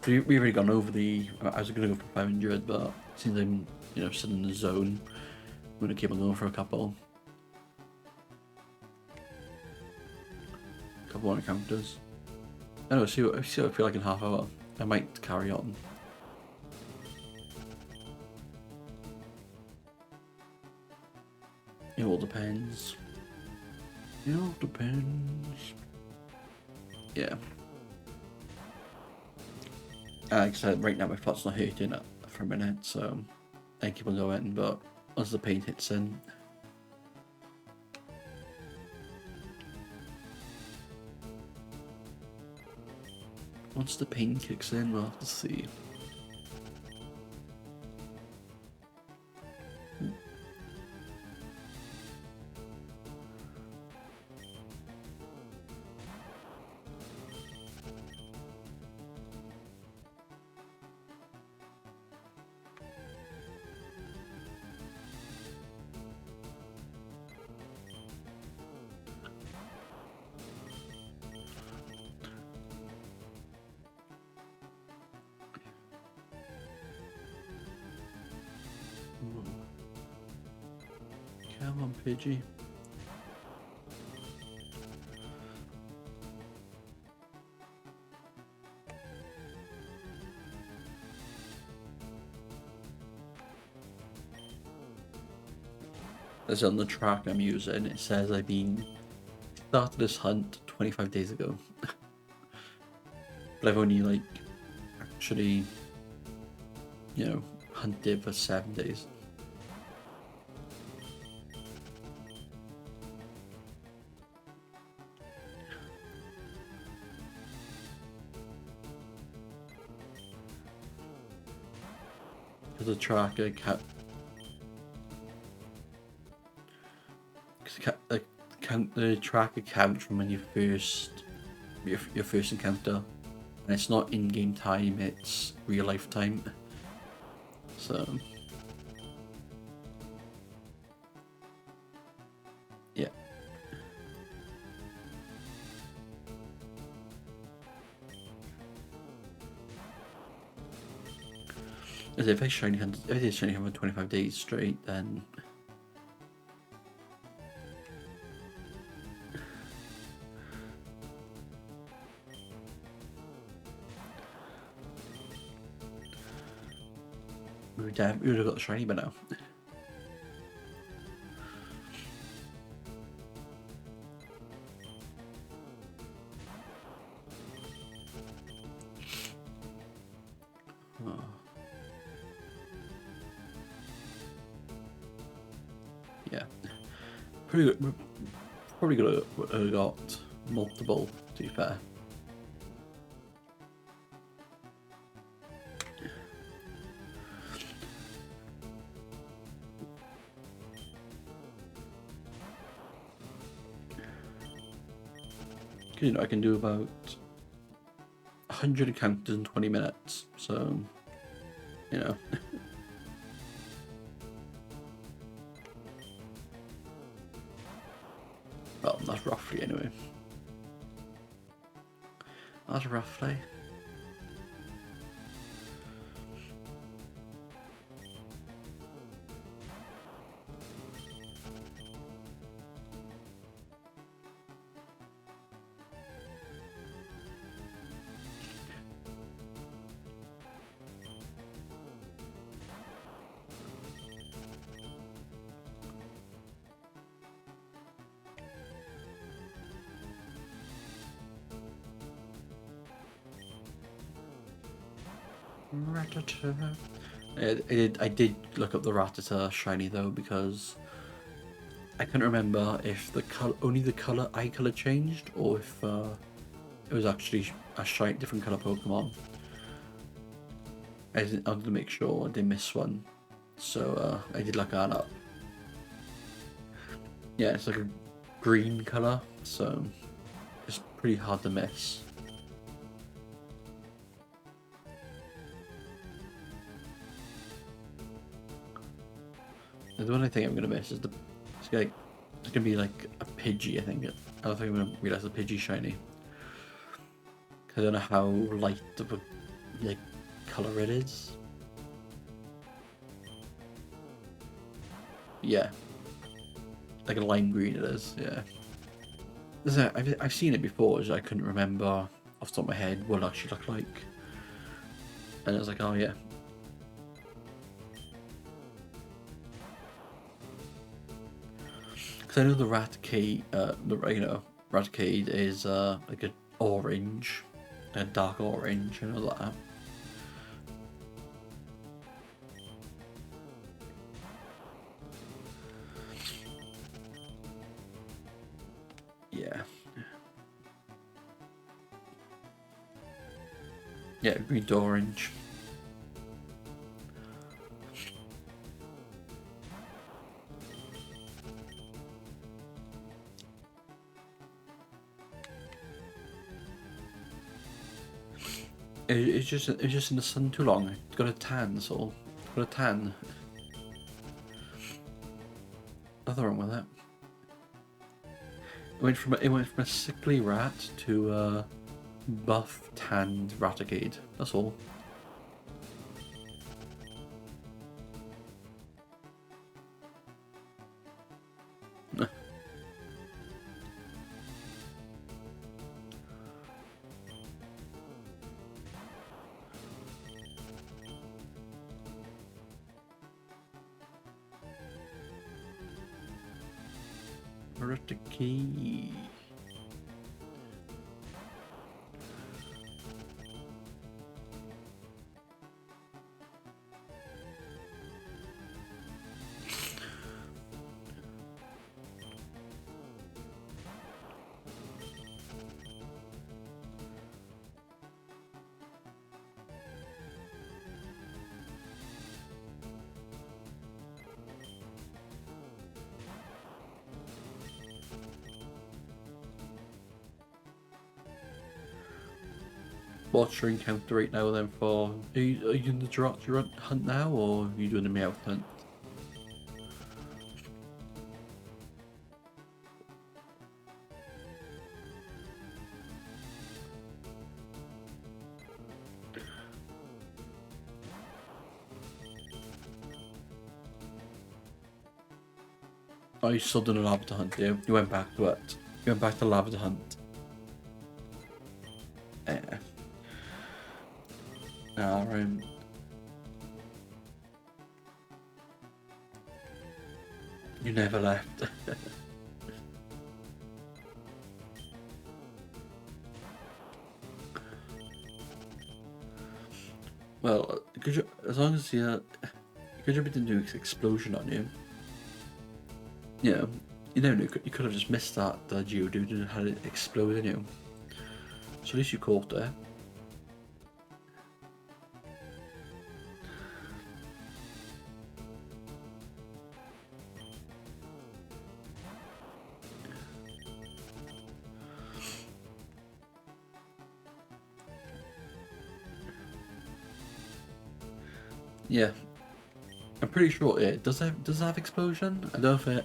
We've already gone over the. I was gonna go for 500, but since I'm, still in the zone, I'm gonna keep on going for a couple more encounters. Anyway, see what I feel like in half hour. I might carry on. It all depends. It all depends. Yeah. Like I said, right now my foot's not hurting it for a minute, so I keep on going, but as the pain hits in. Once the pain kicks in, we'll have to see. Come on, Pidgey. As on the track I'm using, it says I've been started this hunt 25 days ago. But I've only actually, hunted for 7 days. Because the tracker the tracker counts from when you your first encounter, and it's not in-game time, it's real life time. So yeah. As if I did shiny hunt for 25 days straight, then we would have got the shiny by now. Oh. Yeah, pretty good. We're probably gonna have got multiple, to be fair. I can do about 100 encounters in 20 minutes, so, Well, that's roughly anyway. That's roughly. Ratata. I did look up the Ratata shiny though because I couldn't remember if the only the eye color changed or if it was actually a different color Pokemon. I wanted to make sure I didn't miss one, so I did look that up. Yeah, it's like a green color, so it's pretty hard to miss. The one I think I'm gonna miss is it's gonna be like a Pidgey. I think I don't think I'm gonna realize the Pidgey shiny. Cause I don't know how light of a like color it is. Yeah, like a lime green it is. Yeah, I've seen it before. So I couldn't remember off the top of my head what it actually looked like, and I was like, oh yeah. Because I know the Raticate, Raticate is like an orange, a dark orange, I know that. Yeah. Yeah, green to orange. It's just in the sun too long. It's got a tan, so it's got a tan. Nothing wrong with that. It went from a sickly rat to a buff tanned Raticate. That's all. Raticate. What's your encounter rate now then for... Are you in the Jirachi hunt now, or are you doing the Meowth hunt? Oh, you still doing a Lavender hunt, yeah? You went back to it. You went back to Lavender hunt. Yeah. Right. You never left. Well, as long as because you've been doing explosion on you, yeah, you never knew. You could have just missed that Geodude and had it explode in you. So at least you caught it. Yeah, I'm pretty sure it does. Have explosion. I don't know if it.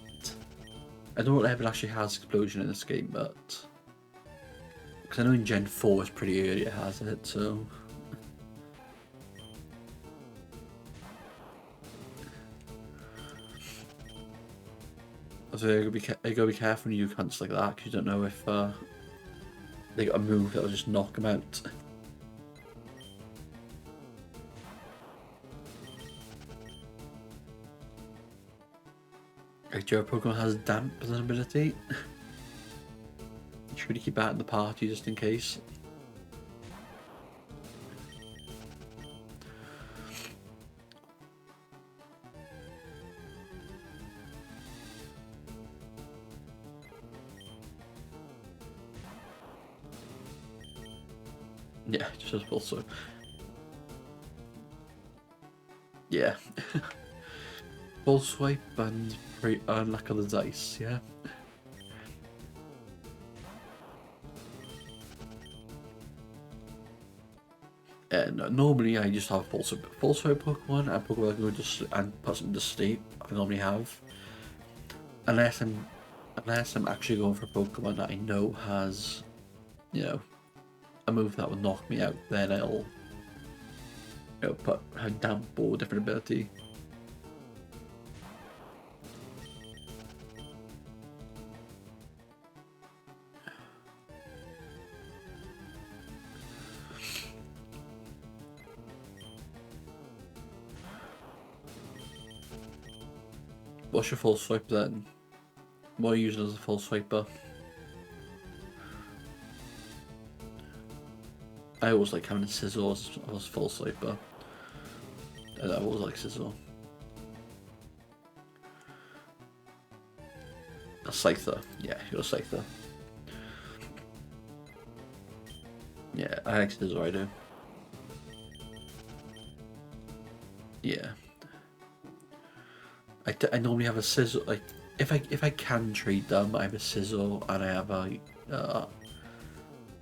I don't know if it actually has explosion in this game, but because I know in Gen 4 it's pretty early it has it, so. So you gotta be careful when you hunts like that, because you don't know if they got a move that'll just knock them out. Like, Joe Pokemon has damp as an ability. You should really keep that in the party just in case. Yeah, just as also. Yeah. Full swipe and luck of the dice, yeah. No, normally I just have full swipe Pokemon and Pokemon go and put them to sleep. I normally have, unless I'm actually going for a Pokemon that I know has, a move that will knock me out. Then I'll, put a damp or different ability. What's your full swipe then? What are you using as a full swiper? I always like having Scizor as full swiper. And I always like Scizor. A Scyther. Yeah, you're a Scyther. Yeah, I like Scizor, I do. Yeah. I normally have a Scizor, like, if I can trade them, I have a Scizor and I have a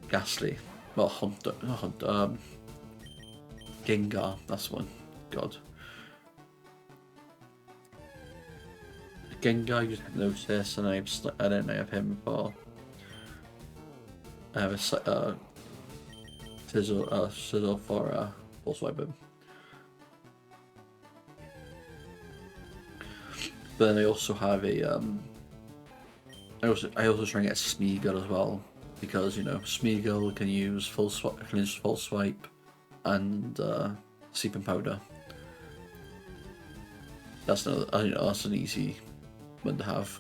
Ghastly. Well, Hunter, not Hunter, Gengar, that's one. God. Gengar used Hypnosis, and I don't know of him before. I have a Scizor for Full Swipe. But then I also have a I also try and get Smeagol as well, because Smeagol can use full swipe and sleeping powder. That's that's an easy one to have.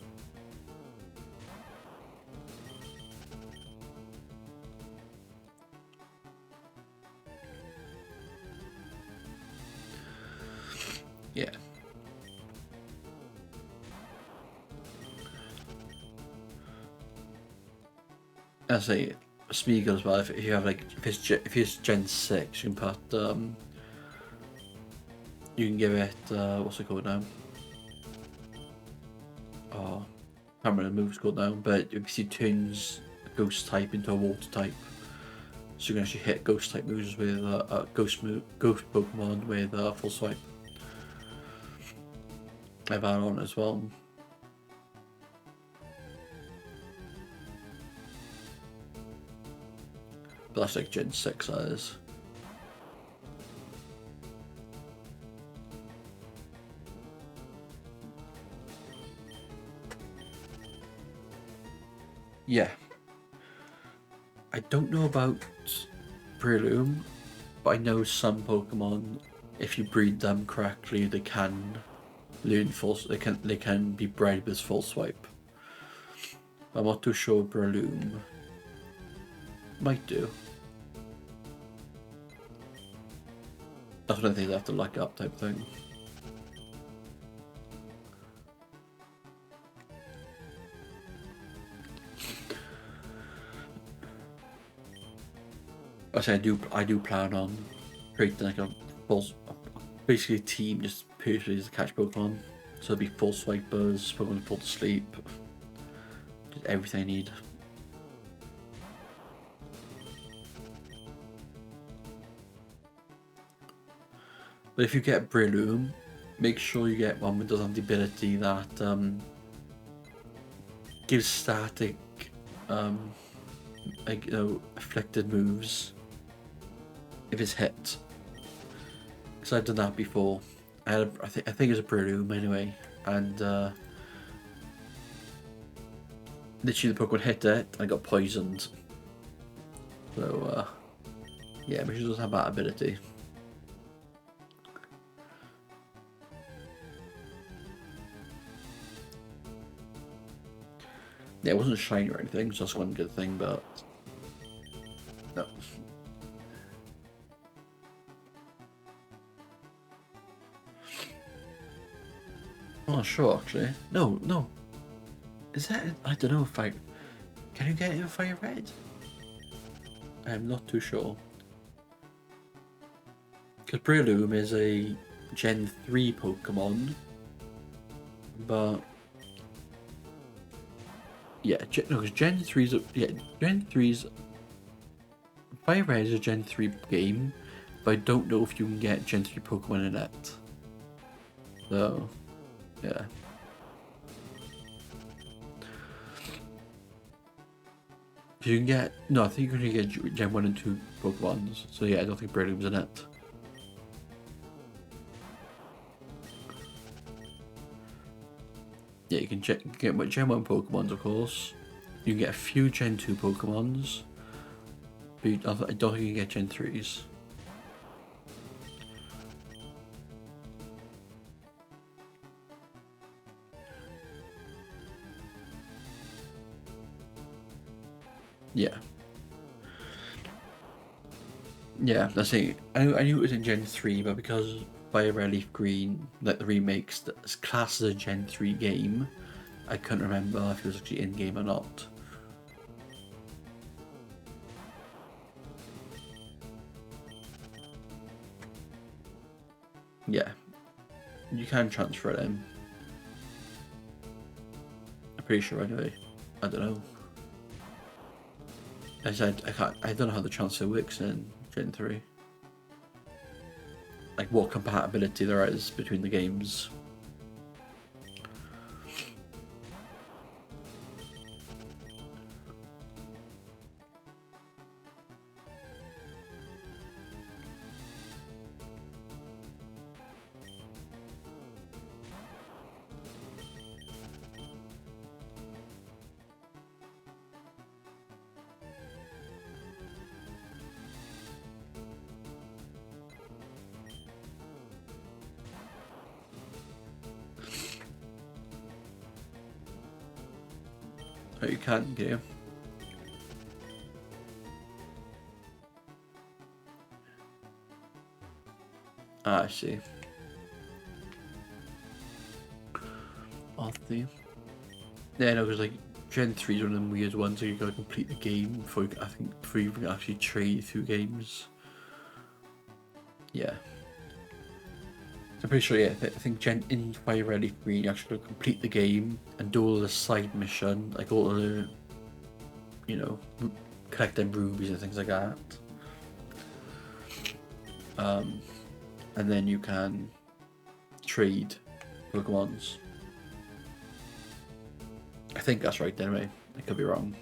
Yeah. I say Smeagol as well. If you have if it's Gen 6, you can put you can give it what's it called now? Oh, I can't remember the move's called now. But if you turns a ghost type into a water type, so you can actually hit ghost type moves with ghost Pokemon with full swipe. I have that on as well. But that's like Gen 6, that is. Yeah. I don't know about Breloom, but I know some Pokemon, if you breed them correctly, they can learn they can be bred with full swipe. I'm not too sure Breloom might do. That's one of the things I have to look up type thing. I do plan on creating like a basically a team just purely to catch Pokemon. So it'll be full swipers, Pokemon full to sleep, just everything I need. But if you get Breloom, make sure you get one that does have the ability that gives static, like, afflicted moves if it's hit. Because I've done that before. I think it was a Breloom anyway, and literally the Pokemon hit it, and I got poisoned. So yeah, but she doesn't have that ability. Yeah, it wasn't shiny or anything, so that's one good thing, but no. I'm not sure actually. No. Is that? I don't know if I. Can you get it in Fire Red? I'm not too sure. Because Breloom is a Gen 3 Pokemon, but yeah, no, because Gen 3's Gen 3's Fire Red is a Gen 3 game, but I don't know if you can get Gen 3 Pokemon in it. So, yeah. You can get no, I think you can get Gen 1 and 2 Pokemons. So yeah, I don't think Breloom's in it. Yeah, you can get Gen 1 Pokemons, of course. You can get a few Gen 2 Pokemons. But I don't think you can get Gen 3s. Yeah. Yeah, that's it. I knew it was in Gen 3, but because Fire Red Leaf Green, like the remakes, that's classed as a Gen 3 game, I couldn't remember if it was actually in game or not. Yeah, you can transfer it in. I'm pretty sure anyway. I don't know. I said I don't know how the transfer works in Gen 3. Like what compatibility there is between the games. Oh, you can, can you? Ah, I see. Odd thing. Yeah, no, because like Gen 3 is one of them weird ones where you gotta complete the game before I think before you can actually trade through games. Yeah. I'm pretty sure, yeah, I think in Fire Red Leaf Green you actually gotta complete the game and do all the side mission, like all the, you know, collecting rubies and things like that. And then you can trade Pokemons. I think that's right anyway. I could be wrong.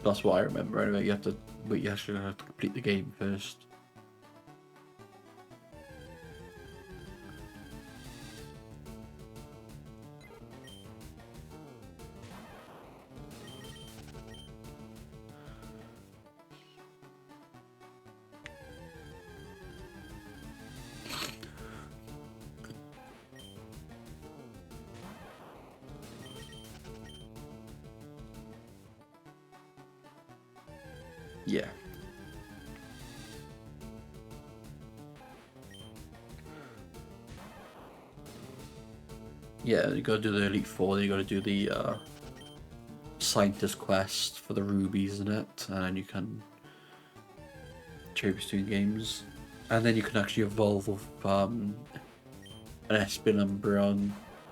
That's what I remember anyway. But you actually have to complete the game first. Yeah. Yeah, you gotta do the Elite Four, then you gotta do the Scientist Quest for the rubies in it, and then you can trade between games. And then you can actually evolve with an Espin Umbreon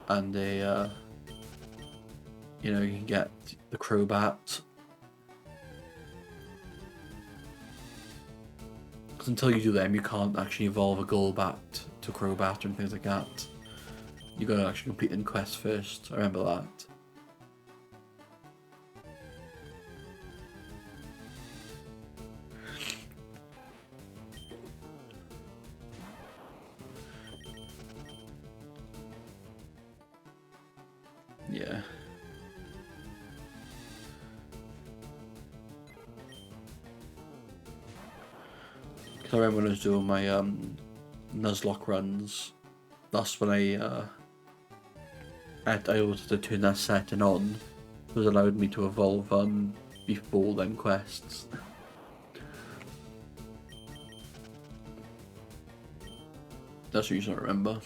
and a, you can get the Crobat. Because until you do them, you can't actually evolve a Golbat to Crobat and things like that. You gotta actually complete the quest first. I remember that. Yeah. Cause I remember when I was doing my Nuzlocke runs, that's when I wanted to turn that setting on. It was allowed me to evolve before them quests. That's the reason I remember.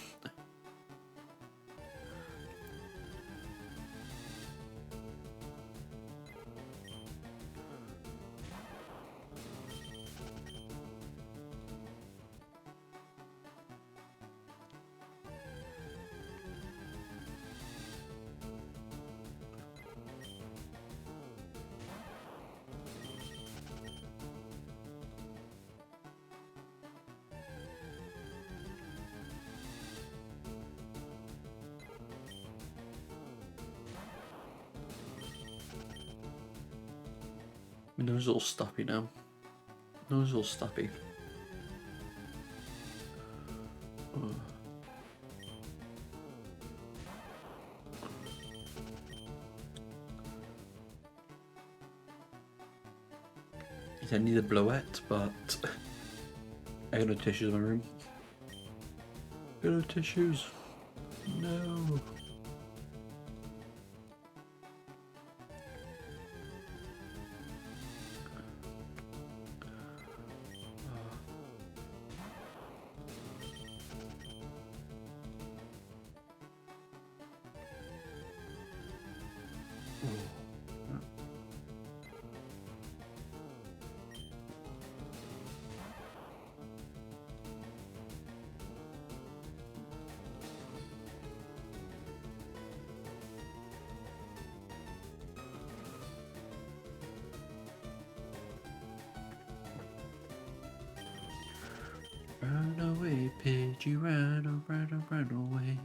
My nose is all stuffy now. Nose is all stuffy. Oh. I need a blowette, but I got no tissues in my room. Got no tissues. No. Run away, Pidgey, run away.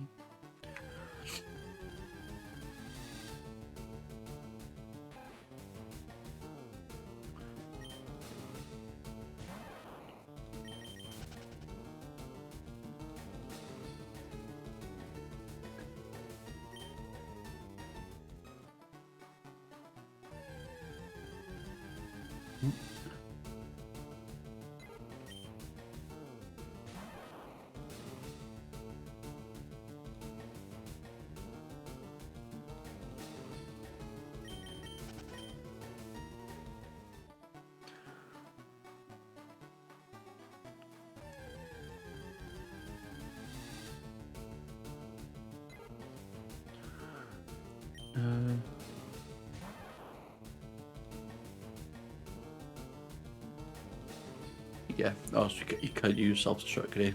Yeah, also you could use self-destruct, could he?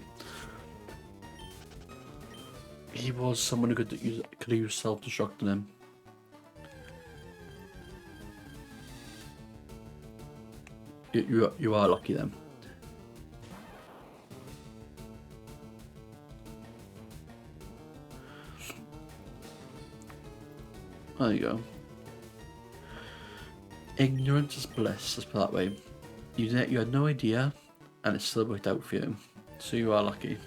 He was someone who could use self-destruct on him. You are lucky then. There you go. Ignorance is bliss, let's put it that way. You had no idea, and it still worked out for you. So you are lucky.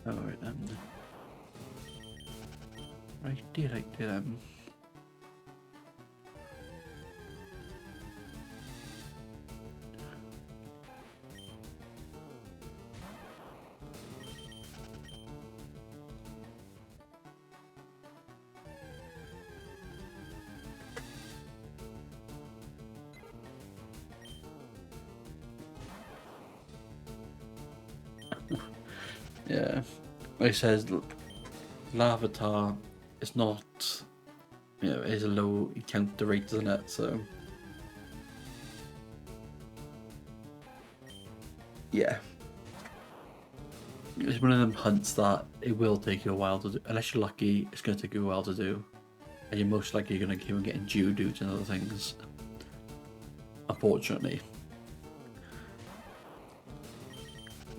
Alright then. Right there. Yeah. Like I says, Lavatar is not, it is a low encounter rate, isn't it? So, yeah. It's one of them hunts that it will take you a while to do. Unless you're lucky, it's going to take you a while to do. And you're most likely going to keep on getting Geodudes and other things. Unfortunately.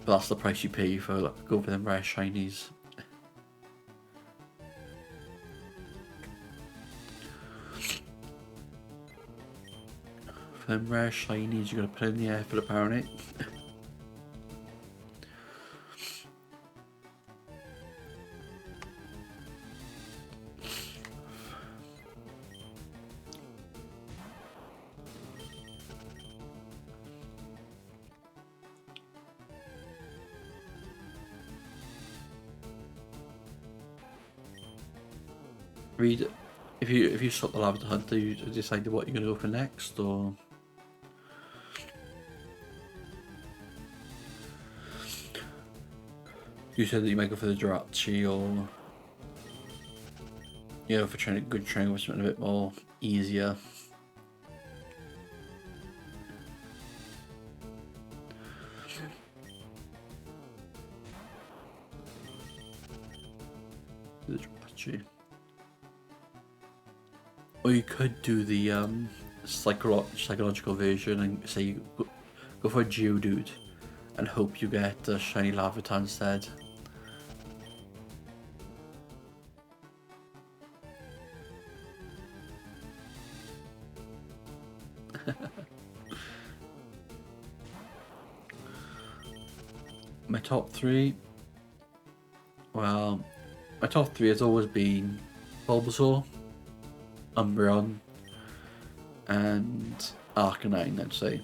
But that's the price you pay for go for them rare shinies. For them rare shinies, you got to put in the effort apparently. Read, if you stop the Lavatar Hunter, you decided what you're going to go for next, or you said that you might go for the Jirachi, or for trying good training with something a bit more easier. The Jirachi. Or you could do the psychological version and say you go for a Geodude and hope you get a shiny Larvitar instead. My top three? Well, my top three has always been Bulbasaur, Umbreon, and Arcanine, I'd say.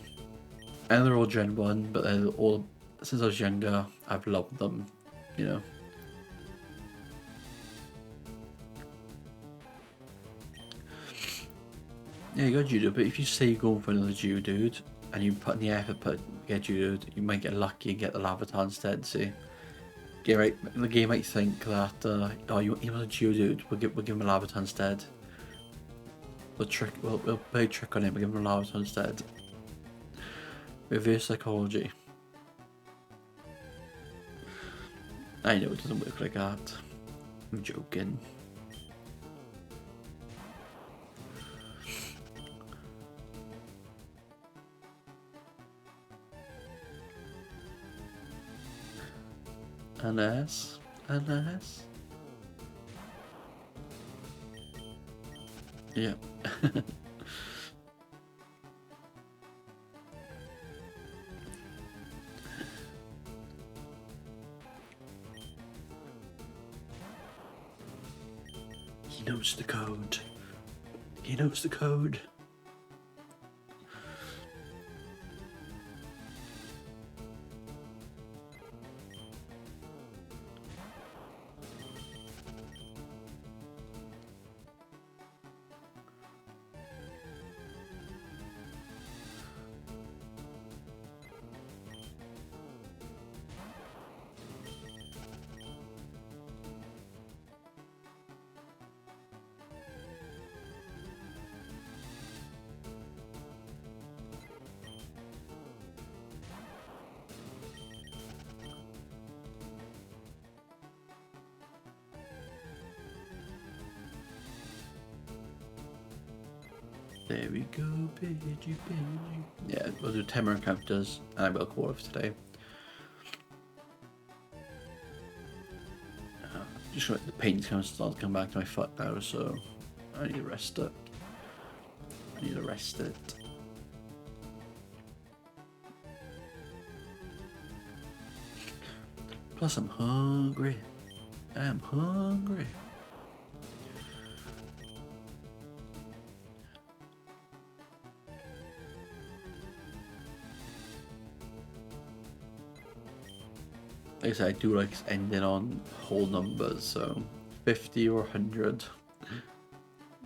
And they're all Gen 1, but they're all, since I was younger, I've loved them, Yeah, you got Geodude, but if you say you're going for another Geodude, and you put in the effort to get Geodude, you might get lucky and get the Larvitar instead, see? The game might think that, you want a Geodude, we'll give him a Larvitar instead. We'll play a trick on him, we'll give him a Larvitar instead. Reverse psychology. I know it doesn't work like that. I'm joking. Unless. Yeah. He knows the code. He knows the code. There we go, Pidgey. Yeah, we'll do 10 more encounters, and I will call it for today. Just the pain's kind of starting to come back to my foot now, so I need to rest it. Plus, I'm hungry. like I said, I do like ending on whole numbers, so 50 or 100.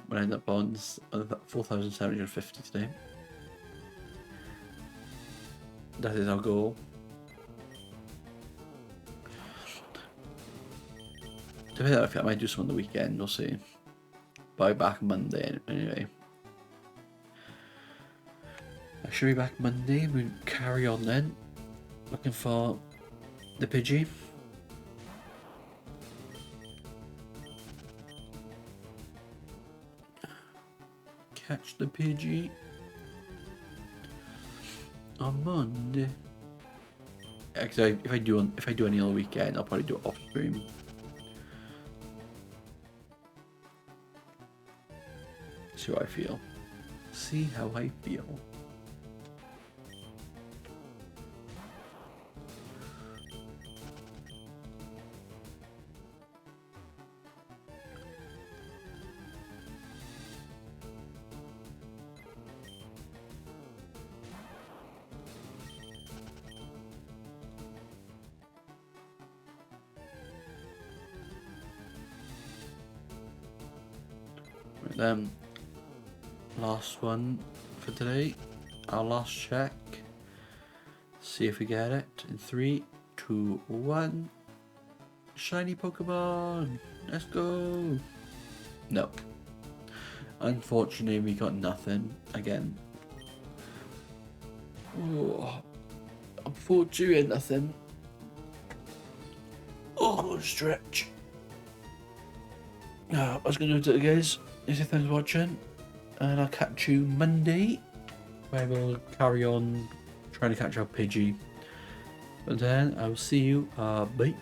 When I end up on 4,750 today. That is our goal. Depending on if I might do some on the weekend, we'll see. But I'm back Monday anyway. I should be back Monday. We'll carry on then. Looking for the Pidgey. Catch the Pidgey on Monday. Actually, if I do any on the weekend, I'll probably do it off stream. See how I feel. See how I feel. Right then, last one for today. Our last check. See if we get it in 3, 2, 1. Shiny Pokemon! Let's go! No. Unfortunately, we got nothing again. Oh, unfortunately, nothing. Oh, stretch. I was going to do it, guys. Thanks for watching, and I'll catch you Monday, where we'll carry on trying to catch our Pidgey. But then I'll see you. Bye.